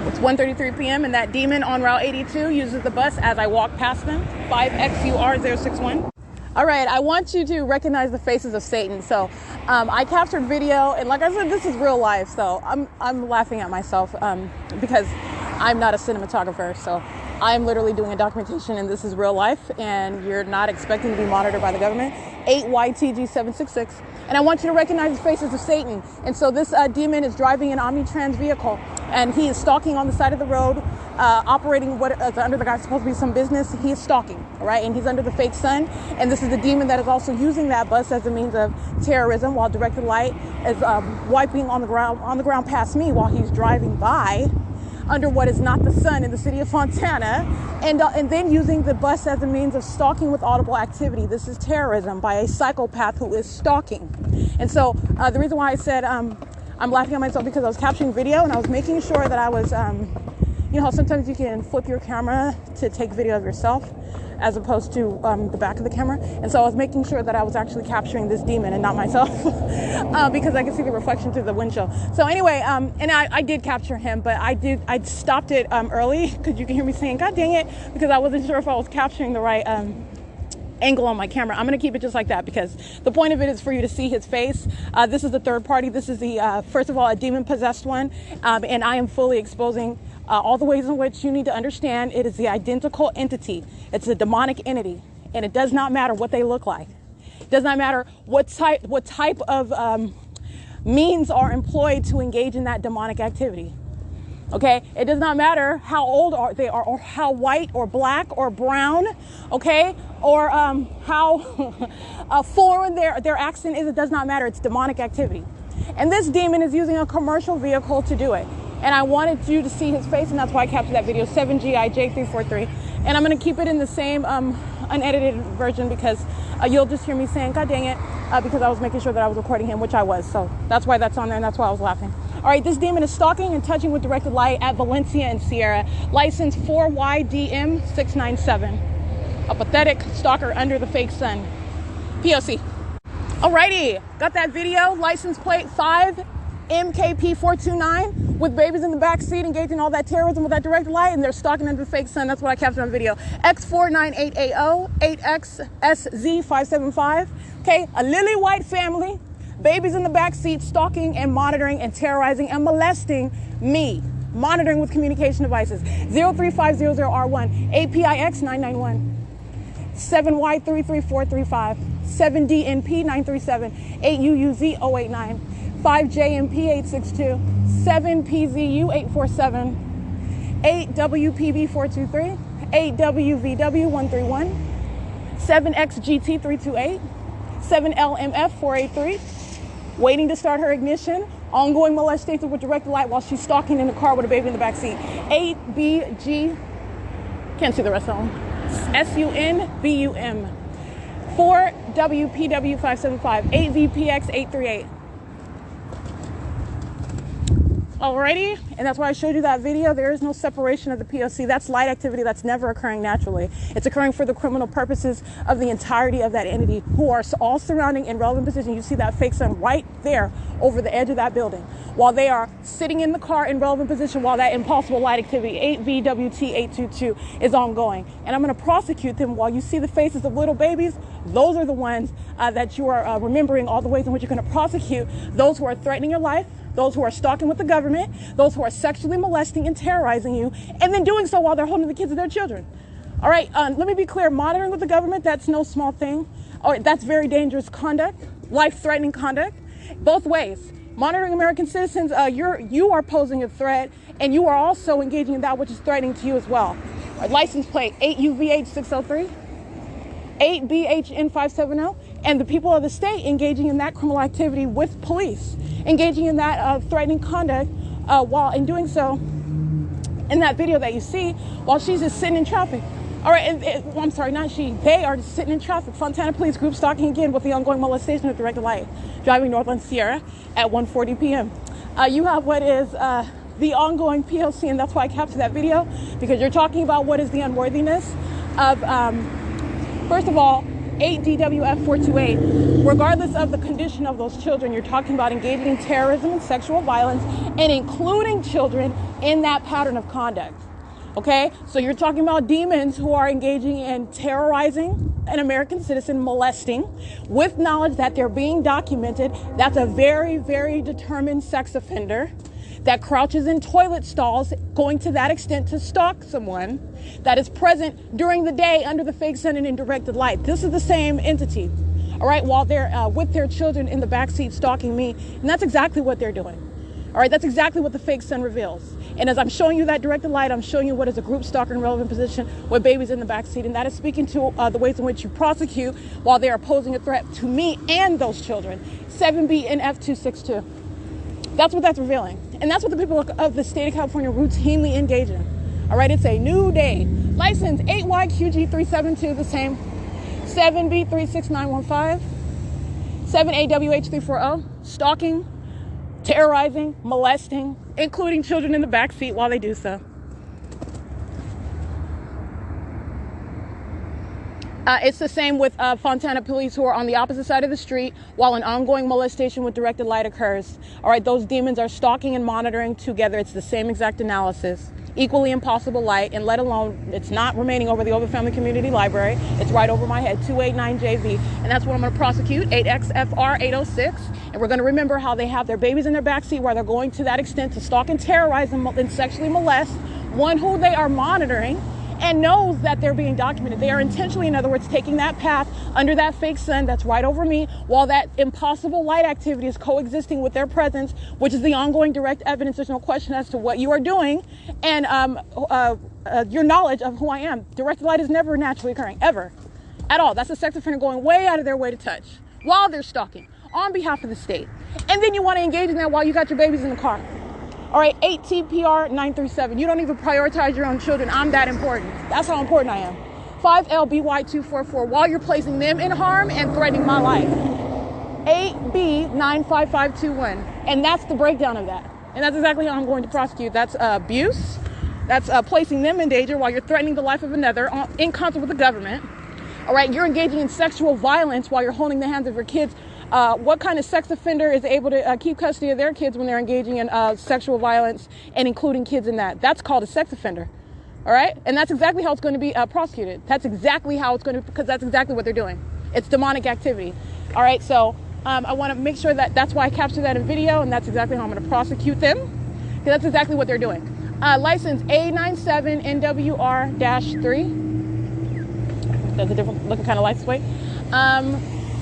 It's 1:33 p.m. and that demon on Route 82 uses the bus as I walk past them. 5XUR061. All right, I want you to recognize the faces of Satan. So I captured video, and like I said, this is real life. So I'm laughing at myself because I'm not a cinematographer. So I'm literally doing a documentation, and this is real life, and you're not expecting to be monitored by the government. 8YTG766. And I want you to recognize the faces of Satan. And so this demon is driving an Omnitrans vehicle, and he is stalking on the side of the road, operating what under the guy's supposed to be some business. He is stalking, all right? And he's under the fake sun. And this is the demon that is also using that bus as a means of terrorism, while directed light is wiping on the ground past me while he's driving by under what is not the sun in the city of Fontana, and then using the bus as a means of stalking with audible activity. This is terrorism by a psychopath who is stalking. And so the reason why I said I'm laughing at myself, because I was capturing video and I was making sure that I was, you know how sometimes you can flip your camera to take video of yourself as opposed to the back of the camera. And so I was making sure that I was actually capturing this demon and not myself because I could see the reflection through the windshield. So anyway, and I did capture him, but I stopped it early because you can hear me saying, God dang it, because I wasn't sure if I was capturing the right angle on my camera. I'm going to keep it just like that because the point of it is for you to see his face. This is the third party. This is the, first of all, a demon possessed one. And I am fully exposing all the ways in which you need to understand it is the identical entity. It's a demonic entity, and it does not matter what they look like. It does not matter what type of means are employed to engage in that demonic activity. Okay, it does not matter how old they are, or how white or black or brown, okay, or how foreign their accent is. It does not matter. It's demonic activity, and this demon is using a commercial vehicle to do it. And I wanted you to see his face, and that's why I captured that video. 7GIJ343, and I'm going to keep it in the same unedited version because you'll just hear me saying, God dang it, because I was making sure that I was recording him, which I was. So that's why that's on there, and that's why I was laughing. All right, this demon is stalking and touching with directed light at Valencia and Sierra. License 4YDM697. A pathetic stalker under the fake sun. P.O.C. Alrighty, got that video. License plate 5MKP429 with babies in the back seat engaging all that terrorism with that directed light, and they're stalking under the fake sun. That's what I captured on video. X498AO 8XSZ575. Okay, a lily white family. Babies in the back seat stalking and monitoring and terrorizing and molesting me. Monitoring with communication devices. 03500R1, APIX991, 7Y33435, 7DNP937, 8UUZ089, 5JMP862, 7PZU847, 8WPB423, 8WVW131, 7XGT328, 7LMF483, waiting to start her ignition, ongoing molestation with directed light while she's stalking in the car with a baby in the back seat. 8BG, can't see the rest of them, SUNBUM, 4WPW575, 8VPX838. Alrighty, and that's why I showed you that video. There is no separation of the P.O.C. That's light activity that's never occurring naturally. It's occurring for the criminal purposes of the entirety of that entity, who are all surrounding in relevant position. You see that fake sun right there over the edge of that building, while they are sitting in the car in relevant position while that impossible light activity, 8VWT822, is ongoing. And I'm going to prosecute them while you see the faces of little babies. Those are the ones that you are remembering all the ways in which you're going to prosecute those who are threatening your life, those who are stalking with the government, those who are sexually molesting and terrorizing you, and then doing so while they're holding the kids of their children. All right, let me be clear. Monitoring with the government, that's no small thing. All right, that's very dangerous conduct, life-threatening conduct, both ways. Monitoring American citizens, you are posing a threat, and you are also engaging in that which is threatening to you as well. All right, license plate 8UVH603, 8BHN570, and the people of the state engaging in that criminal activity with police, engaging in that threatening conduct, while in doing so, in that video that you see, while she's just sitting in traffic. All right, well, I'm sorry, not she. They are just sitting in traffic. Fontana Police Group stalking again with the ongoing molestation of directed light, driving north on Sierra at 1:40 p.m. You have what is the ongoing P.O.C, and that's why I captured that video, because you're talking about what is the unworthiness of, first of all, 8 DWF 428. Regardless of the condition of those children, you're talking about engaging in terrorism and sexual violence, and including children in that pattern of conduct. Okay, so you're talking about demons who are engaging in terrorizing an American citizen, molesting, with knowledge that they're being documented. That's a very, very determined sex offender that crouches in toilet stalls, going to that extent to stalk someone that is present during the day under the fake sun and in directed light. This is the same entity, all right, while they're with their children in the backseat stalking me. And that's exactly what they're doing. All right, that's exactly what the fake sun reveals. And as I'm showing you that directed light, I'm showing you what is a group stalker in relevant position with babies in the backseat. And that is speaking to the ways in which you prosecute while they are posing a threat to me and those children. 7B and F262. That's what that's revealing. And that's what the people of the state of California routinely engage in. All right, it's a new day. License 8YQG372, the same. 7B36915. 7AWH340. Stalking, terrorizing, molesting, including children in the backseat while they do so. It's the same with Fontana police who are on the opposite side of the street while an ongoing molestation with directed light occurs. All right, those demons are stalking and monitoring together. It's the same exact analysis. Equally impossible light, and let alone, it's not remaining over the Over Family Community Library. It's right over my head, 289JV. And that's what I'm going to prosecute, 8XFR 806. And we're going to remember how they have their babies in their backseat while they're going to that extent to stalk and terrorize and sexually molest one who they are monitoring and knows that they're being documented. They are intentionally, in other words, taking that path under that fake sun that's right over me while that impossible light activity is coexisting with their presence, which is the ongoing direct evidence. There's no question as to what you are doing and your knowledge of who I am. Directed light is never naturally occurring, ever, at all. That's a sex offender going way out of their way to touch while they're stalking on behalf of the state. And then you want to engage in that while you got your babies in the car. All right, 8TPR 937. You don't even prioritize your own children. I'm that important. That's how important I am. 5LBY244 while you're placing them in harm and threatening my life. 8B95521. And that's the breakdown of that. And that's exactly how I'm going to prosecute. That's abuse. That's placing them in danger while you're threatening the life of another in concert with the government. All right, you're engaging in sexual violence while you're holding the hands of your kids. What kind of sex offender is able to keep custody of their kids when they're engaging in sexual violence and including kids in that? That's called a sex offender. All right. And that's exactly how it's going to be prosecuted. That's exactly how it's going to, because that's exactly what they're doing. It's demonic activity. All right. So I want to make sure that that's why I captured that in video. And that's exactly how I'm going to prosecute them, because that's exactly what they're doing. License A97NWR-3. That's a different looking kind of license plate.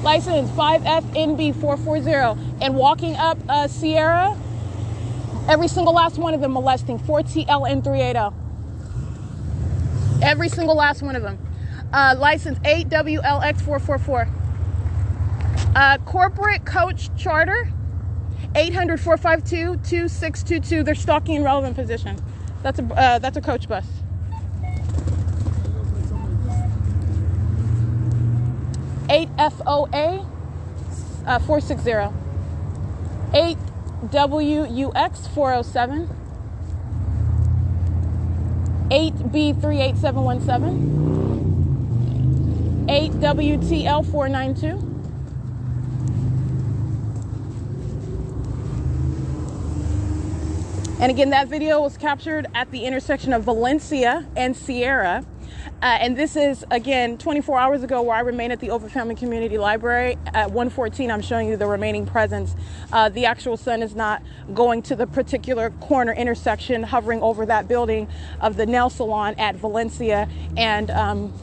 License 5FNB440, and walking up Sierra, every single last one of them molesting, 4TLN380. Every single last one of them. License 8WLX444. Corporate coach charter, 800-452-2622. They're stalking in relevant position. That's a coach bus. 8FOA 460. 8WUX 407. 8B38717. 8WTL 492. And again, that video was captured at the intersection of Valencia and Sierra. And this is, again, 24 hours ago, where I remain at the Over Family Community Library. At 1:14, I'm showing you the remaining presence. The actual sun is not going to the particular corner intersection hovering over that building of the nail salon at Valencia and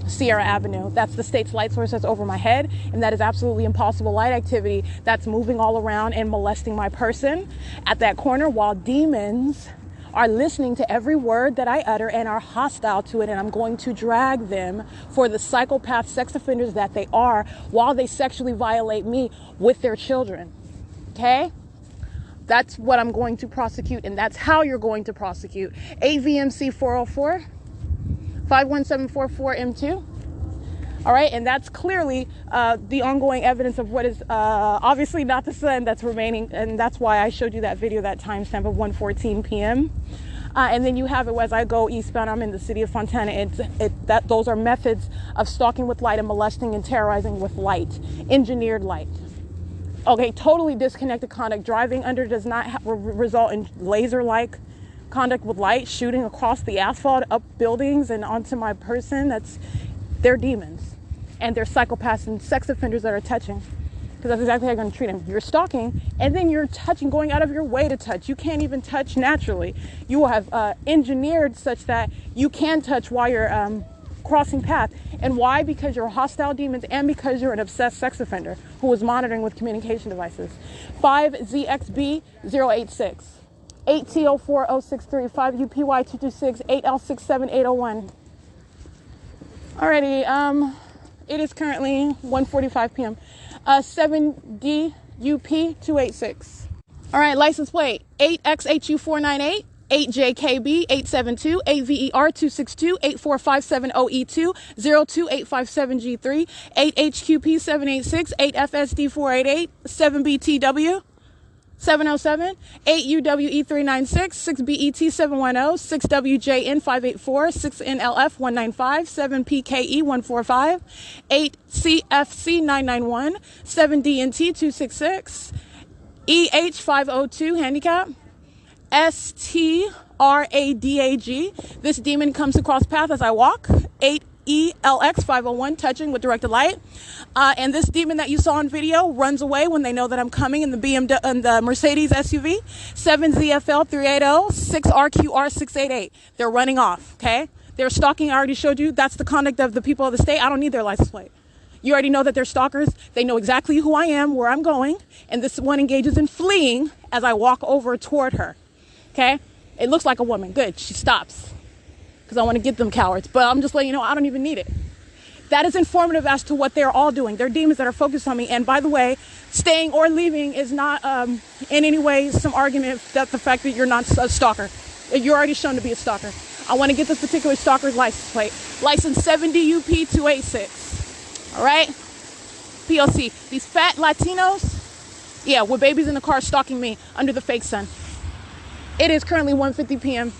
Sierra Avenue. That's the state's light source that's over my head, and that is absolutely impossible light activity that's moving all around and molesting my person at that corner, while demons are listening to every word that I utter and are hostile to it, and I'm going to drag them for the psychopath sex offenders that they are while they sexually violate me with their children. Okay? That's what I'm going to prosecute, and that's how you're going to prosecute. AVMC 404 51744M2. All right, and that's clearly the ongoing evidence of what is obviously not the sun that's remaining, and that's why I showed you that video, that timestamp of 1:14 p.m. And then you have it as I go eastbound. I'm in the city of Fontana. Those are methods of stalking with light and molesting and terrorizing with light, engineered light. Okay, totally disconnected conduct. Driving under does not result in laser-like conduct with light, shooting across the asphalt, up buildings, and onto my person. They're demons. And they're psychopaths and sex offenders that are touching. Because that's exactly how you're going to treat them. You're stalking, and then you're touching, going out of your way to touch. You can't even touch naturally. You will have engineered such that you can touch while you're crossing path. And why? Because you're hostile demons and because you're an obsessed sex offender who is monitoring with communication devices. 5ZXB086, 8T04063, 5UPY226, 8L67801. Alrighty, it is currently 1:45 p.m. 7DUP286. All right, license plate 8XHU498, 8JKB872, 8VER262, 84570E2, 02857G3, 8HQP786, 8FSD488, 7BTW 707, 8UWE396, 6BET710, 6WJN584, 6NLF195, 7PKE145, 8CFC991, 7DNT266, EH502 handicap, STRADAG. This demon comes across path as I walk. 8ELX501 touching with directed light. And this demon that you saw on video runs away when they know that I'm coming in the BMW and the Mercedes SUV. 7ZFL380, 6RQR688. They're running off, okay? They're stalking. I already showed you. That's the conduct of the people of the state. I don't need their license plate. You already know that they're stalkers. They know exactly who I am, where I'm going. And this one engages in fleeing as I walk over toward her, okay? It looks like a woman. Good. She stops because I want to get them cowards. But I'm just letting you know, I don't even need it. That is informative as to what they're all doing. They're demons that are focused on me. And by the way, staying or leaving is not in any way some argument that the fact that you're not a stalker. You're already shown to be a stalker. I want to get this particular stalker's license plate. License 7DUP286. All right? P.O.C. These fat Latinos, yeah, with babies in the car stalking me under the fake sun. It is currently 1:50 p.m.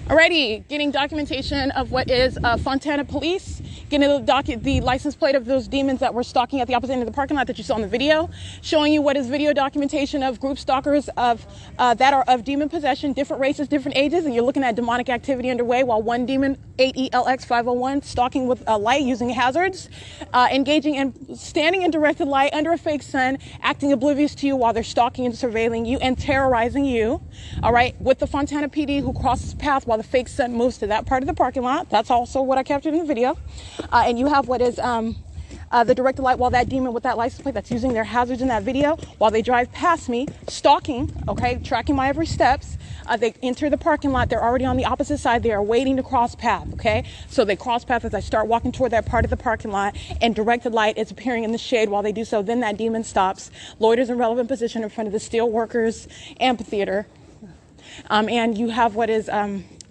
Alrighty, getting documentation of what is Fontana Police, getting the license plate of those demons that were stalking at the opposite end of the parking lot that you saw in the video, showing you what is video documentation of group stalkers of that are of demon possession, different races, different ages, and you're looking at demonic activity underway while one demon, 8ELX501, stalking with a light using hazards, engaging and standing in directed light under a fake sun, acting oblivious to you while they're stalking and surveilling you and terrorizing you, all right, with the Fontana PD who crosses path while the fake sun moves to that part of the parking lot. That's also what I captured in the video. And you have what is the directed light while that demon with that license plate that's using their hazards in that video while they drive past me, stalking, okay, tracking my every steps. They enter the parking lot. They're already on the opposite side. They are waiting to cross path, okay? So they cross path as I start walking toward that part of the parking lot, and directed light is appearing in the shade while they do so. Then that demon stops, loiters in relevant position in front of the Steelworkers Amphitheater. And you have what is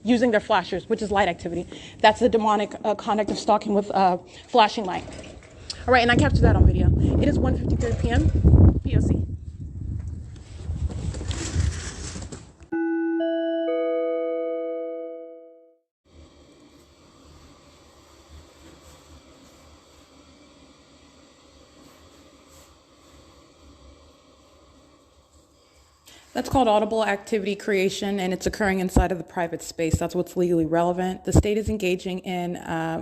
using their flashers, which is light activity. That's the demonic conduct of stalking with flashing light. All right, and I captured that on video. It is 1:53 p.m. P.O.C. That's called audible activity creation, and it's occurring inside of the private space. That's what's legally relevant. The state is engaging in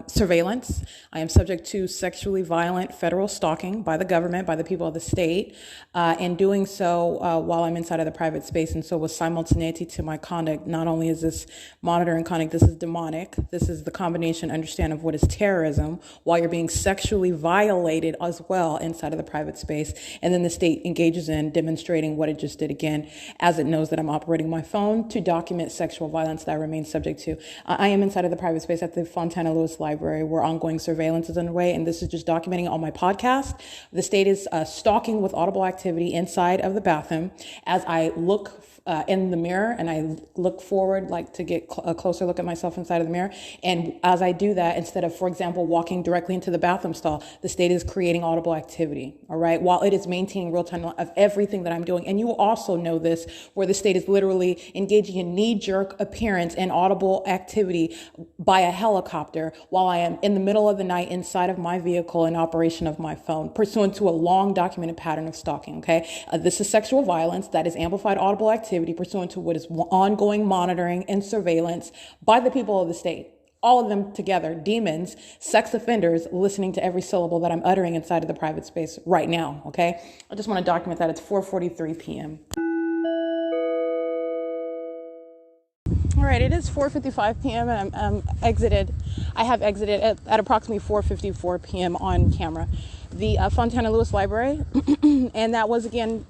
surveillance. I am subject to sexually violent federal stalking by the government, by the people of the state, and doing so while I'm inside of the private space. And so with simultaneity to my conduct, not only is this monitoring conduct, this is demonic. This is the combination, understand, of what is terrorism while you're being sexually violated as well inside of the private space. And then the state engages in demonstrating what it just did again. as it knows that I'm operating my phone to document sexual violence that I remain subject to. I am inside of the private space at the Fontana Lewis Library where ongoing surveillance is underway, and this is just documenting on my podcast. The state is stalking with audible activity inside of the bathroom as I look in the mirror and I look forward, like to get a closer look at myself inside of the mirror. And as I do that, instead of, for example, walking directly into the bathroom stall, the state is creating audible activity, all right, while it is maintaining real time of everything that I'm doing. And you will also know this, where the state is literally engaging in knee-jerk appearance and audible activity by a helicopter while I am in the middle of the night inside of my vehicle in operation of my phone, pursuant to a long documented pattern of stalking, okay? This is sexual violence that is amplified audible activity pursuant to what is ongoing monitoring and surveillance by the people of the state. All of them together, demons, sex offenders, listening to every syllable that I'm uttering inside of the private space right now, okay? I just want to document that. It's 4:43 p.m. All right, it is 4:55 p.m. and I have exited at approximately 4:54 p.m. on camera. The Fontana Lewis Library, and that was again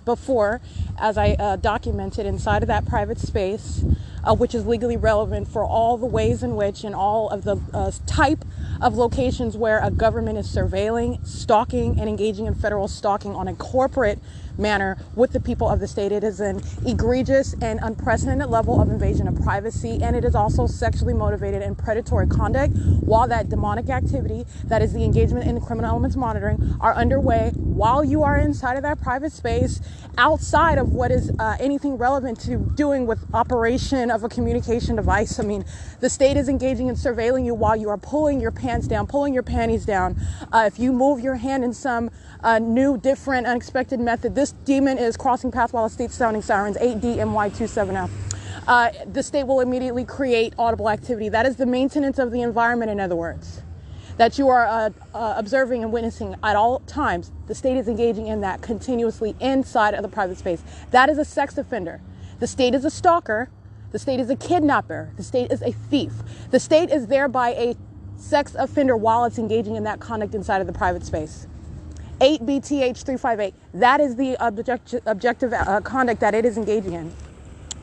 before, as I documented inside of that private space, which is legally relevant for all the ways in which and all of the type of locations where a government is surveilling, stalking, and engaging in federal stalking on a corporate manner with the people of the state. It is an egregious and unprecedented level of invasion of privacy, and it is also sexually motivated and predatory conduct, while that demonic activity, that is the engagement in the criminal elements monitoring, are underway while you are inside of that private space, outside of what is anything relevant to doing with operation of a communication device. I mean, the state is engaging in surveilling you while you are pulling your pants down, pulling your panties down. If you move your hand in some new, different, unexpected method, this demon is crossing paths while the state's sounding sirens, 8DMY27F. The state will immediately create audible activity. That is the maintenance of the environment, in other words, that you are observing and witnessing at all times. The state is engaging in that continuously inside of the private space. That is a sex offender. The state is a stalker. The state is a kidnapper. The state is a thief. The state is thereby a sex offender while it's engaging in that conduct inside of the private space. 8BTH358. That is the objective conduct that it is engaging in.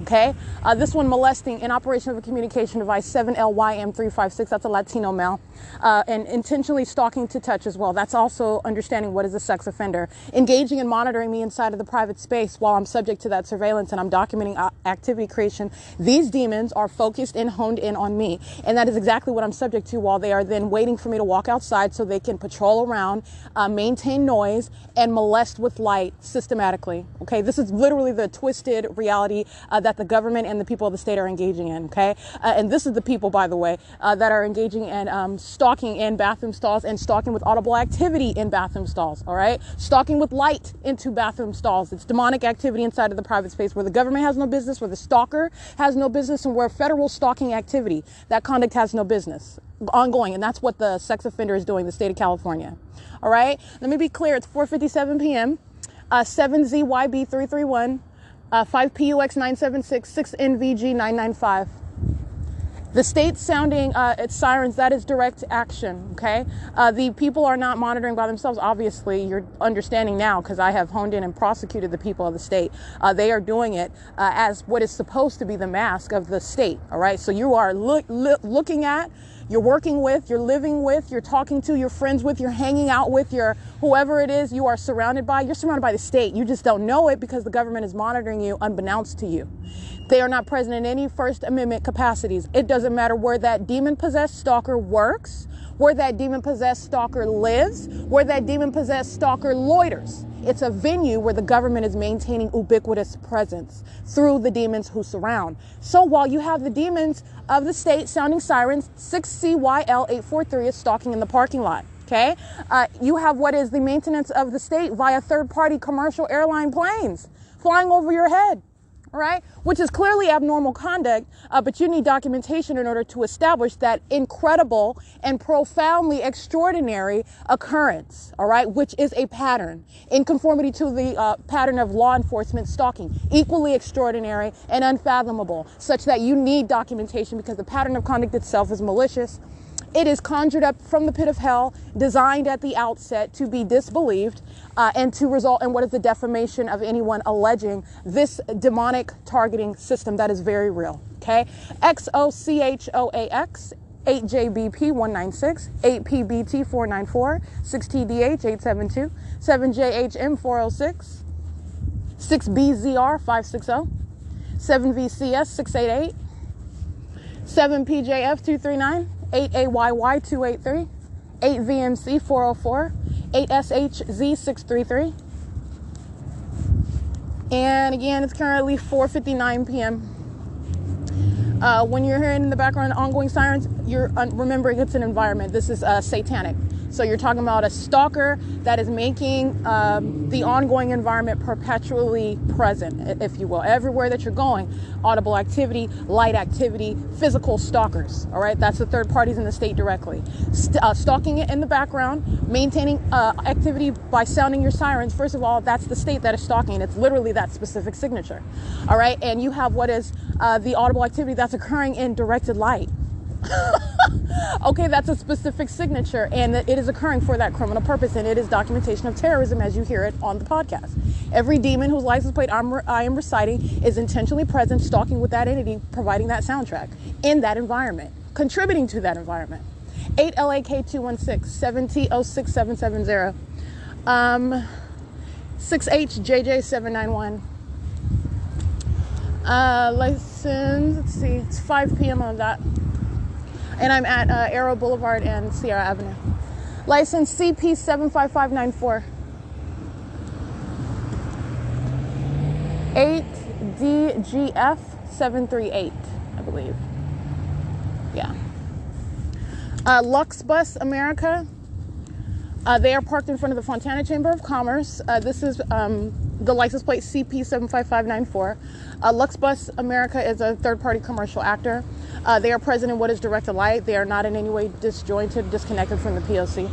Okay, this one, molesting in operation of a communication device, 7LYM356, that's a Latino male, and intentionally stalking to touch as well. That's also understanding what is a sex offender. Engaging and monitoring me inside of the private space while I'm subject to that surveillance and I'm documenting activity creation. These demons are focused and honed in on me, and that is exactly what I'm subject to, while they are then waiting for me to walk outside so they can patrol around, maintain noise, and molest with light systematically. Okay, this is literally the twisted reality that the government and the people of the state are engaging in, okay? And this is the people, by the way, that are engaging in stalking in bathroom stalls and stalking with audible activity in bathroom stalls, all right? Stalking with light into bathroom stalls. It's demonic activity inside of the private space where the government has no business, where the stalker has no business, and where federal stalking activity, that conduct has no business. Ongoing, and that's what the sex offender is doing, the state of California, all right? Let me be clear, it's 4:57 p.m., 7ZYB331, 5PUX976, 6NVG995. The state sounding its sirens, that is direct action, okay? The people are not monitoring by themselves. Obviously, you're understanding now because I have honed in and prosecuted the people of the state. They are doing it as what is supposed to be the mask of the state, all right? So you are looking at, you're working with, you're living with, you're talking to, you're friends with, you're hanging out with, your whoever it is you are surrounded by. You're surrounded by the state. You just don't know it because the government is monitoring you unbeknownst to you. They are not present in any First Amendment capacities. It doesn't matter where that demon-possessed stalker works, where that demon-possessed stalker lives, where that demon-possessed stalker loiters. It's a venue where the government is maintaining ubiquitous presence through the demons who surround. So while you have the demons of the state sounding sirens, 6CYL843 is stalking in the parking lot. Okay, you have what is the maintenance of the state via third-party commercial airline planes flying over your head. All right, which is clearly abnormal conduct, but you need documentation in order to establish that incredible and profoundly extraordinary occurrence, all right, which is a pattern in conformity to the pattern of law enforcement stalking, equally extraordinary and unfathomable, such that you need documentation because the pattern of conduct itself is malicious. It is conjured up from the pit of hell, designed at the outset to be disbelieved and to result in what is the defamation of anyone alleging this demonic targeting system that is very real. Okay, XOCHOAX 8JBP196, 8PBT494, 6TDH872, 7JHM406, 6BZR560, 7VCS688, 7PJF239, 8AYY283, 8VMC404, 8SHZ633. And again, it's currently 4:59 p.m. When you're hearing in the background ongoing sirens, you're remembering it's an environment. This is satanic. So you're talking about a stalker that is making the ongoing environment perpetually present, if you will. Everywhere that you're going, audible activity, light activity, physical stalkers. All right, that's the third parties in the state directly. Stalking it in the background, maintaining activity by sounding your sirens. First of all, that's the state that is stalking. It's literally that specific signature. All right, and you have what is the audible activity that's occurring in directed light. Okay, that's a specific signature, and it is occurring for that criminal purpose, and it is documentation of terrorism as you hear it on the podcast. Every demon whose license plate I am reciting is intentionally present, stalking with that entity, providing that soundtrack in that environment, contributing to that environment. 8LAK216, 7T06770, 6HJJ791. License, let's see, it's 5 p.m. on that. And I'm at Arrow Boulevard and Sierra Avenue. License CP75594. 8DGF738, I believe. Yeah. Lux Bus America. They are parked in front of the Fontana Chamber of Commerce. This is the license plate CP75594. Lux Bus America is a third-party commercial actor. They are present in what is direct light. They are not in any way disjointed, disconnected from the P.O.C.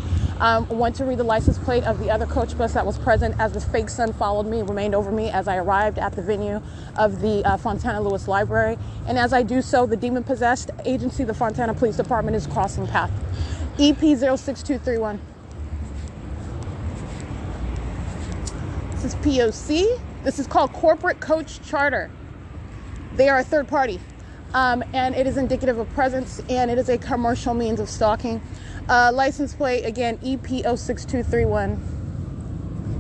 Want to read the license plate of the other coach bus that was present as the fake sun followed me, remained over me as I arrived at the venue of the Fontana Lewis Library. And as I do so, the demon-possessed agency, the Fontana Police Department, is crossing path. EP06231. This is P.O.C. This is called Corporate Coach Charter. They are a third party. And it is indicative of presence, and it is a commercial means of stalking. License plate, again, EP06231.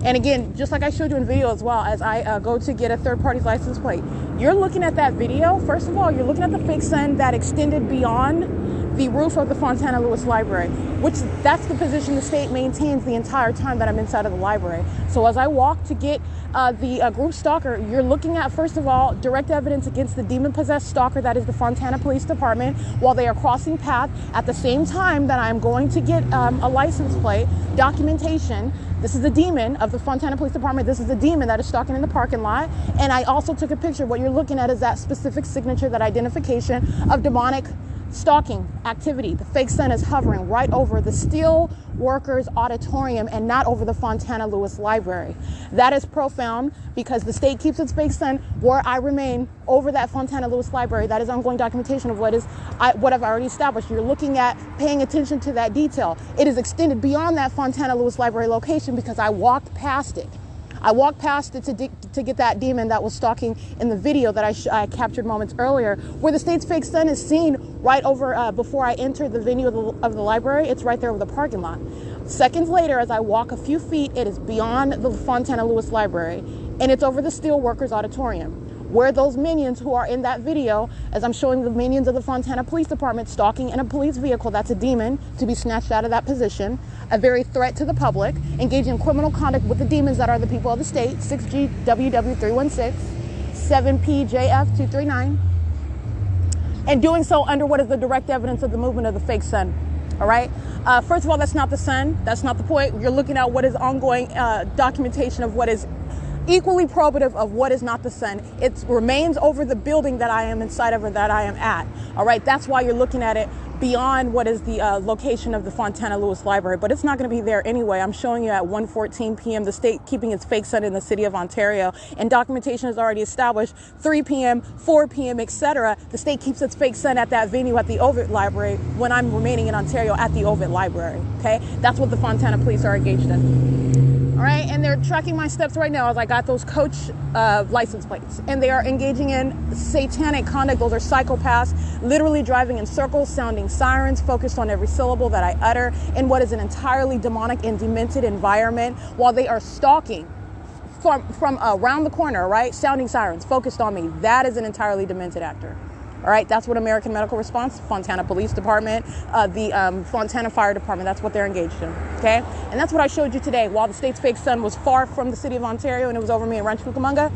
And again, just like I showed you in video as well, as I go to get a third party's license plate, you're looking at that video. First of all, you're looking at the fake sun that extended beyond the roof of the Fontana Lewis Library, which that's the position the state maintains the entire time that I'm inside of the library. So as I walk to get the group stalker, you're looking at, first of all, direct evidence against the demon-possessed stalker that is the Fontana Police Department, while they are crossing path at the same time that I'm going to get a license plate, documentation. This is the demon of the Fontana Police Department. This is the demon that is stalking in the parking lot. And I also took a picture. What you're looking at is that specific signature, that identification of demonic stalking activity. The fake sun is hovering right over the Steel Workers Auditorium and not over the Fontana Lewis Library. That is profound because the state keeps its fake sun where I remain over that Fontana Lewis Library. That is ongoing documentation of what I've already established. You're looking at paying attention to that detail. It is extended beyond that Fontana Lewis Library location because I walked past it. I walked past it to get that demon that was stalking in the video that I captured moments earlier, where the state's fake sun is seen right over before I entered the venue of the library. It's right there over the parking lot. Seconds later, as I walk a few feet, it is beyond the Fontana Lewis Library, and it's over the Steel Workers Auditorium, where those minions who are in that video, as I'm showing the minions of the Fontana Police Department stalking in a police vehicle, that's a demon to be snatched out of that position, a very threat to the public, engaging in criminal conduct with the demons that are the people of the state, 6GWW316, 7PJF239, and doing so under what is the direct evidence of the movement of the fake sun. All right. First of all, that's not the sun. That's not the point. You're looking at what is ongoing documentation of what is equally probative of what is not the sun. It remains over the building that I am inside of or that I am at. All right, that's why you're looking at it beyond what is the location of the Fontana Lewis Library, but it's not going to be there anyway. I'm showing you at 1:14 p.m. the state keeping its fake sun in the city of Ontario, and documentation is already established 3 p.m., 4 p.m., etc. The state keeps its fake sun at that venue at the Ovid Library when I'm remaining in Ontario at the Ovid Library. Okay, that's what the Fontana police are engaged in. All right, and they're tracking my steps right now as I got those coach license plates, and they are engaging in satanic conduct. Those are psychopaths, literally driving in circles, sounding sirens, focused on every syllable that I utter in what is an entirely demonic and demented environment, while they are stalking from around the corner, right? Sounding sirens, focused on me. That is an entirely demented actor. All right, that's what American Medical Response, Fontana Police Department, the Fontana Fire Department, that's what they're engaged in, okay? And that's what I showed you today. While the state's fake sun was far from the city of Ontario and it was over me in Rancho Cucamonga,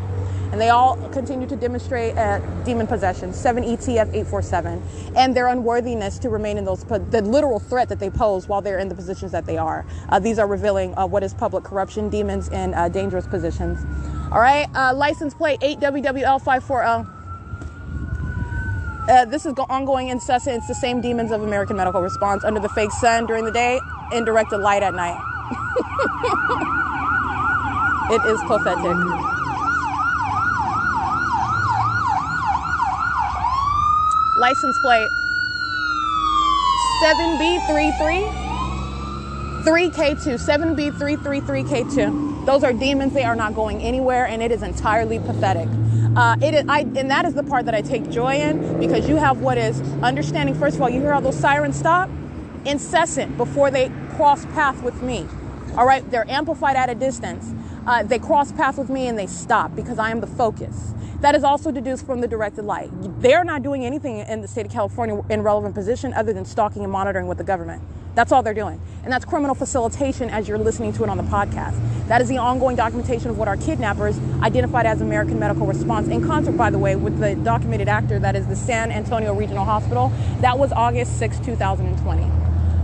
and they all continue to demonstrate demon possession, 7 ETF 847, and their unworthiness to remain in those, the literal threat that they pose while they're in the positions that they are. These are revealing what is public corruption, demons in dangerous positions. All right, license plate 8WWL540. This is ongoing, incessant. It's the same demons of American Medical Response under the fake sun during the day and directed light at night. It is pathetic. License plate 7B33-3K2. 7B333K2. Those are demons. They are not going anywhere, and it is entirely pathetic. And that is the part that I take joy in, because you have what is understanding. First of all, you hear how those sirens stop? Incessant before they cross path with me. All right, they're amplified at a distance. They cross path with me and they stop because I am the focus. That is also deduced from the directed light. They're not doing anything in the state of California in relevant position other than stalking and monitoring with the government. That's all they're doing. And that's criminal facilitation as you're listening to it on the podcast. That is the ongoing documentation of what our kidnappers identified as American Medical Response, in concert, by the way, with the documented actor that is the San Antonio Regional Hospital. That was August 6, 2020.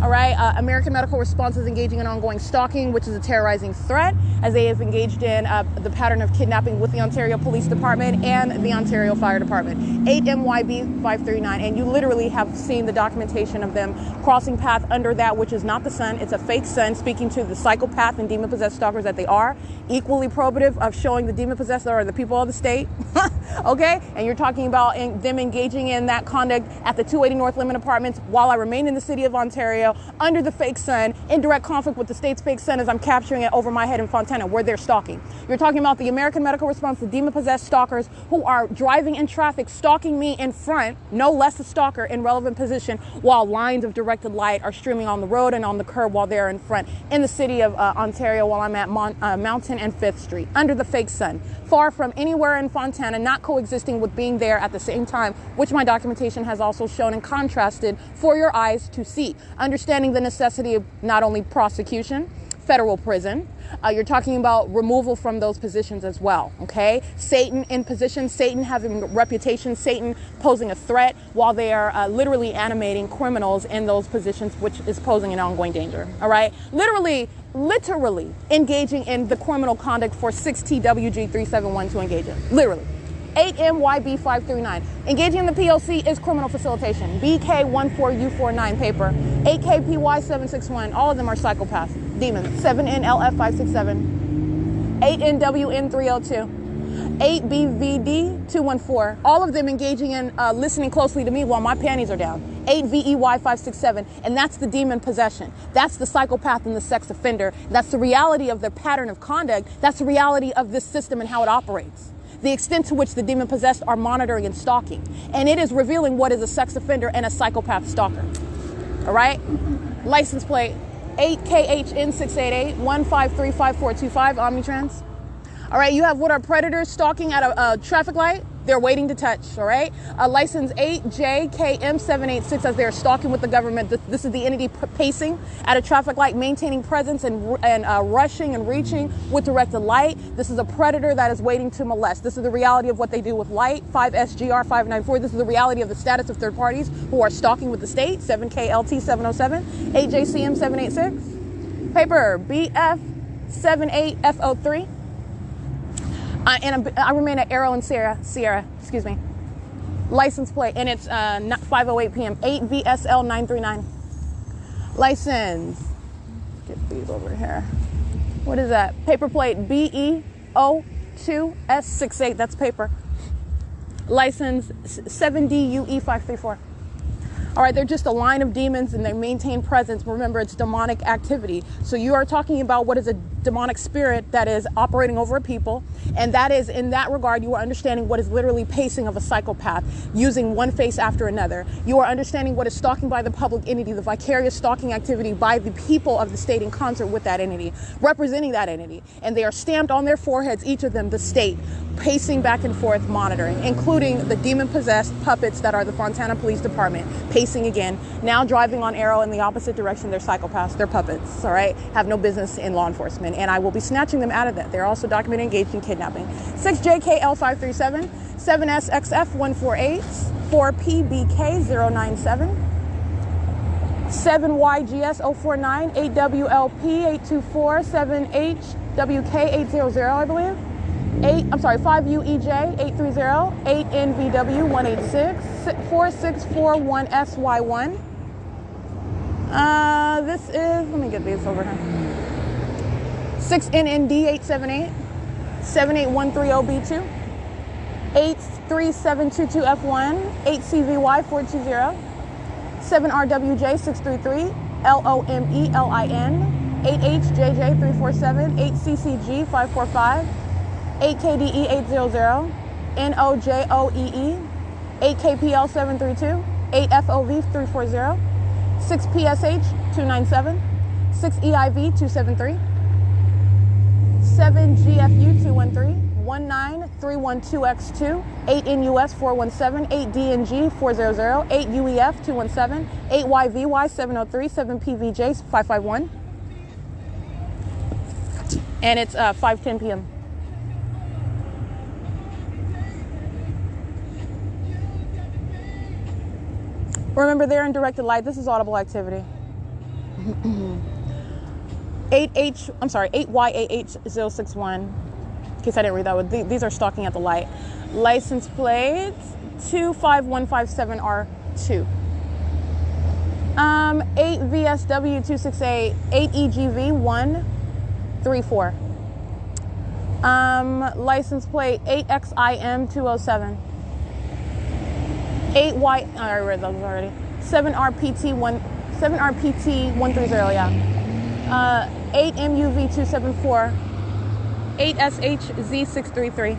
All right, American Medical Response is engaging in ongoing stalking, which is a terrorizing threat, as they have engaged in the pattern of kidnapping with the Ontario Police Department and the Ontario Fire Department. 8MYB539, and you literally have seen the documentation of them crossing path under that, which is not the sun. It's a fake sun, speaking to the psychopath and demon-possessed stalkers that they are. Equally probative of showing the demon-possessed are the people of the state, okay? And you're talking about them engaging in that conduct at the 280 North Lemon Apartments while I remain in the city of Ontario, under the fake sun, in direct conflict with the state's fake sun as I'm capturing it over my head in Fontana, where they're stalking. You're talking about the American Medical Response, the demon-possessed stalkers who are driving in traffic, stalking me in front, no less a stalker in relevant position, while lines of directed light are streaming on the road and on the curb while they're in front in the city of Ontario while I'm at Mountain and 5th Street, under the fake sun, far from anywhere in Fontana, not coexisting with being there at the same time, which my documentation has also shown and contrasted for your eyes to see. Understanding the necessity of not only prosecution, federal prison, you're talking about removal from those positions as well, okay? Satan in position, Satan having reputation, Satan posing a threat while they are literally animating criminals in those positions, which is posing an ongoing danger, all right? Literally engaging in the criminal conduct for 6TWG371 to engage in, literally. 8MYB539. Engaging in the P.O.C. is criminal facilitation. BK14U49 paper. 8KPY761. All of them are psychopaths. Demons. 7NLF567. 8NWN302. 8BVD214. All of them engaging in listening closely to me while my panties are down. 8VEY567. And that's the demon possession. That's the psychopath and the sex offender. That's the reality of their pattern of conduct. That's the reality of this system and how it operates. The extent to which the demon-possessed are monitoring and stalking. And it is revealing what is a sex offender and a psychopath stalker. All right? License plate 8KHN688 1535425 Omnitrans. All right, you have what are predators stalking at a traffic light. They're waiting to touch, all right? License 8JKM786 as they're stalking with the government. This is the entity pacing at a traffic light, maintaining presence and rushing and reaching with directed light. This is a predator that is waiting to molest. This is the reality of what they do with light, 5SGR594. This is the reality of the status of third parties who are stalking with the state, 7KLT707, 8JCM786, paper BF78F03. And I remain at Arrow and Sierra, excuse me. License plate, and it's 5:08 p.m. 8 VSL 939. License. Get these over here. What is that? Paper plate BEO2S68. That's paper. License 7DUE534. All right, they're just a line of demons and they maintain presence. Remember, it's demonic activity. So you are talking about what is a demonic spirit that is operating over a people. And that is, in that regard, you are understanding what is literally pacing of a psychopath, using one face after another. You are understanding what is stalking by the public entity, the vicarious stalking activity by the people of the state in concert with that entity, representing that entity. And they are stamped on their foreheads, each of them, the state, pacing back and forth, monitoring, including the demon-possessed puppets that are the Fontana Police Department, pacing again, now driving on arrow in the opposite direction. They're psychopaths, they're puppets, all right? Have no business in law enforcement, and I will be snatching them out of that. They're also documented engaged in kidnapping. 6JKL537, 7SXF148, 4PBK097, 7YGS049, 8WLP824, 7HWK800, I believe. 5UEJ830, 8NVW186, 4641SY1. This is, let me get these over here. 6NND878, 78130B2, 83722F1, 8CVY420, 7RWJ633, LOMELIN, 8HJJ347, 8CCG545, 8KDE800, NOJOEE, 8KPL732, 8FOV340, 6PSH297, 6EIV273, 7GFU213, 19312X2, 8NUS417, 8DNG400, 8UEF217, 8YVY703, 7PVJ551, and it's 5:10 p.m. Remember, they're in directed light. This is audible activity. 8YAH061. In case I didn't read that one. These are stalking at the light. License plates 25157R2. 8VSW268, 8EGV134. License plate 8XIM207. 8Y, I read those already. 7RPT130, yeah. 8MUV274. 8SHZ633.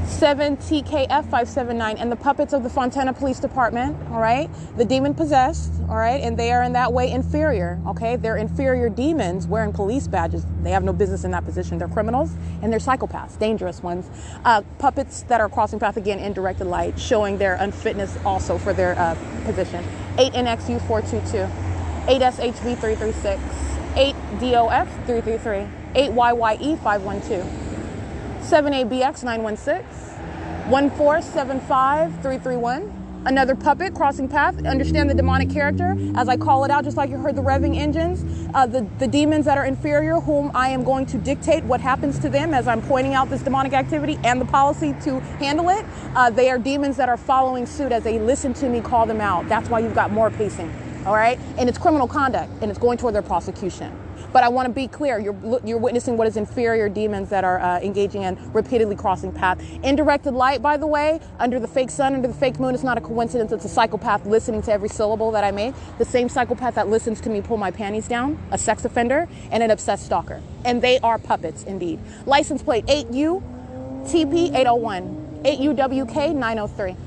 7TKF579, and the puppets of the Fontana Police Department, all right? The demon possessed, all right? And they are in that way inferior, okay? They're inferior demons wearing police badges. They have no business in that position. They're criminals and they're psychopaths, dangerous ones. Puppets that are crossing path again in directed light, showing their unfitness also for their position. 8NXU422, 8SHV336, 8DOF333, 8YYE512. 7ABX916, 1475331. Another puppet crossing path. Understand the demonic character as I call it out, just like you heard the revving engines. The demons that are inferior, whom I am going to dictate what happens to them as I'm pointing out this demonic activity and the policy to handle it. They are demons that are following suit as they listen to me call them out. That's why you've got more pacing, all right? And it's criminal conduct, and it's going toward their prosecution. But I want to be clear, you're witnessing what is inferior demons that are engaging in repeatedly crossing path. In directed light, by the way, under the fake sun, under the fake moon, it's not a coincidence. It's a psychopath listening to every syllable that I make. The same psychopath that listens to me pull my panties down, a sex offender, and an obsessed stalker. And they are puppets, indeed. License plate 8UTP801, 8UWK903.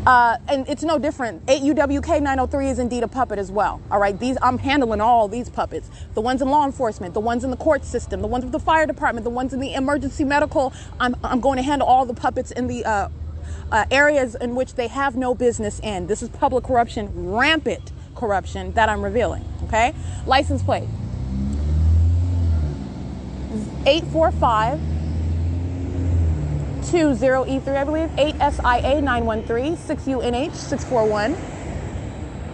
And it's no different. 8UWK903 is indeed a puppet as well. All right, I'm handling all these puppets. The ones in law enforcement, the ones in the court system, the ones with the fire department, the ones in the emergency medical. I'm going to handle all the puppets in the areas in which they have no business in. This is public corruption, rampant corruption that I'm revealing. Okay, license plate 845. 20E3, I believe, 8SIA913, 6UNH641,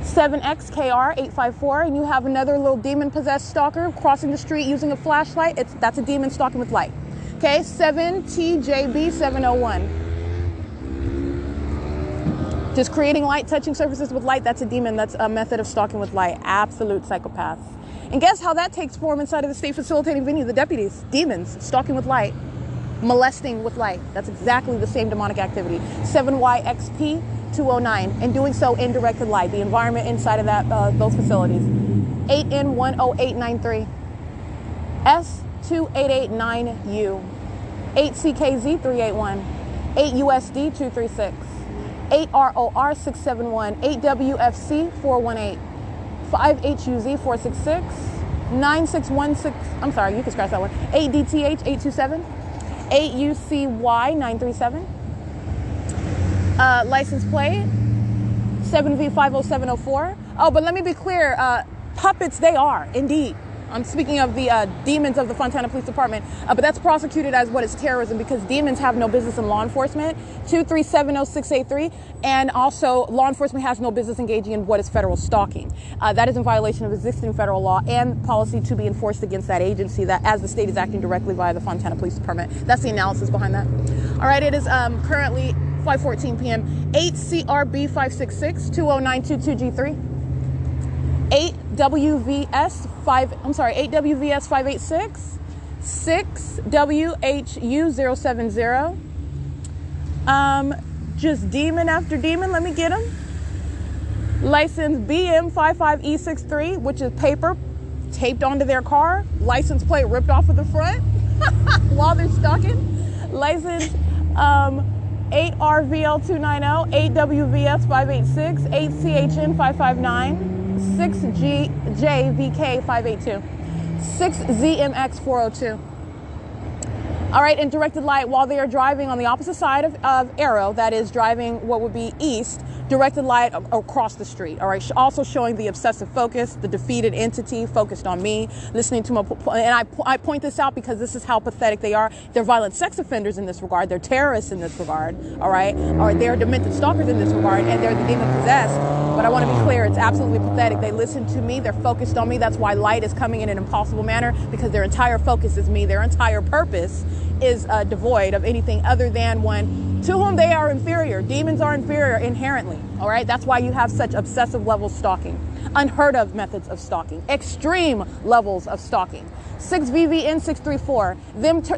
7XKR854, and you have another little demon-possessed stalker crossing the street using a flashlight. That's a demon stalking with light. Okay, 7TJB701. Just creating light, touching surfaces with light, that's a demon. That's a method of stalking with light. Absolute psychopaths. And guess how that takes form inside of the state facilitating venue? The deputies, demons, stalking with light, molesting with light. That's exactly the same demonic activity. 7YXP209, and doing so in directed light, the environment inside of that those facilities. 8N10893, S2889U, 8CKZ381, 8USD236, 8ROR671, 8WFC418, 5HUZ466, 9616, I'm sorry, you can scratch that one, 8DTH827, 8UCY937, license plate 7V50704. Oh, but let me be clear, puppets they are, indeed. I'm speaking of the demons of the Fontana Police Department, but that's prosecuted as what is terrorism because demons have no business in law enforcement, 2370683, and also law enforcement has no business engaging in what is federal stalking. That is in violation of existing federal law and policy to be enforced against that agency that as the state is acting directly via the Fontana Police Department. That's the analysis behind that. All right, it is currently 5:14 p.m. 8CRB566 20922G3. 8WVS 586 6WHU070. Just demon after demon. Let me get them. License BM55E63, which is paper taped onto their car. License plate ripped off of the front while they're stalking. License 8RVL290, 8WVS586, 8CHN559. 6JVK582, 6ZMX402. All right, in directed light, while they are driving on the opposite side of arrow, that is driving what would be east, directed light across the street. All right, also showing the obsessive focus, the defeated entity focused on me, listening to my, and I point this out because this is how pathetic they are. They're violent sex offenders in this regard. They're terrorists in this regard. All right, or they're demented stalkers in this regard, and they're the demon possessed. But I want to be clear, it's absolutely pathetic. They listen to me. They're focused on me. That's why light is coming in an impossible manner, because their entire focus is me. Their entire purpose is devoid of anything other than one to whom they are inferior. Demons are inferior inherently. All right. That's why you have such obsessive levels stalking, unheard of methods of stalking, extreme levels of stalking. 6VVN634.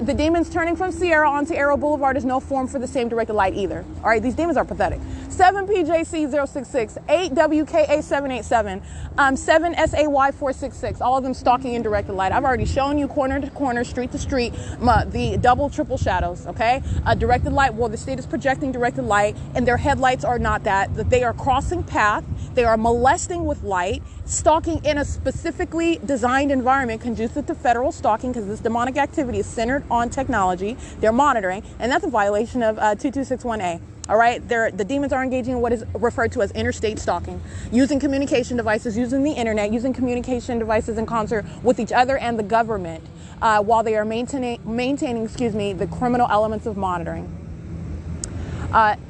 The demons turning from Sierra onto Arrow Boulevard is no form for the same directed light either. All right. These demons are pathetic. 7PJC066, 8WKA787, 7SAY466, all of them stalking in directed light. I've already shown you corner to corner, street to street, the double, triple shadows, okay? Directed light, well, the state is projecting directed light, and their headlights are not that they are crossing path, they are molesting with light, stalking in a specifically designed environment conducive to federal stalking, because this demonic activity is centered on technology. They're monitoring, and that's a violation of 2261A. All right, the demons are engaging in what is referred to as interstate stalking, using communication devices, using the internet, using communication devices in concert with each other and the government while they are maintaining, the criminal elements of monitoring.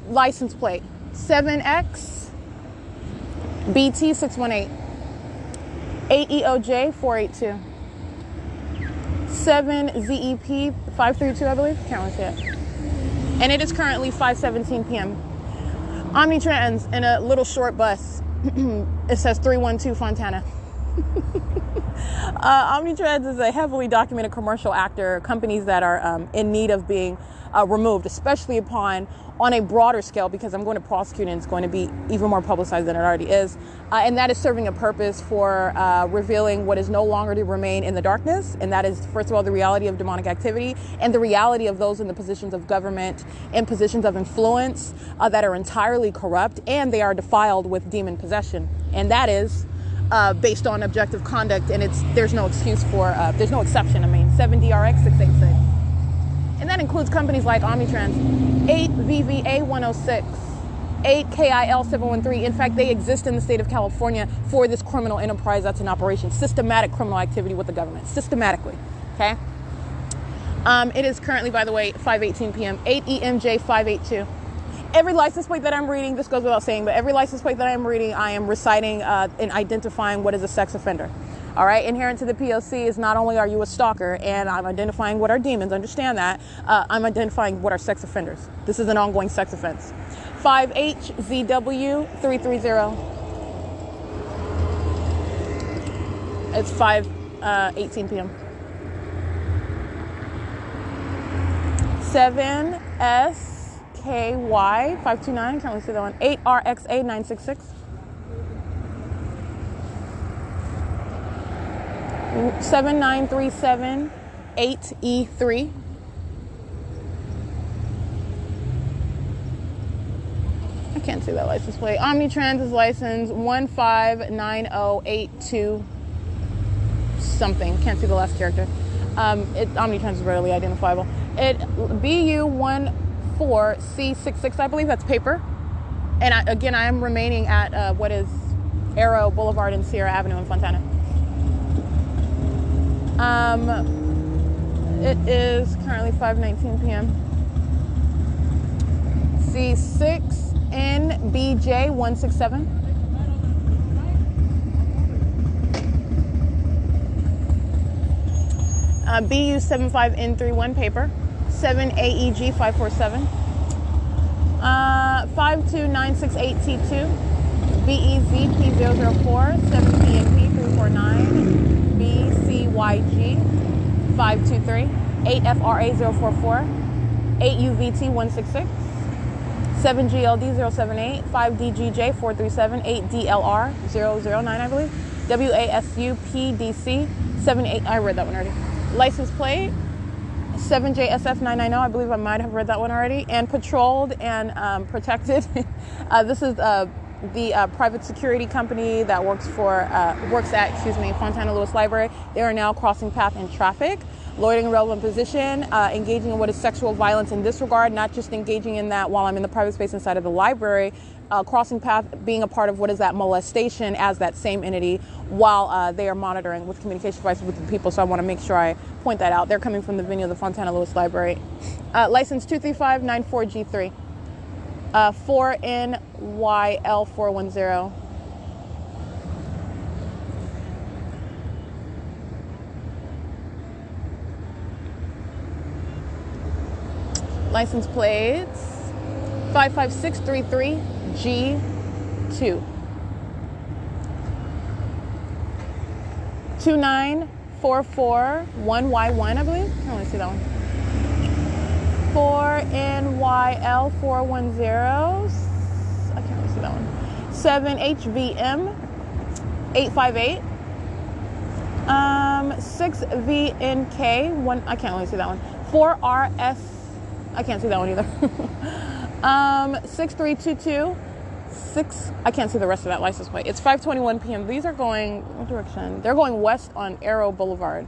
License plate 7X BT618, 8EOJ482, 7ZEP532, I believe. Can't really see it. And it is currently 5:17 p.m. Omnitrans in a little short bus. It says 312 Fontana. Omnitrans is a heavily documented commercial actor, companies that are in need of being removed, especially on a broader scale, because I'm going to prosecute and it's going to be even more publicized than it already is. And that is serving a purpose for revealing what is no longer to remain in the darkness. And that is, first of all, the reality of demonic activity and the reality of those in the positions of government and positions of influence that are entirely corrupt, and they are defiled with demon possession. And that is based on objective conduct, and there's no excuse for, there's no exception. 7DRX686. And that includes companies like Omnitrans, 8VVA106, 8KIL713. In fact, they exist in the state of California for this criminal enterprise that's in operation. Systematic criminal activity with the government, systematically, okay? It is currently, by the way, 5:18 p.m., 8EMJ582. Every license plate that I'm reading, this goes without saying, but every license plate that I'm reading, I am reciting and identifying what is a sex offender. All right, inherent to the P.O.C. is not only are you a stalker, and I'm identifying what are demons, understand that, I'm identifying what are sex offenders. This is an ongoing sex offense. 5HZW330. It's 5:18 p.m. 7SKY 529. Can't really see that one. 8RXA 966. 7937 8E3. I can't see that license plate. Omnitrans is license 159082 something. Can't see the last character. Omnitrans is readily identifiable. It BU14C66. I believe that's paper. And I am remaining at what is Arrow Boulevard and Sierra Avenue in Fontana. It is currently 5:19 p.m. C6NBJ167. BU75N31 paper. 7AEG547. 52968T2. BEZP004. 7PNP349. BCYG 523. 8FRA044. 8UVT166. 7GLD078. 5DGJ437. 8DLR009, I believe. WASUPDC 78. I read that one already. License plate 7JSF990. I believe I might have read that one already. And patrolled and protected. This is the private security company that works at Fontana Lewis Library. They are now crossing path in traffic, loitering in relevant position, engaging in what is sexual violence in this regard, not just engaging in that while I'm in the private space inside of the library, crossing path, being a part of what is that molestation as that same entity while they are monitoring with communication devices with the people. So I want to make sure I point that out. They're coming from the venue of the Fontana Lewis Library. License 23594G3. 4NYL410. License plates 55633G2. 29441Y1, I believe. I can't really see that one. 4NYL410. I can't really see that one. 7HVM858. 6VNK1. I can't really see that one. 4RS. I can't see that one either. 6322. 6. I can't see the rest of that license plate. It's 5:21 p.m. These are going what direction? They're going west on Arrow Boulevard.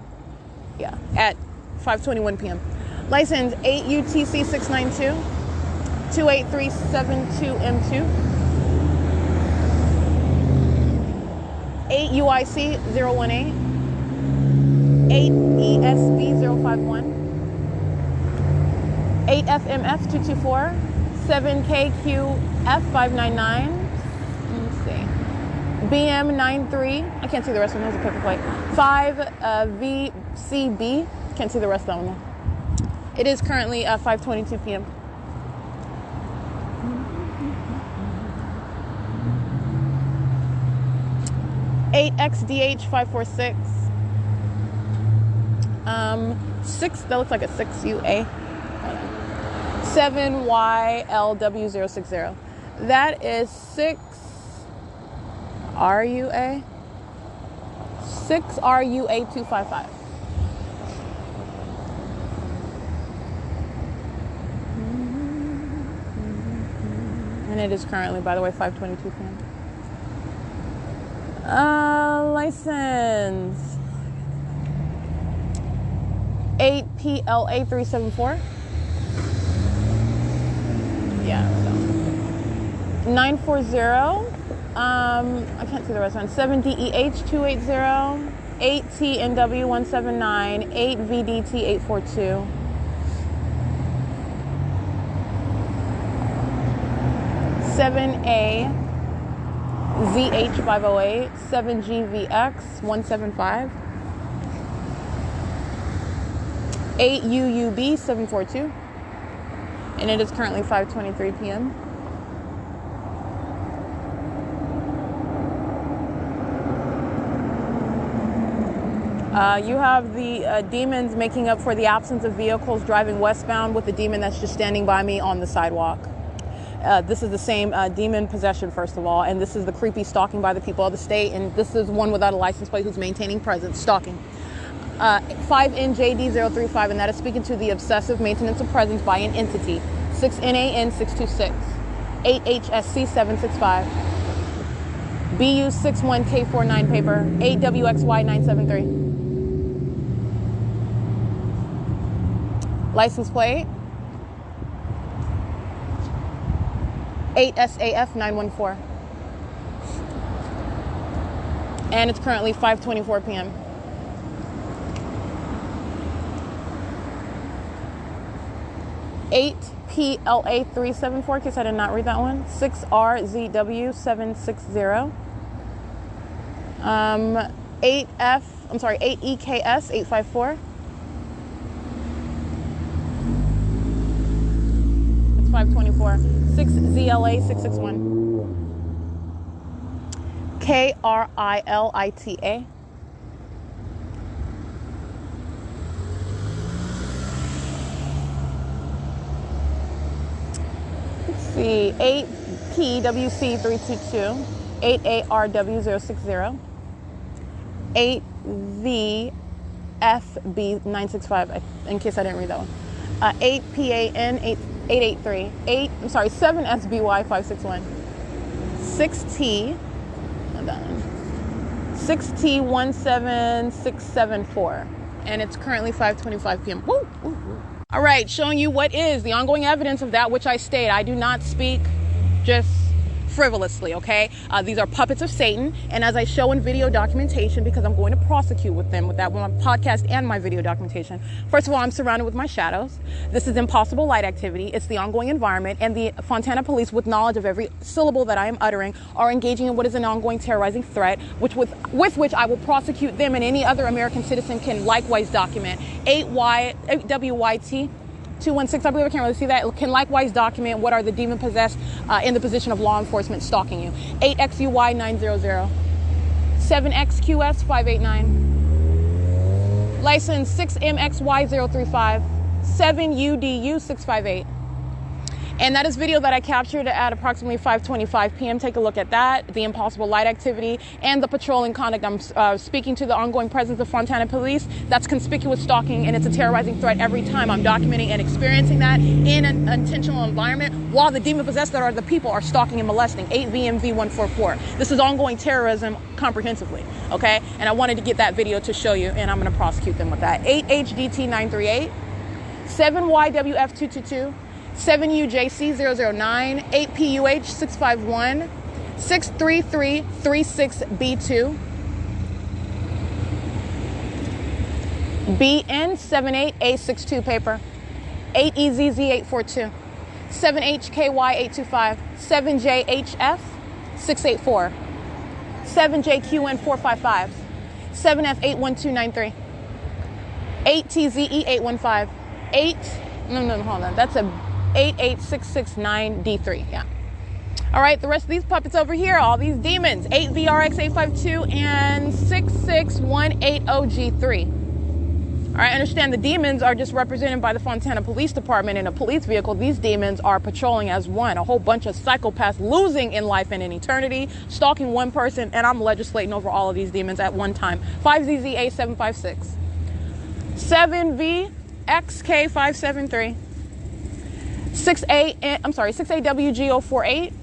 Yeah, at 5:21 p.m. License 8UTC692, 28372M2, 8UIC018, 8ESB051, 8FMF224, 7KQF599. Let me see. BM93. I can't see the rest of them. There's a paper plate. 5VCB. Can't see the rest of that one though. It is currently 5:22 p.m. $8XDH546. 6. That looks like a 6UA. 7YLW060. That is 6RUA. 6RUA255. And it is currently, by the way, 5:22 p.m. License 8PLA374. Yeah, so 940. I can't see the rest one. 7DEH280. 8TNW179. 8VDT842. 7A ZH508, 7GVX175, 8UUB742, and it is currently 5:23 p.m. You have the demons making up for the absence of vehicles driving westbound with the demon that's just standing by me on the sidewalk. This is the same demon possession, first of all, and this is the creepy stalking by the people of the state, and this is one without a license plate who's maintaining presence, stalking. 5NJD035, and that is speaking to the obsessive maintenance of presence by an entity. 6NAN626, 8HSC765, BU61K49 paper, 8WXY973. License plate 8SAF914, and it's currently 5:24 p.m. 8PLA374, in case I did not read that one. 6RZW760. 8EKS854. It's 5:24. 6ZLA661. KRILITA. Let's see, 8PWC322, 8ARW060, 8VFB965, in case I didn't read that one. 8PAN883, 7SBY561, 6T17674, and it's currently 5:25 p.m. Woo, woo, woo. All right, showing you what is the ongoing evidence of that which I state. I do not speak just frivolously, okay? These are puppets of Satan, and as I show in video documentation, because I'm going to prosecute with them with that, with my podcast and my video documentation. First of all, I'm surrounded with my shadows. This is impossible light activity. It's the ongoing environment, and the Fontana police, with knowledge of every syllable that I am uttering, are engaging in what is an ongoing terrorizing threat, with which I will prosecute them, and any other American citizen can likewise document. 8WYT 216, I believe, I can't really see that, can likewise document what are the demon possessed in the position of law enforcement stalking you. 8XUY 900, 7XQS 589, license 6MXY 035, 7UDU 658. And that is video that I captured at approximately 5:25 p.m. Take a look at that, the impossible light activity, and the patrolling conduct. I'm speaking to the ongoing presence of Fontana police. That's conspicuous stalking, and it's a terrorizing threat every time I'm documenting and experiencing that in an intentional environment, while the demon-possessed that are the people are stalking and molesting. 8VMV144. This is ongoing terrorism comprehensively, okay? And I wanted to get that video to show you, and I'm going to prosecute them with that. 8HDT938, 7YWF222, 7UJC009, 8PUH651, 63336B2, BN78A62 paper, 8EZZ842, 7HKY825, 7JHF684, 7JQN455, 7F81293, 8TZE815, hold on, that's a 88669D3, yeah. All right, the rest of these puppets over here, all these demons, 8VRX852 and 66180G3. All right, understand the demons are just represented by the Fontana Police Department in a police vehicle. These demons are patrolling as one, a whole bunch of psychopaths losing in life and in eternity, stalking one person, and I'm legislating over all of these demons at one time. 5ZZA756, 7VXK573, 6AWG048,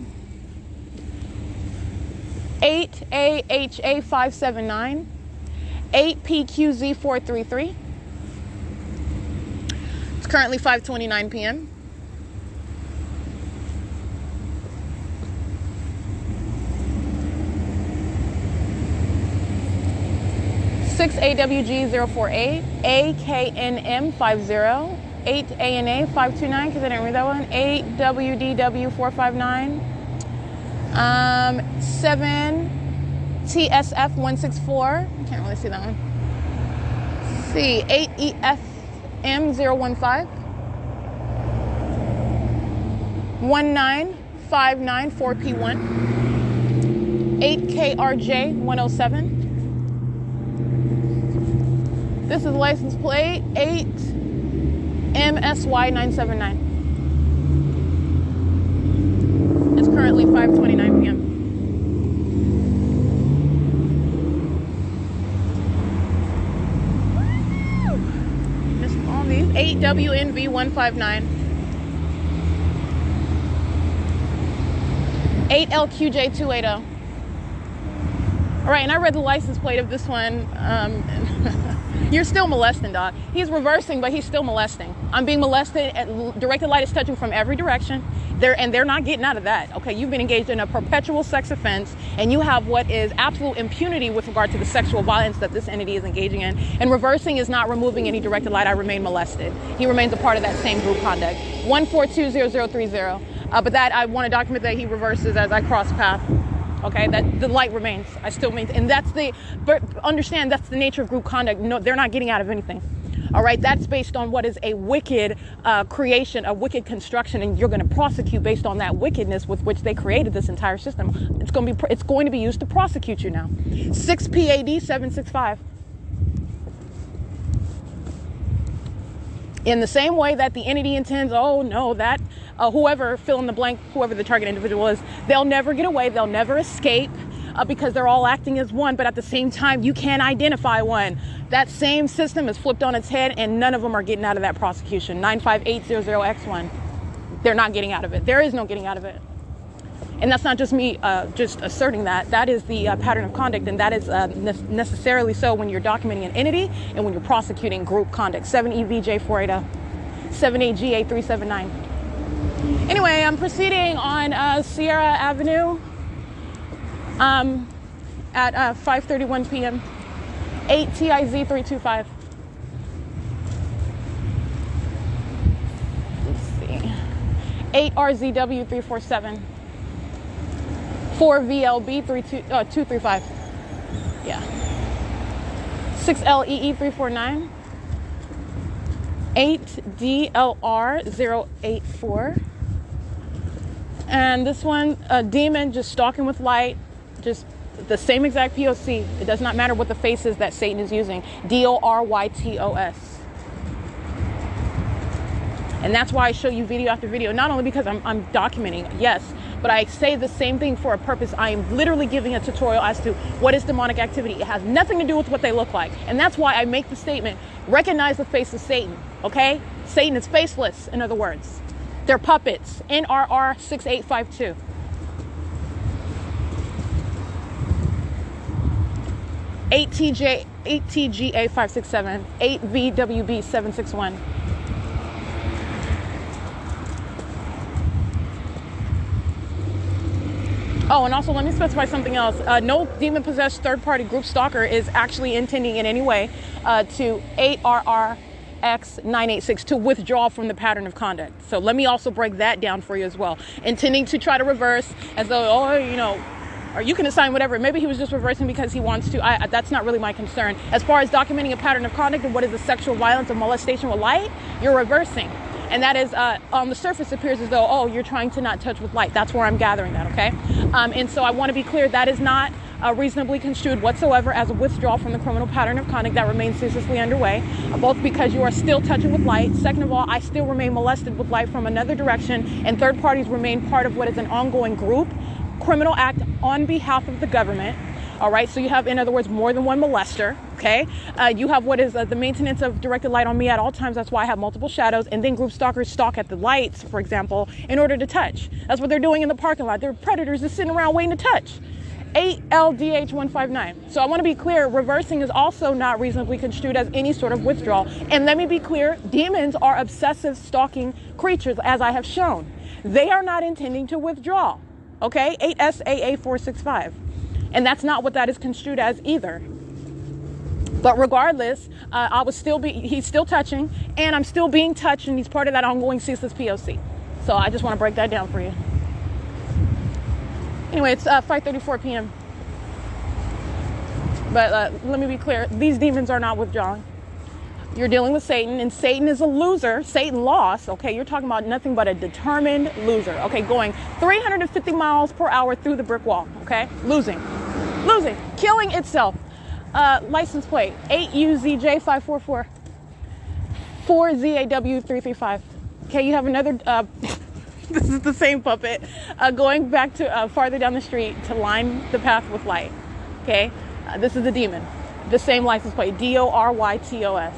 8AHA579, 8PQZ433. It's currently 5:29 p.m. Six AWG048, AKNM50, 8ANA529, because I didn't read that one, 8WDW459, 7 TSF 164. I can't really see that one. See, 8 EFM 015. 1959 4P1. 8 KRJ 107. This is license plate 8 MSY 979. It's currently 5:29 p.m. Missed all these. 8 WNV 159. 8 LQJ 280. All right, and I read the license plate of this one. You're still molesting, dog. He's reversing, but he's still molesting. I'm being molested. Directed light is touching from every direction. They're not getting out of that. Okay, you've been engaged in a perpetual sex offense, and you have what is absolute impunity with regard to the sexual violence that this entity is engaging in. And reversing is not removing any directed light. I remain molested. He remains a part of that same group conduct. 1420030. But that I want to document that he reverses as I cross path. Okay, that the light remains. I still maintain, and but understand that's the nature of group conduct. No, they're not getting out of anything. All right, that's based on what is a wicked creation, a wicked construction, and you're going to prosecute based on that wickedness with which they created this entire system. It's going to be used to prosecute you now. 6 PAD 765. In the same way that the entity intends, oh no, that whoever, fill in the blank, whoever the target individual is, they'll never get away, they'll never escape because they're all acting as one, but at the same time, you can't identify one. That same system is flipped on its head and none of them are getting out of that prosecution. 95800X1. They're not getting out of it. There is no getting out of it. And that's not just me just asserting that. That is the pattern of conduct, and that is necessarily so when you're documenting an entity and when you're prosecuting group conduct. 7EVJ480, 78GA379. Anyway, I'm proceeding on Sierra Avenue at 5:31 p.m. 8 TIZ325. Let's see. 8 RZW347. 4 VLB 235. Yeah. 6 LEE 349. 8 DLR 084. And this one, a demon just stalking with light, just the same exact P.O.C. It does not matter what the face is that Satan is using. DORYTOS. And that's why I show you video after video, not only because I'm documenting, yes, but I say the same thing for a purpose. I am literally giving a tutorial as to what is demonic activity. It has nothing to do with what they look like. And that's why I make the statement, recognize the face of Satan, okay? Satan is faceless, in other words. They're puppets. NRR 6852. ATGA 567, 8 VWB 761. Oh, and also let me specify something else. No demon-possessed third-party group stalker is actually intending in any way to 8RRX986 to withdraw from the pattern of conduct. So let me also break that down for you as well. Intending to try to reverse as though, oh, you know, or you can assign whatever. Maybe he was just reversing because he wants to. That's not really my concern. As far as documenting a pattern of conduct and what is the sexual violence of molestation with light, you're reversing. And that is, on the surface, appears as though, oh, you're trying to not touch with light. That's where I'm gathering that, okay? And so I want to be clear, that is not reasonably construed whatsoever as a withdrawal from the criminal pattern of conduct that remains ceaselessly underway, both because you are still touching with light. Second of all, I still remain molested with light from another direction, and third parties remain part of what is an ongoing group criminal act on behalf of the government. All right, so you have, in other words, more than one molester, okay? You have what is the maintenance of directed light on me at all times. That's why I have multiple shadows. And then group stalkers stalk at the lights, for example, in order to touch. That's what they're doing in the parking lot. They're predators just sitting around waiting to touch. 8LDH159. So I want to be clear, reversing is also not reasonably construed as any sort of withdrawal. And let me be clear, demons are obsessive stalking creatures, as I have shown. They are not intending to withdraw, okay? 8SAA465. And that's not what that is construed as either. But regardless, he's still touching, and I'm still being touched, and he's part of that ongoing ceaseless P.O.C. So I just want to break that down for you. Anyway, it's 5:34 p.m. But let me be clear. These demons are not withdrawing. You're dealing with Satan, and Satan is a loser. Satan lost, okay? You're talking about nothing but a determined loser, okay? Going 350 miles per hour through the brick wall, okay? Losing, killing itself. License plate, 8UZJ544, 4ZAW335. Okay, you have another, this is the same puppet, going back to farther down the street to line the path with light, okay? This is the demon. The same license plate, DORYTOS.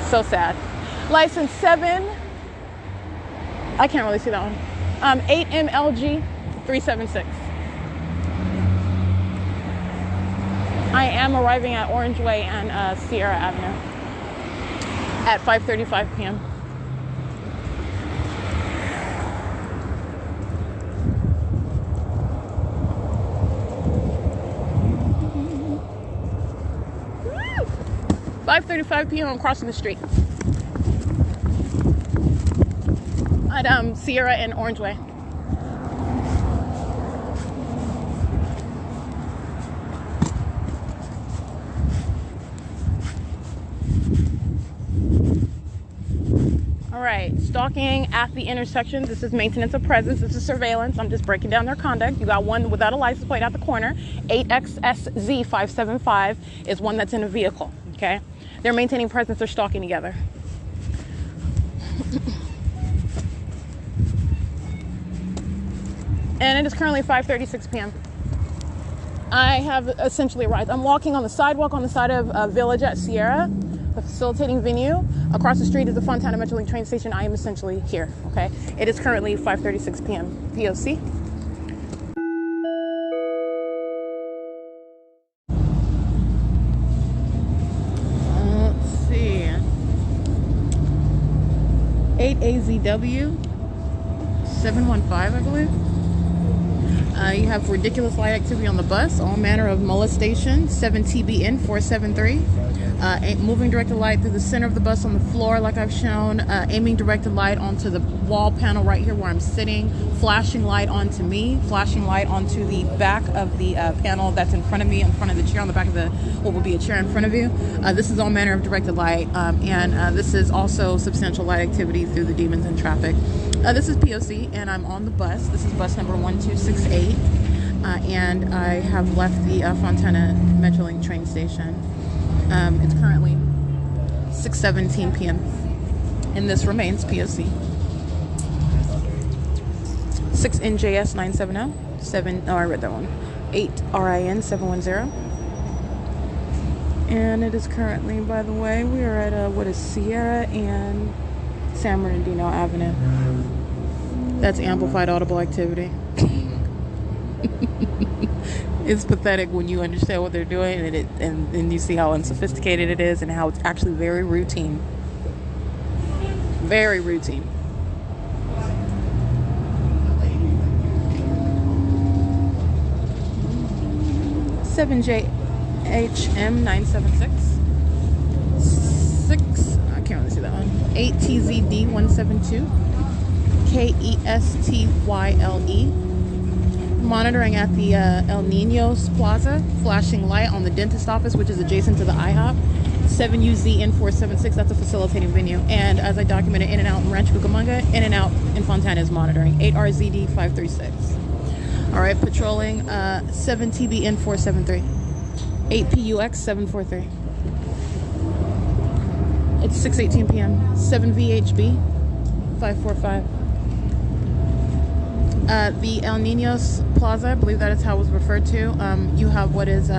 So sad. License 7, I can't really see that one. 8MLG376. I am arriving at Orange Way and Sierra Avenue at 5:35 p.m. Woo! 5:35 p.m. I'm crossing the street at Sierra and Orange Way. All right, stalking at the intersections. This is maintenance of presence. This is surveillance. I'm just breaking down their conduct. You got one without a license plate at the corner. 8XSZ575 is one that's in a vehicle, okay? They're maintaining presence. They're stalking together. And it is currently 5:36 p.m. I have essentially arrived. I'm walking on the sidewalk on the side of Village at Sierra, the facilitating venue. Across the street is the Fontana Metrolink train station. I am essentially here, okay? It is currently 5:36 p.m. P.O.C. Let's see. 8AZW 715, I believe. You have ridiculous light activity on the bus, all manner of molestation, 7TBN 473. Moving directed light through the center of the bus on the floor, like I've shown, aiming directed light onto the wall panel right here where I'm sitting, flashing light onto me, flashing light onto the back of the panel that's in front of me, in front of the chair, on the back of the what will be a chair in front of you. This is all manner of directed light, and this is also substantial light activity through the demons in traffic. This is P.O.C. and I'm on the bus. This is bus number 1268, and I have left the Fontana Metrolink train station. It's currently 6:17 p.m. and this remains P.O.C. 6NJS 970 7. Oh, I read that one. 8RIN 710. And it is currently, by the way, we are at what is Sierra and San Bernardino Avenue. That's amplified audible activity. It's pathetic when you understand what they're doing and you see how unsophisticated it is and how it's actually very routine. Very routine. JHM 976 6. I can't really see that one. 8TZD 172 KESTYLE. Monitoring at the El Niños Plaza, flashing light on the dentist office, which is adjacent to the IHOP. 7UZN 476. That's a facilitating venue. And as I documented, in and out in Rancho Cucamonga, in and out in Fontana is monitoring. 8RZD 536. All right, patrolling 7TBN 473. 8PUX 743. It's 6:18 p.m. 7VHB 545. The El Niños Plaza, I believe that is how it was referred to. You have what is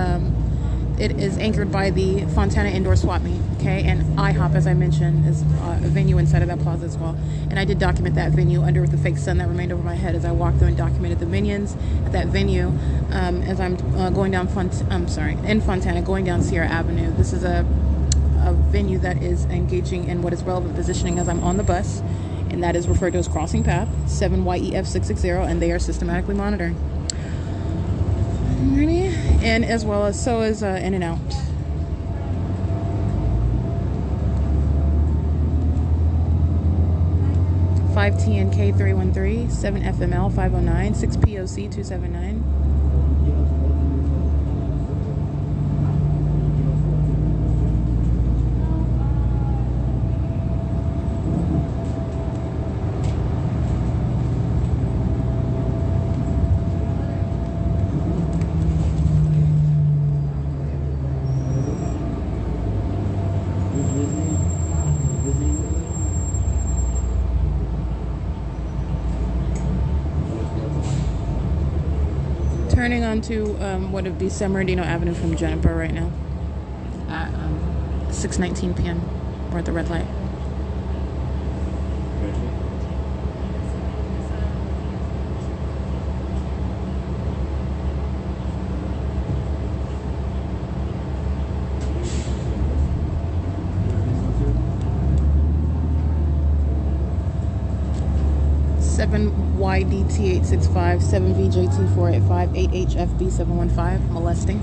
it is anchored by the Fontana Indoor Swap Meet, okay? And IHOP, as I mentioned, is a venue inside of that plaza as well. And I did document that venue under the fake sun that remained over my head as I walked through and documented the minions at that venue as I'm going down in Fontana, going down Sierra Avenue. This is a venue that is engaging in what is relevant positioning as I'm on the bus, and that is referred to as crossing path 7YEF660, and they are systematically monitoring. Ready? And as well as so is in and out. 5TNK 313, 7FML 509, 6POC 279. Turning onto what would be San Bernardino Avenue from Juniper right now at 6:19 p.m. We're at the red light. YDT865, 7VJT485, 8HFB715, molesting.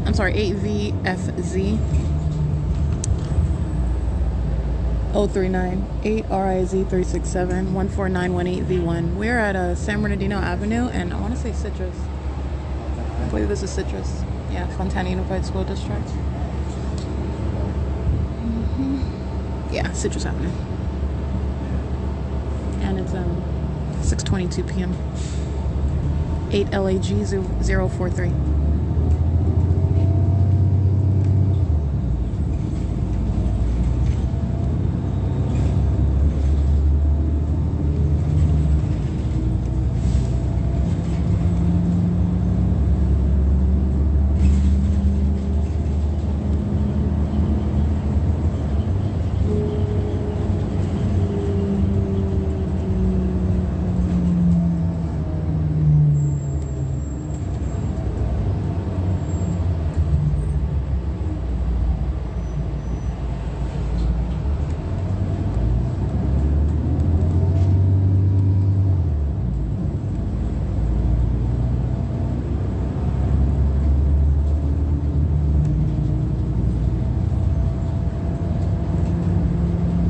I'm sorry, 8VFZ 039 8RIZ 367 14918V1. We're at San Bernardino Avenue and I want to say Citrus. I believe this is Citrus. Yeah, Fontana Unified School District. Yeah, Citrus Avenue. And it's 6:22 p.m. 8 LAG 043.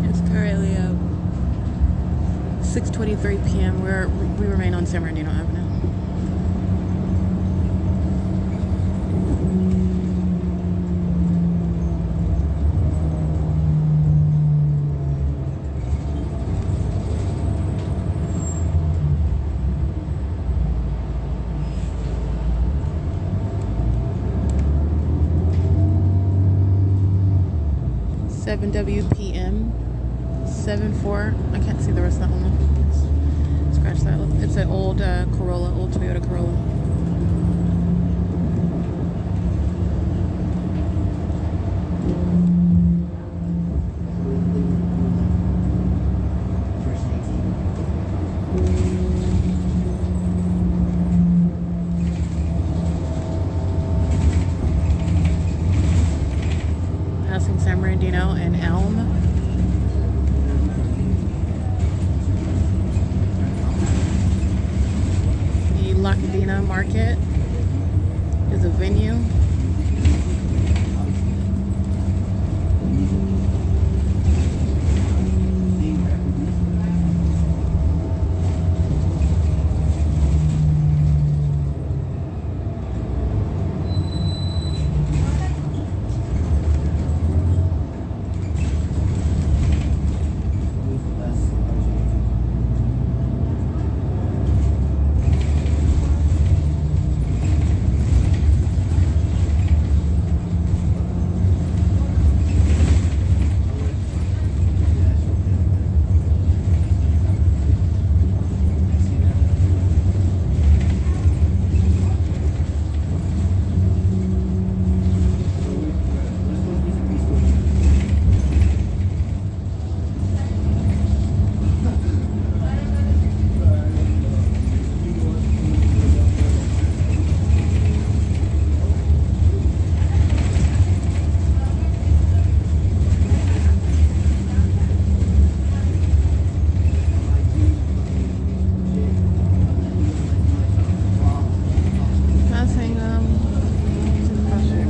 It's currently 6:23 p.m. We remain on San Bernardino Avenue. WPM 74. I can't see the rest of that one. Scratch that. It's an old Corolla, old Toyota Corolla. Passing San Bernardino and Elm. Pasadena Market is a venue.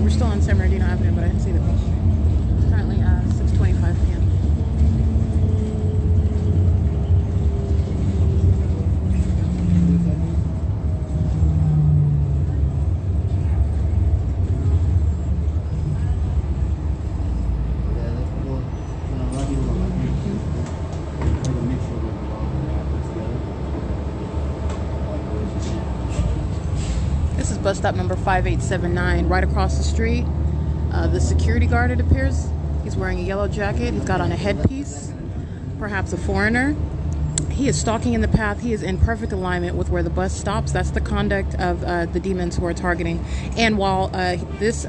We're still on San Bernardino Avenue, but I didn't see the bus. It's currently 6:25 p.m. This is bus stop number 5879, right across the street. The security guard, it appears, he's wearing a yellow jacket. He's got on a headpiece, perhaps a foreigner. He is stalking in the path. He is in perfect alignment with where the bus stops. That's the conduct of the demons who are targeting. And while this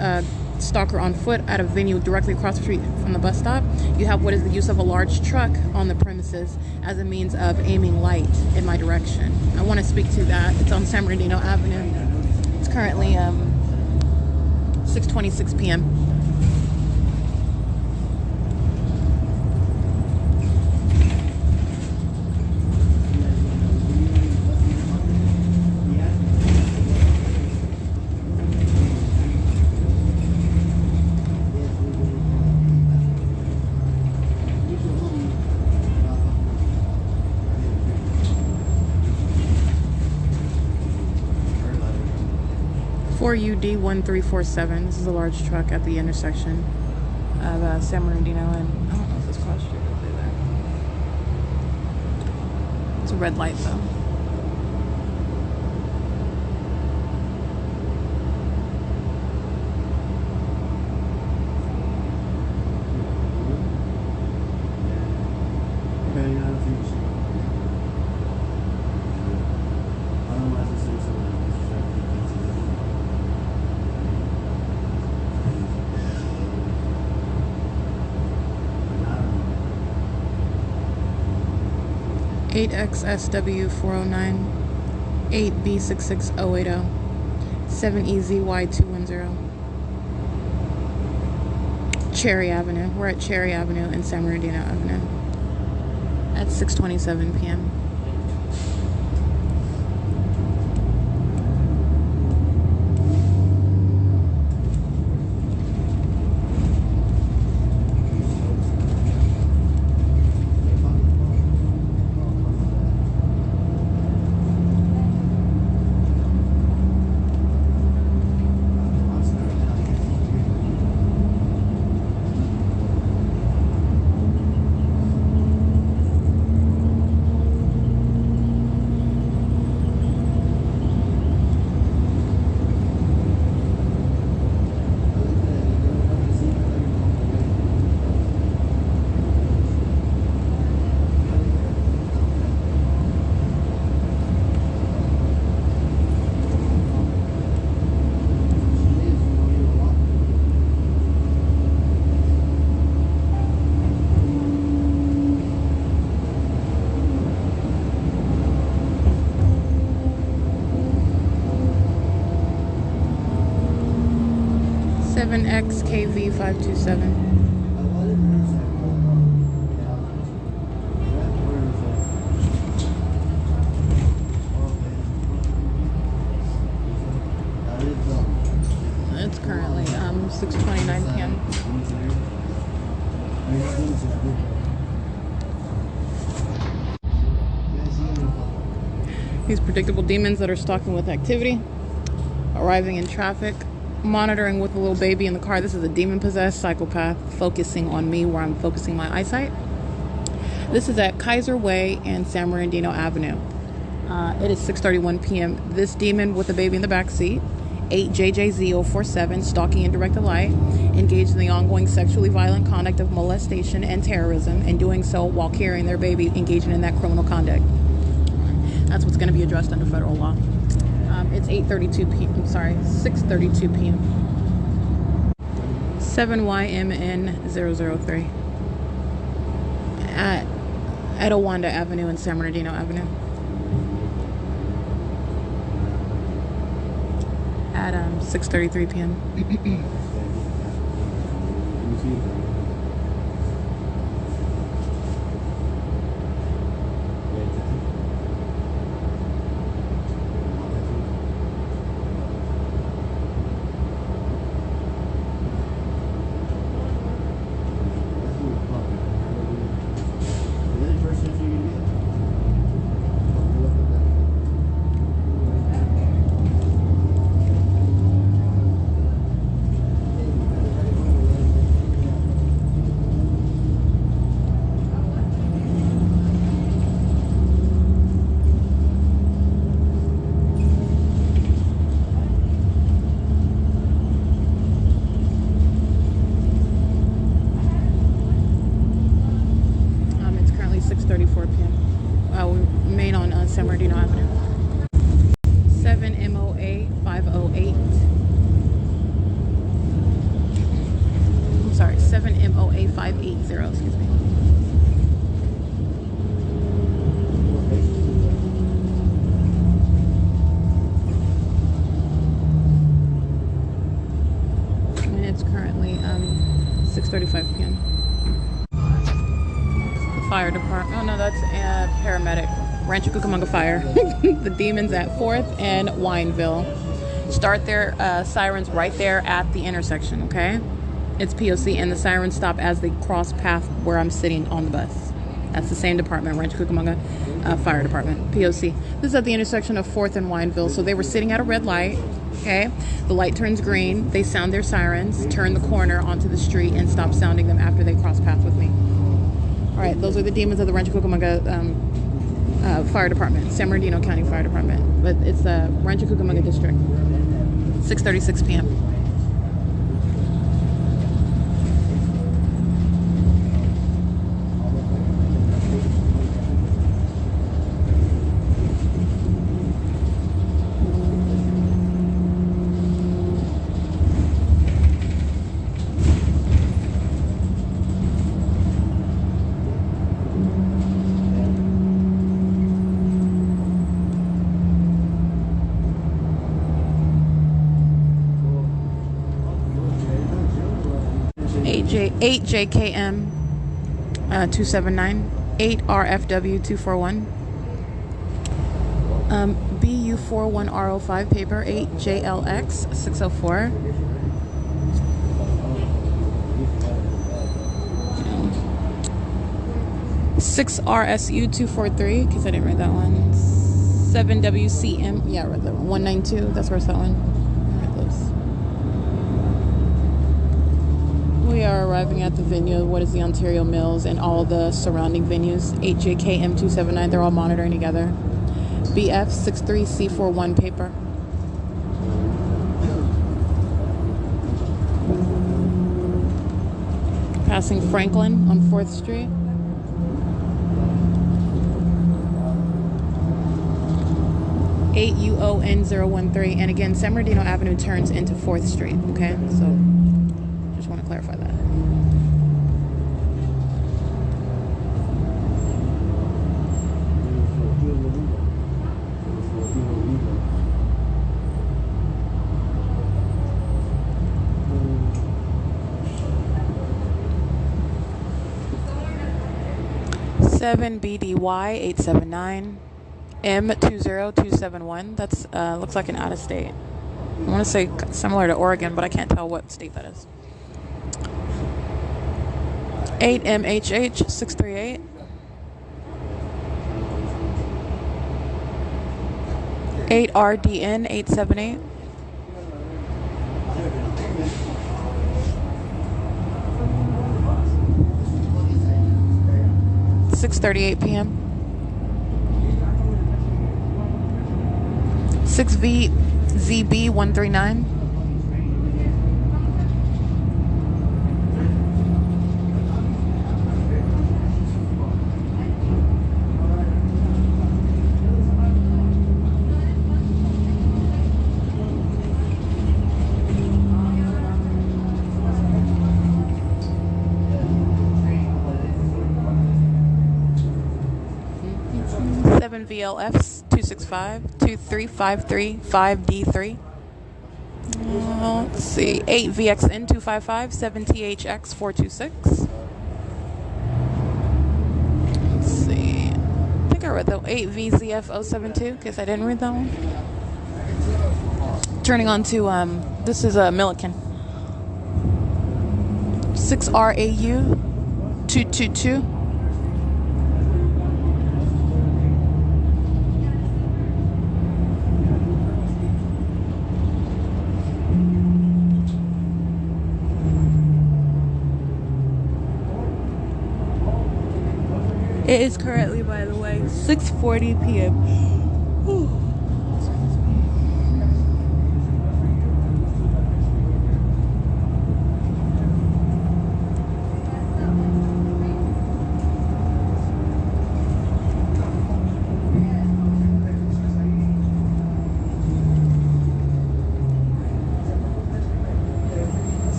stalker on foot at a venue directly across the street from the bus stop, you have what is the use of a large truck on the premises as a means of aiming light in my direction. I want to speak to that. It's on San Bernardino Avenue. It's currently 6:26 p.m. UD1347. This is a large truck at the intersection of San Bernardino and I don't know if this cross street is there. It's a red light though. XSW 409 8B66080 7EZY210 Cherry Avenue. We're at Cherry Avenue and San Bernardino Avenue at 6:27 p.m. XKV527. currently 6:29 p.m. These predictable demons that are stalking with activity, arriving in traffic, monitoring with a little baby in the car. This is a demon-possessed psychopath focusing on me where I'm focusing my eyesight. This is at Kaiser Way and San Bernardino Avenue. It is 6:31 p.m. This demon with a baby in the back seat, 8JJZ047, stalking in direct light, engaged in the ongoing sexually violent conduct of molestation and terrorism, and doing so while carrying their baby, engaging in that criminal conduct. That's what's going to be addressed under federal law. It's 8:32 p.m. I'm sorry, 6:32 p.m. 7YMN003 at Owanda Avenue and San Bernardino Avenue. At 6:33 p.m. It's currently 6:34 p.m. We remain on San Bernardino Avenue. 7MOA 508. I'm sorry, 7MOA 580. Excuse me. And it's currently 6:35 p.m. Fire department. Oh no, that's a paramedic. Rancho Cucamonga Fire. The demons at 4th and Wineville. Start their sirens right there at the intersection, okay? It's P.O.C. and the sirens stop as they cross path where I'm sitting on the bus. That's the same department, Rancho Cucamonga Fire Department, P.O.C. This is at the intersection of 4th and Wineville. So they were sitting at a red light, okay? The light turns green. They sound their sirens, turn the corner onto the street, and stop sounding them after they cross path with me. All right, those are the demons of the Rancho Cucamonga Fire Department, San Bernardino County Fire Department, but it's the Rancho Cucamonga District. 6:36 p.m. Eight JKM 279, 8 RFW 241, BU41R05 paper, 8 JLX 604, 6 RSU 243, in case I didn't read that one, 7 WCM, yeah, I read that one, 192, that's where's that one. We are arriving at the venue. What is the Ontario Mills and all the surrounding venues? 8JKM 279. They're all monitoring together. BF 63C41 paper. Passing Franklin on 4th Street. UON013. And again, San Bernardino Avenue turns into 4th Street. Okay, so just want to clarify that. Seven BDY 879 M20271. That's looks like an out of state. I want to say similar to Oregon, but I can't tell what state that is. 8MHH 638. 8RDN 878. 6:38 p.m. 6VZB 139. VLFs 265 2353 5D3. Let's see, 8VXN 255 7THX 426. Let's see, I think I read that 8VZF 072 in case I didn't read that one. Turning on to this is a Milliken 6RAU 222. It is currently, by the way, 6:40 p.m. Whew.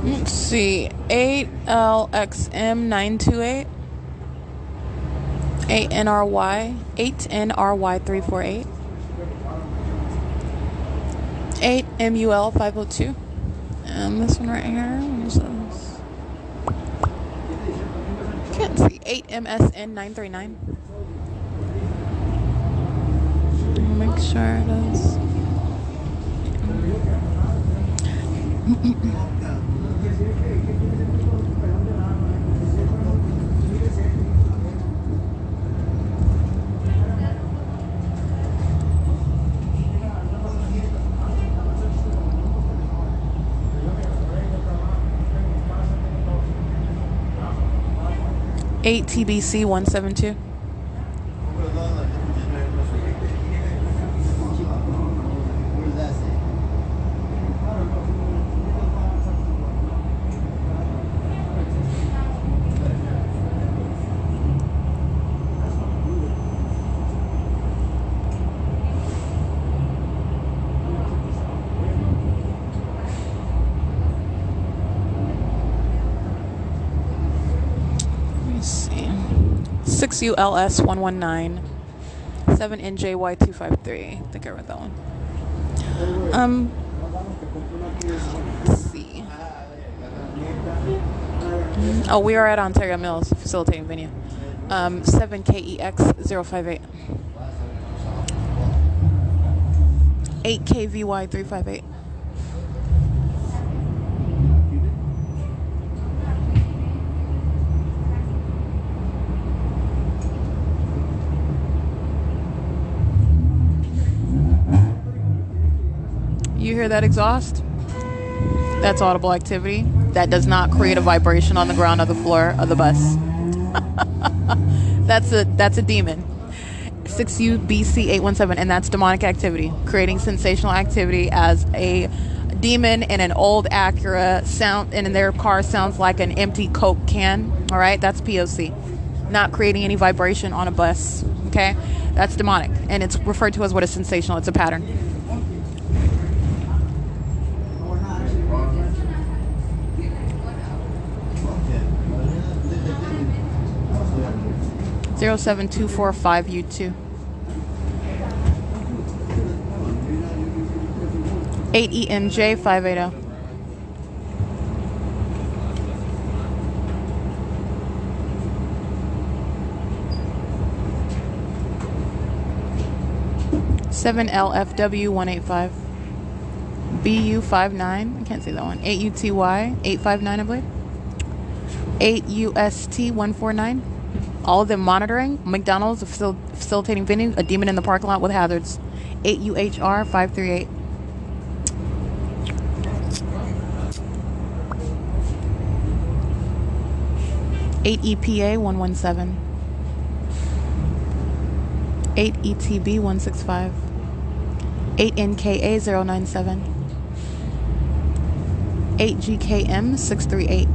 Let's see, 8LXM928, 8NRY348, 8MUL502, and this one right here, what is this? Can't see, 8MSN939. Make sure it is. Eight TBC 172. Let me see. 6ULS 119, 7NJY 253. I think I read that one. Let's see. Oh, we are at Ontario Mills facilitating venue. 7KEX 058. 8KVY 358. You hear that exhaust? That's audible activity. That does not create a vibration on the ground or the floor of the bus. That's a demon. 6UBC817, and that's demonic activity, creating sensational activity as a demon in an old Acura sound, and in their car sounds like an empty Coke can. All right, that's P.O.C. Not creating any vibration on a bus. Okay, that's demonic, and it's referred to as what is sensational. It's a pattern. 07245U2. 8EMJ580. 7LFW 185. BU59, I can't say that one. 8UTY 859, I believe. 8UST 149. All of them monitoring. McDonald's facilitating vending. A demon in the parking lot with hazards. 8UHR 538. Eight EPA 117. 8 ETB 165. 8 NKA 097. 8 GKM 638.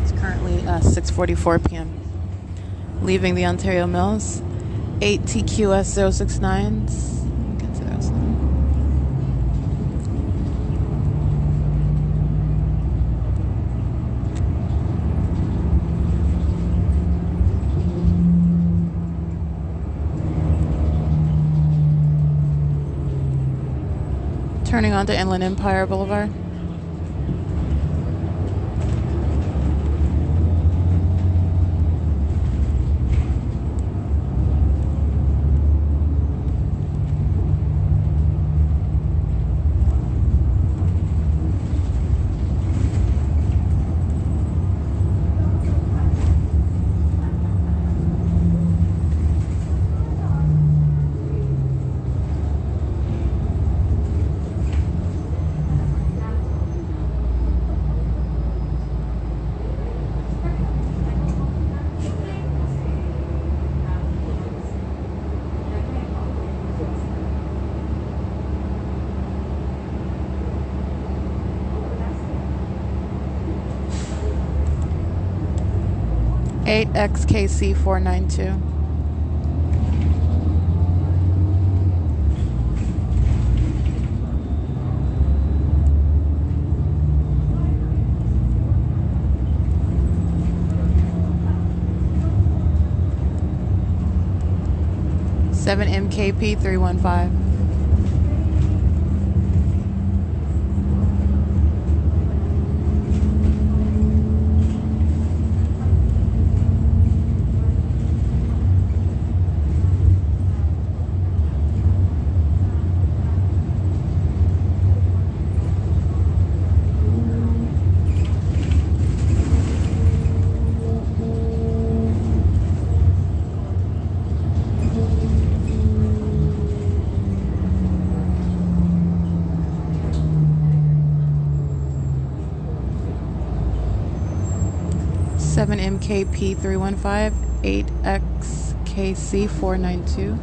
It's currently 6:44 p.m. Leaving the Ontario Mills. 8 TQS 069. Turning onto Inland Empire Boulevard. Eight XKC 492. Seven MKP 315. Seven MKP 315. 8 XKC 492.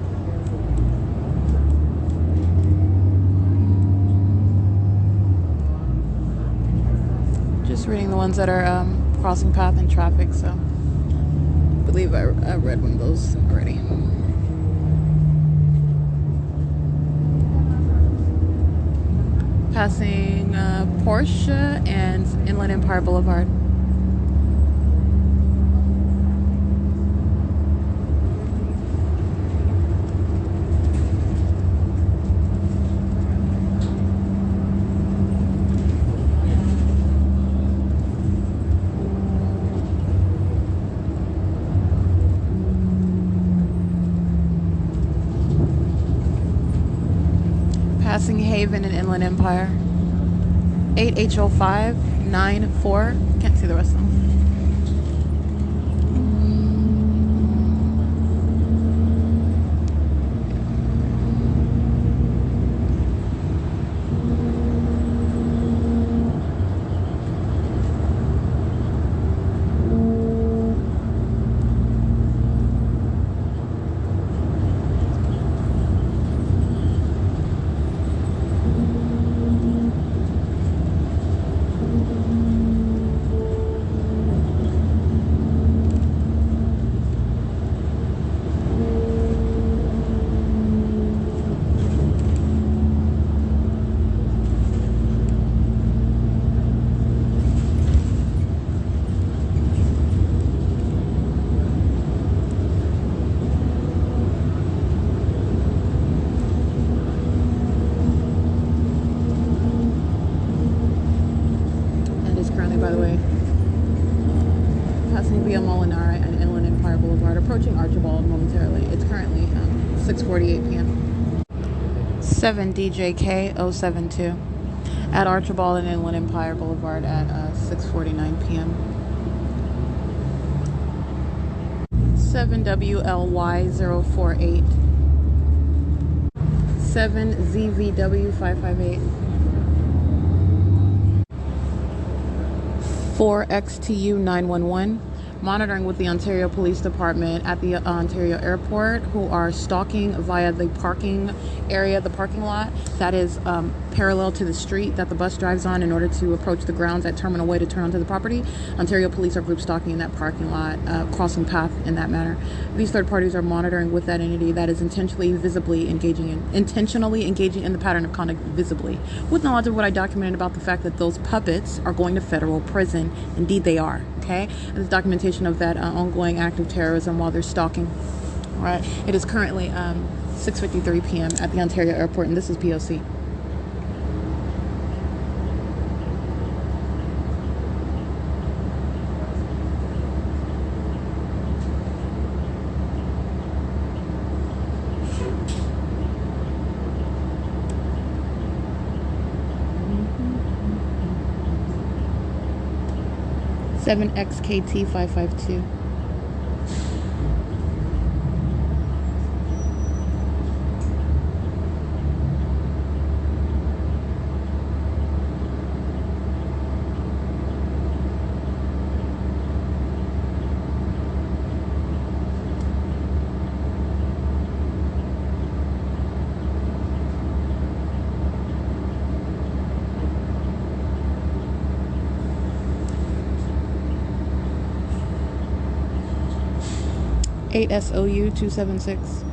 Just reading the ones that are crossing path in traffic, so I believe I read one of those already. Passing Porsche and Inland Empire Boulevard. Passing Haven and Inland Empire. 8H0594. Can't see the rest of them. approaching Archibald momentarily. It's currently 6:48 p.m. 7 DJK 072 at Archibald and Inland Empire Boulevard at 6:49 p.m. 7 WLY 048 7 ZVW 558 4 XTU 911, monitoring with the Ontario Police Department at the Ontario Airport, who are stalking via the parking area, the parking lot that is parallel to the street that the bus drives on in order to approach the grounds at Terminal Way to turn onto the property. Ontario Police are group stalking in that parking lot, crossing path in that manner. These third parties are monitoring with that entity that is intentionally engaging in the pattern of conduct visibly, with knowledge of what I documented about the fact that those puppets are going to federal prison. Indeed they are. Okay, and there's documentation of that ongoing act of terrorism while they're stalking. All right, it is currently 6:53 p.m. at the Ontario Airport, and this is P.O.C. Seven XKT 552. Eight SOU 276.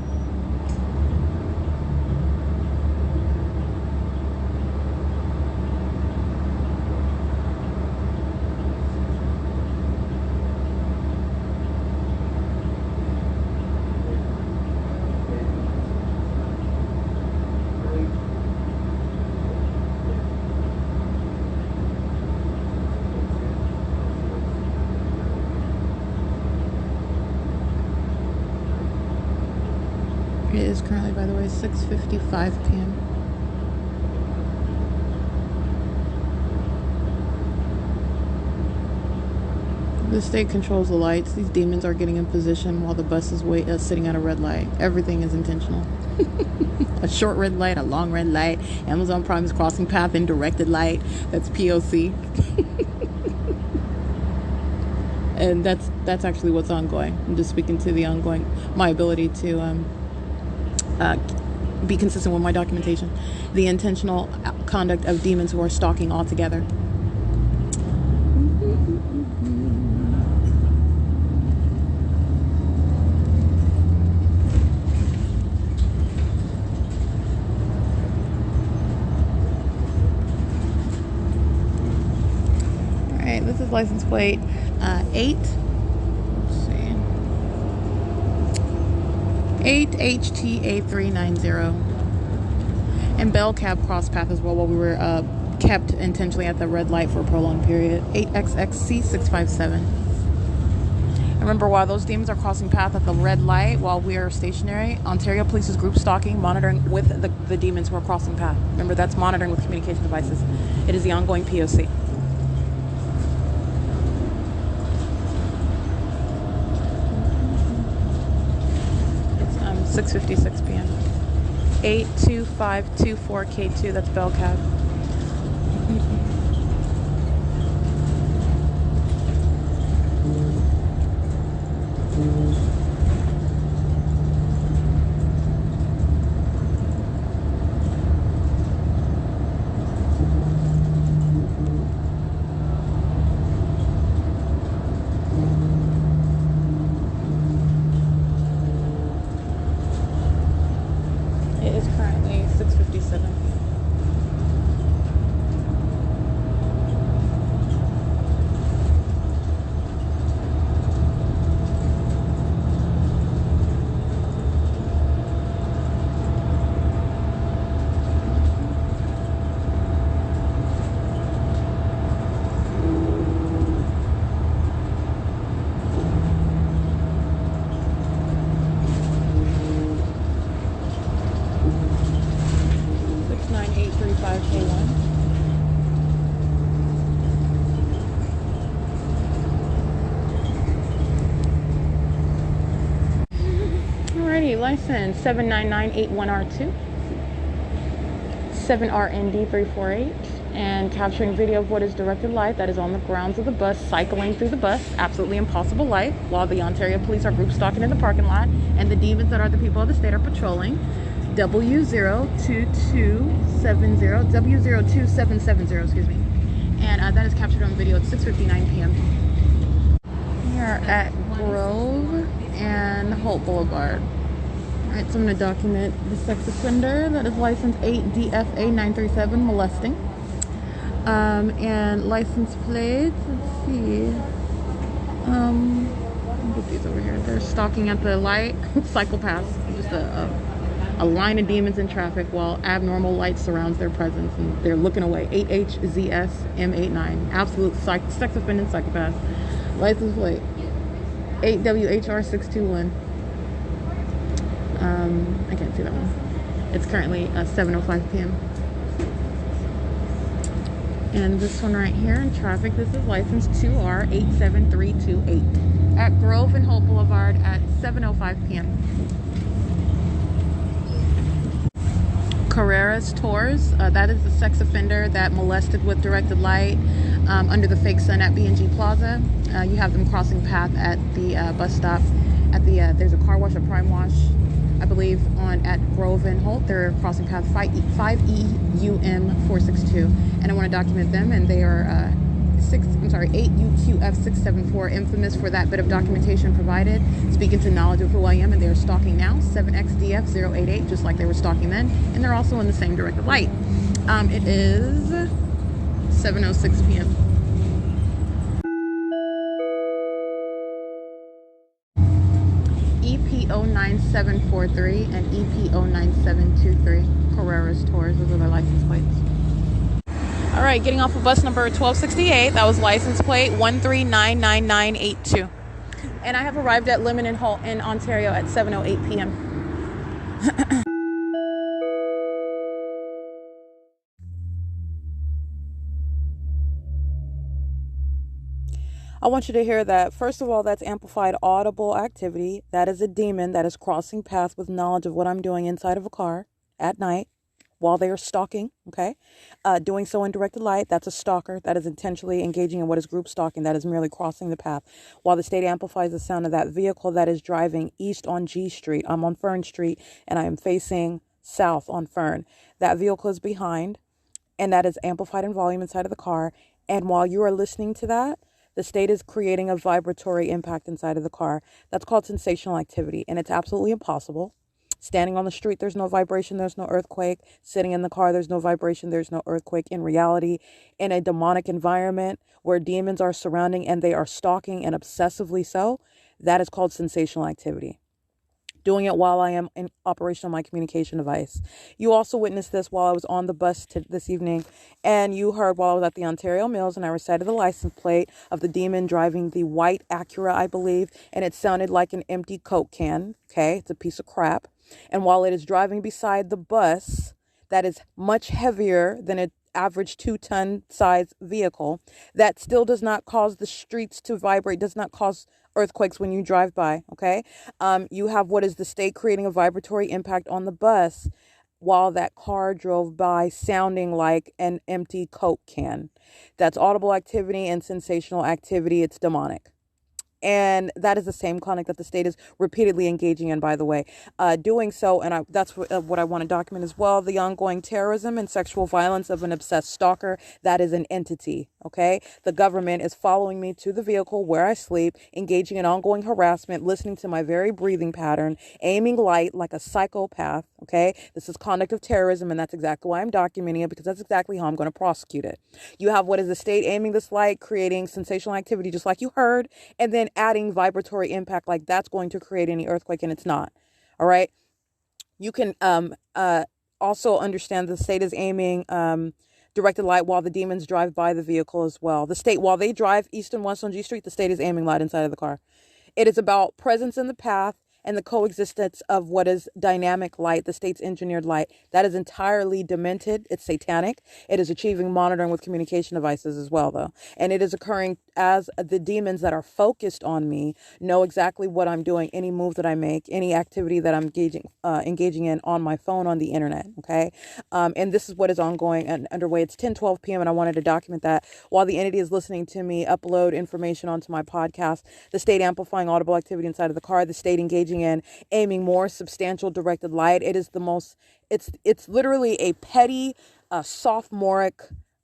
It is currently, by the way, 6:55 p.m. The state controls the lights. These demons are getting in position while the bus is sitting at a red light. Everything is intentional. A short red light, a long red light. Amazon Prime is crossing path in directed light. That's P.O.C. And that's actually what's ongoing. I'm just speaking to the ongoing, my ability to be consistent with my documentation. The intentional conduct of demons who are stalking all together. Alright, this is license plate 8. 8HTA390, and Bell Cab cross path as well while we were kept intentionally at the red light for a prolonged period. 8XXC657. Remember, while those demons are crossing path at the red light while we are stationary, Ontario Police is group stalking, monitoring with the demons who are crossing path. Remember, that's monitoring with communication devices. It is the ongoing P.O.C. 6:56 p.m. 82524K2, that's Bell Cab. It is currently 6:57. license 79981R2, 7RND348, and capturing video of what is directed light that is on the grounds of the bus, cycling through the bus, absolutely impossible light, while the Ontario police are group stalking in the parking lot, and the demons that are the people of the state are patrolling. W02770, excuse me. And that is captured on video at 6:59 p.m. We are at Grove and Holt Boulevard. Alright, so I'm going to document the sex offender that is license 8DFA937, molesting. And license plates, let's see. Let me put these over here. They're stalking at the light, psychopaths, just a line of demons in traffic while abnormal light surrounds their presence and they're looking away. 8HZSM89, absolute sex offending psychopath. License plate 8WHR621. I can't see that one. It's currently 7:05 p.m. And this one right here in traffic, this is license 2R87328 at Grove and Holt Boulevard at 7:05 p.m. Carreras Tours, that is the sex offender that molested with directed light under the fake sun at B&G Plaza. You have them crossing path at the bus stop. At the there's a car wash, a prime wash, I believe, at Grove and Holt. They're crossing path 5EUM462, and I want to document them. And they are 8UQF674, infamous for that bit of documentation provided, speaking to knowledge of who I am, and they are stalking now. 7XDF088, just like they were stalking then, and they're also in the same directed light. It is 7:06 p.m. EP09743 and EP09723, Carreras Tours. Those are their license plates. All right, getting off of bus number 1268. That was license plate 1399982. And I have arrived at Lemon and Holt in Ontario at 7:08 p.m. I want you to hear that. First of all, that's amplified audible activity. That is a demon that is crossing paths with knowledge of what I'm doing inside of a car at night while they are stalking, okay? Doing so in directed light, that's a stalker. That is intentionally engaging in what is group stalking. That is merely crossing the path. While the state amplifies the sound of that vehicle that is driving east on G Street. I'm on Fern Street, and I am facing south on Fern. That vehicle is behind, and that is amplified in volume inside of the car. And while you are listening to that, the state is creating a vibratory impact inside of the car. That's called sensational activity, and it's absolutely impossible. Standing on the street, there's no vibration, there's no earthquake. Sitting in the car, there's no vibration, there's no earthquake. In reality, in a demonic environment where demons are surrounding and they are stalking and obsessively so, that is called sensational activity. Doing it while I am in operation of my communication device. You also witnessed this while I was on the bus this evening, and you heard while I was at the Ontario Mills, and I recited the license plate of the demon driving the white Acura, I believe, and it sounded like an empty Coke can. Okay, it's a piece of crap. And while it is driving beside the bus that is much heavier than an average 2-ton size vehicle, that still does not cause the streets to vibrate, does not cause earthquakes when you drive by, okay? You have what is the state creating a vibratory impact on the bus while that car drove by sounding like an empty Coke can. That's audible activity and sensational activity. It's demonic. And that is the same conduct that the state is repeatedly engaging in, by the way. Doing so, and that's what I want to document as well, the ongoing terrorism and sexual violence of an obsessed stalker. That is an entity, okay? The government is following me to the vehicle where I sleep, engaging in ongoing harassment, listening to my very breathing pattern, aiming light like a psychopath, okay? This is conduct of terrorism, and that's exactly why I'm documenting it, because that's exactly how I'm going to prosecute it. You have what is the state aiming this light, creating sensational activity, just like you heard, and then adding vibratory impact like that's going to create any earthquake, and it's not. All right. You can also understand the state is aiming directed light while the demons drive by the vehicle as well. The state, while they drive east and west on G Street, the state is aiming light inside of the car. It is about presence in the path and the coexistence of what is dynamic light, the state's engineered light, that is entirely demented. It's satanic. It is achieving monitoring with communication devices as well, though. And it is occurring as the demons that are focused on me know exactly what I'm doing, any move that I make, any activity that I'm engaging in on my phone, on the internet. Okay. And this is what is ongoing and underway. It's 10:12 p.m. and I wanted to document that while the entity is listening to me upload information onto my podcast, the state amplifying audible activity inside of the car, the state engaging in aiming more substantial directed light. It is the most, it's literally a petty, sophomoric,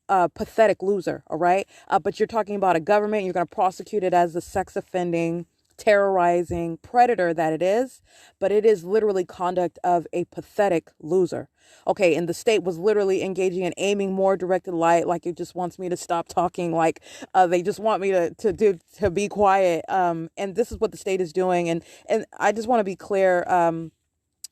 pathetic loser. All right. But you're talking about a government. You're going to prosecute it as the sex offending, terrorizing predator that it is, but it is literally conduct of a pathetic loser. Okay, and the state was literally engaging in aiming more directed light, like it just wants me to stop talking, like they just want me to be quiet. And this is what the state is doing, and I just want to be clear.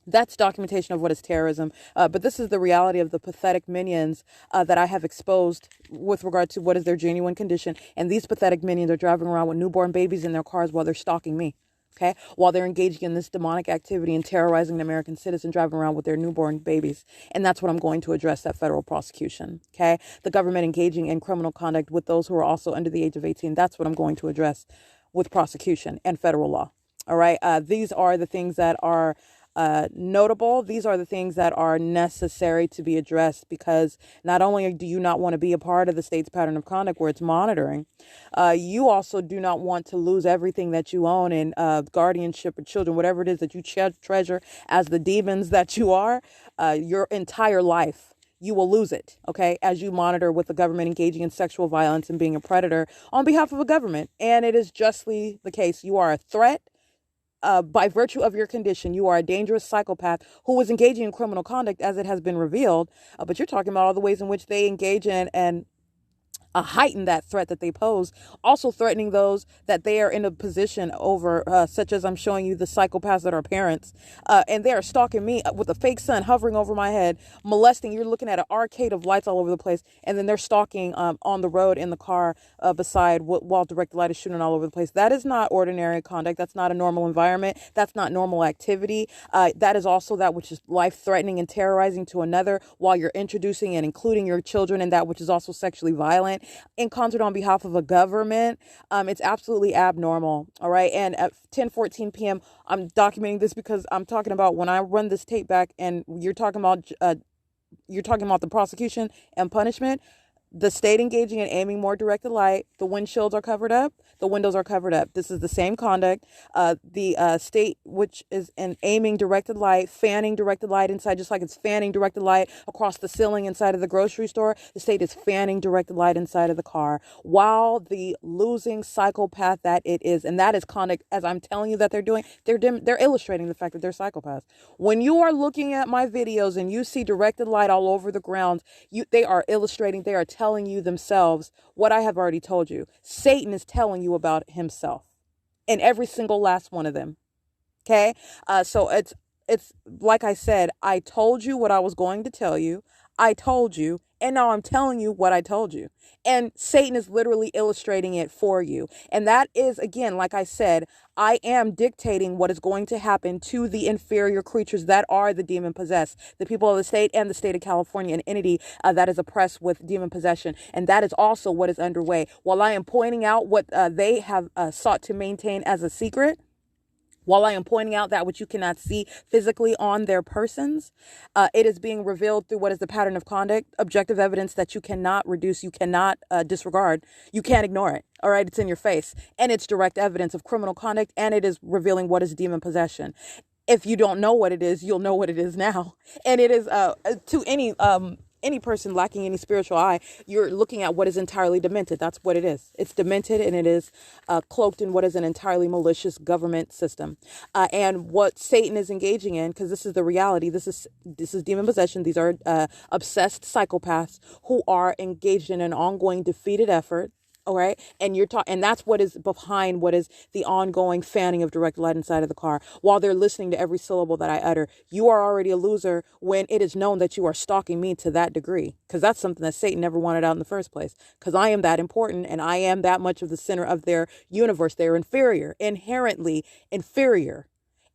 That's documentation of what is terrorism. But this is the reality of the pathetic minions that I have exposed with regard to what is their genuine condition. And these pathetic minions are driving around with newborn babies in their cars while they're stalking me. Okay, while they're engaging in this demonic activity and terrorizing an American citizen driving around with their newborn babies. And that's what I'm going to address, that federal prosecution. Okay, the government engaging in criminal conduct with those who are also under the age of 18. That's what I'm going to address with prosecution and federal law. All right, these are the things that are notable. These are the things that are necessary to be addressed, because not only do you not want to be a part of the state's pattern of conduct where it's monitoring, you also do not want to lose everything that you own in guardianship of children, whatever it is that you treasure as the demons that you are, your entire life. You will lose it, okay, as you monitor with the government engaging in sexual violence and being a predator on behalf of a government. And it is justly the case. You are a threat. By virtue of your condition, you are a dangerous psychopath who is engaging in criminal conduct, as it has been revealed. But you're talking about all the ways in which they engage in and heighten that threat that they pose, also threatening those that they are in a position over, such as I'm showing you the psychopaths that are parents, and they are stalking me with a fake sun hovering over my head, molesting. You're looking at an arcade of lights all over the place, and then they're stalking on the road in the car beside while direct light is shooting all over the place. That is not ordinary conduct. That's not a normal environment. That's not normal activity. That is also that which is life-threatening and terrorizing to another, while you're introducing and including your children in that which is also sexually violent in concert on behalf of a government. It's absolutely abnormal. All right. And at 10:14 p.m., I'm documenting this because I'm talking about when I run this tape back and you're talking about the prosecution and punishment. The state engaging in aiming more directed light. The windshields are covered up. The windows are covered up. This is the same conduct. The state, which is in aiming directed light, fanning directed light inside, just like it's fanning directed light across the ceiling inside of the grocery store. The state is fanning directed light inside of the car, while the losing psychopath that it is, and that is conduct, as I'm telling you that they're doing, they're illustrating the fact that they're psychopaths. When you are looking at my videos and you see directed light all over the ground, they are illustrating, they are telling you themselves what I have already told you. Satan is telling you about himself in every single last one of them. Okay. So it's like I said, I told you what I was going to tell you. I told you, and now I'm telling you what I told you. And Satan is literally illustrating it for you. And that is, again, like I said, I am dictating what is going to happen to the inferior creatures that are the demon possessed, the people of the state and the state of California, an entity that is oppressed with demon possession. And that is also what is underway. While I am pointing out what they have sought to maintain as a secret, while I am pointing out that which you cannot see physically on their persons, it is being revealed through what is the pattern of conduct, objective evidence that you cannot reduce, you cannot disregard, you can't ignore it. All right, it's in your face, and it's direct evidence of criminal conduct, and it is revealing what is demon possession. If you don't know what it is, you'll know what it is now, and it is to any person lacking any spiritual eye, you're looking at what is entirely demented. That's what it is. It's demented, and it is cloaked in what is an entirely malicious government system. And what Satan is engaging in, because this is the reality, this is demon possession. These are obsessed psychopaths who are engaged in an ongoing defeated effort. All right. And and that's what is behind what is the ongoing fanning of direct light inside of the car while they're listening to every syllable that I utter. You are already a loser when it is known that you are stalking me to that degree, because that's something that Satan never wanted out in the first place, because I am that important and I am that much of the center of their universe. They're inferior, inherently inferior.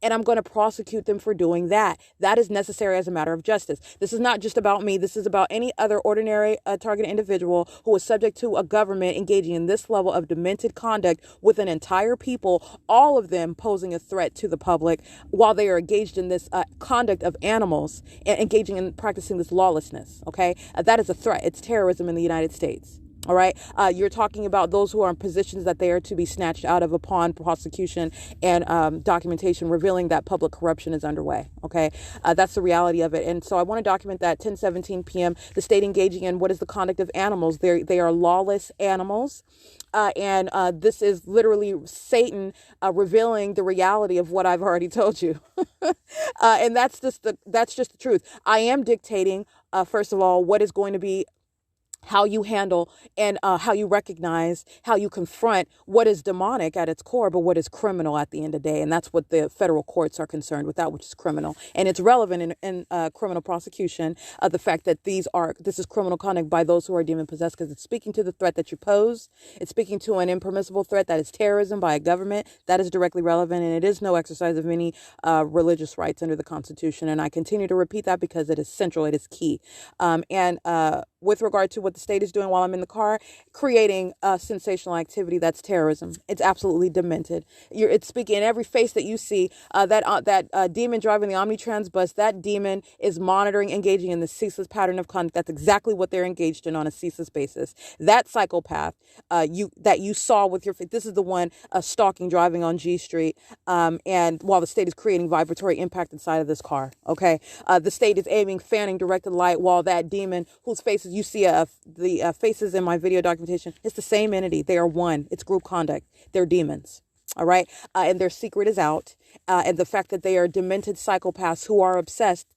and I'm going to prosecute them for doing that. That is necessary as a matter of justice. This is not just about me. This is about any other ordinary targeted individual who is subject to a government engaging in this level of demented conduct with an entire people, all of them posing a threat to the public while they are engaged in this conduct of animals and engaging in practicing this lawlessness. Okay, that is a threat. It's terrorism in the United States. All right. You're talking about those who are in positions that they are to be snatched out of upon prosecution and documentation revealing that public corruption is underway. OK, that's the reality of it. And so I want to document that 10:17 p.m. the state engaging in what is the conduct of animals. They are lawless animals. And this is literally Satan revealing the reality of what I've already told you. And that's just the truth. I am dictating, first of all, what is going to be how you handle and how you recognize, how you confront what is demonic at its core, but what is criminal at the end of the day. And that's what the federal courts are concerned with, that which is criminal. And it's relevant in criminal prosecution, the fact that this is criminal conduct by those who are demon possessed, because it's speaking to the threat that you pose. It's speaking to an impermissible threat that is terrorism by a government. That is directly relevant. And it is no exercise of any religious rights under the Constitution. And I continue to repeat that because it is central. It is key. With regard to what the state is doing while I'm in the car, creating sensational activity, that's terrorism. It's absolutely demented. It's speaking in every face that you see. That demon driving the Omnitrans bus, that demon is monitoring, engaging in the ceaseless pattern of conduct. That's exactly what they're engaged in on a ceaseless basis. That psychopath that you saw with your face, this is the one stalking, driving on G Street, and while the state is creating vibratory impact inside of this car. Okay, the state is aiming, fanning, directed light, while that demon whose faces you see the faces in my video documentation, it's the same entity. They are one. It's group conduct. They're demons. All right. And their secret is out. And the fact that they are demented psychopaths who are obsessed.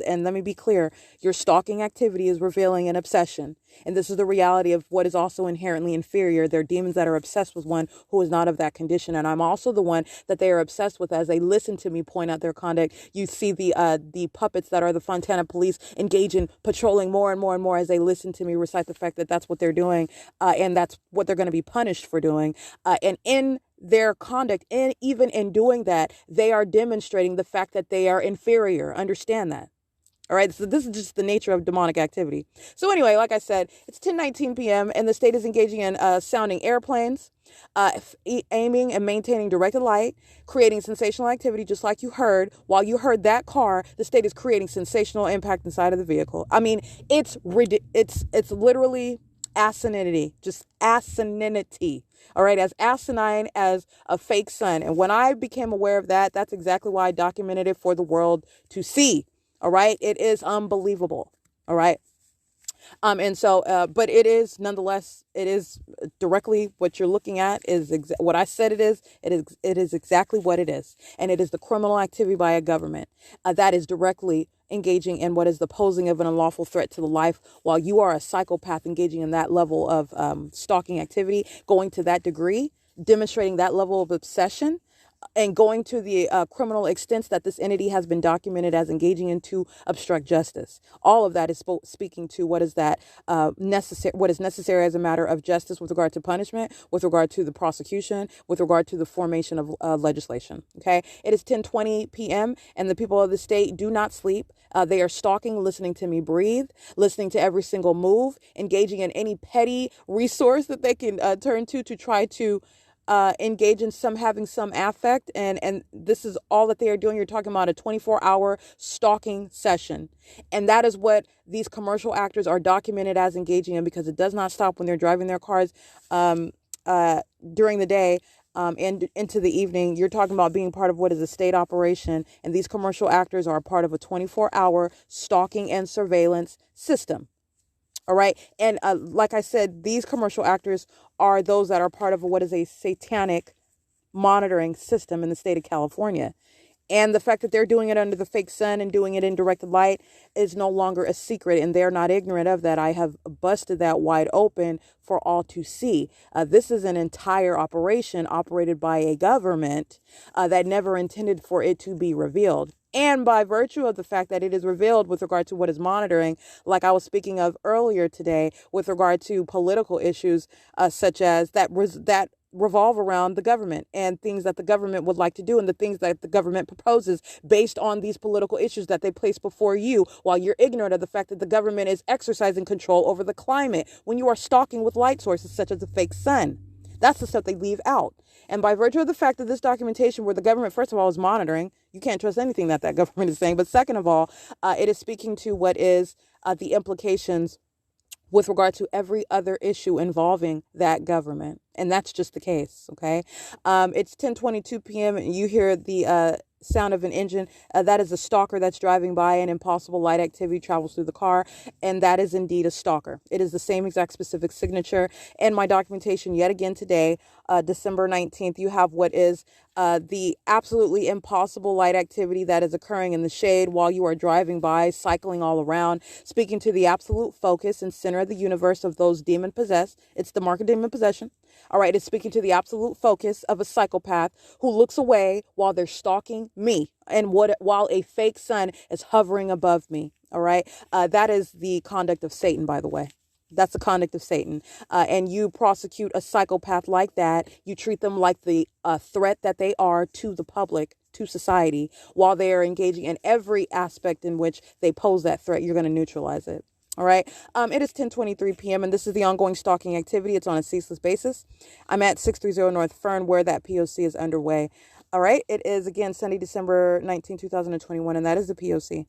And let me be clear, your stalking activity is revealing an obsession. And this is the reality of what is also inherently inferior. They're demons that are obsessed with one who is not of that condition. And I'm also the one that they are obsessed with as they listen to me point out their conduct. You see the puppets that are the Fontana police engage in patrolling more and more and more as they listen to me recite the fact that that's what they're doing. And that's what they're going to be punished for doing. And in their conduct, and even in doing that, they are demonstrating the fact that they are inferior. Understand that. All right. So this is just the nature of demonic activity. So anyway, like I said, it's 10:19 p.m. and the state is engaging in sounding airplanes, aiming and maintaining directed light, creating sensational activity, just like you heard. While you heard that car, the state is creating sensational impact inside of the vehicle. I mean, it's literally asininity, just asininity. All right, as asinine as a fake sun. And when I became aware of that, that's exactly why I documented it for the world to see. All right, it is unbelievable. All right. And so, but it is nonetheless, it is directly what you're looking at is what I said it is. It is exactly what it is. And it is the criminal activity by a government that is directly engaging in what is the posing of an unlawful threat to the life, while you are a psychopath engaging in that level of stalking activity, going to that degree, demonstrating that level of obsession, and going to the criminal extents that this entity has been documented as engaging into obstruct justice. All of that is speaking to what is that what is necessary as a matter of justice with regard to punishment, with regard to the prosecution, with regard to the formation of legislation. Okay, it is 10:20 p.m. and the people of the state do not sleep. They are stalking, listening to me breathe, listening to every single move, engaging in any petty resource that they can turn to try to engage in having some affect. And this is all that they are doing. You're talking about a 24-hour stalking session. And that is what these commercial actors are documented as engaging in, because it does not stop when they're driving their cars during the day and into the evening. You're talking about being part of what is a state operation. And these commercial actors are a part of a 24-hour stalking and surveillance system. All right. And like I said, these commercial actors are those that are part of what is a satanic monitoring system in the state of California. And the fact that they're doing it under the fake sun and doing it in directed light is no longer a secret. And they're not ignorant of that. I have busted that wide open for all to see. This is an entire operation operated by a government that never intended for it to be revealed. And by virtue of the fact that it is revealed with regard to what is monitoring, like I was speaking of earlier today, with regard to political issues such as that revolve around the government and things that the government would like to do and the things that the government proposes based on these political issues that they place before you, while you're ignorant of the fact that the government is exercising control over the climate when you are stalking with light sources such as the fake sun. That's the stuff they leave out. And by virtue of the fact that this documentation, where the government, first of all, is monitoring, you can't trust anything that government is saying. But second of all, it is speaking to what is the implications with regard to every other issue involving that government. And that's just the case, okay? It's 10:22 p.m. and you hear the sound of an engine. That is a stalker that's driving by, and impossible light activity travels through the car, and that is indeed a stalker. It is the same exact specific signature. And my documentation yet again today, December 19th, you have what is the absolutely impossible light activity that is occurring in the shade while you are driving by, cycling all around, speaking to the absolute focus and center of the universe of those demon possessed. It's the mark of demon possession. All right, it's speaking to the absolute focus of a psychopath who looks away while they're stalking me, and while a fake sun is hovering above me. All right, that is the conduct of Satan, by the way. That's the conduct of Satan. And you prosecute a psychopath like that. You treat them like the threat that they are to the public, to society, while they are engaging in every aspect in which they pose that threat. You're going to neutralize it. All right. It is 10:23 p.m. and this is the ongoing stalking activity. It's on a ceaseless basis. I'm at 630 North Fern, where that P.O.C. is underway. All right. It is again Sunday, December 19, 2021, and that is the P.O.C.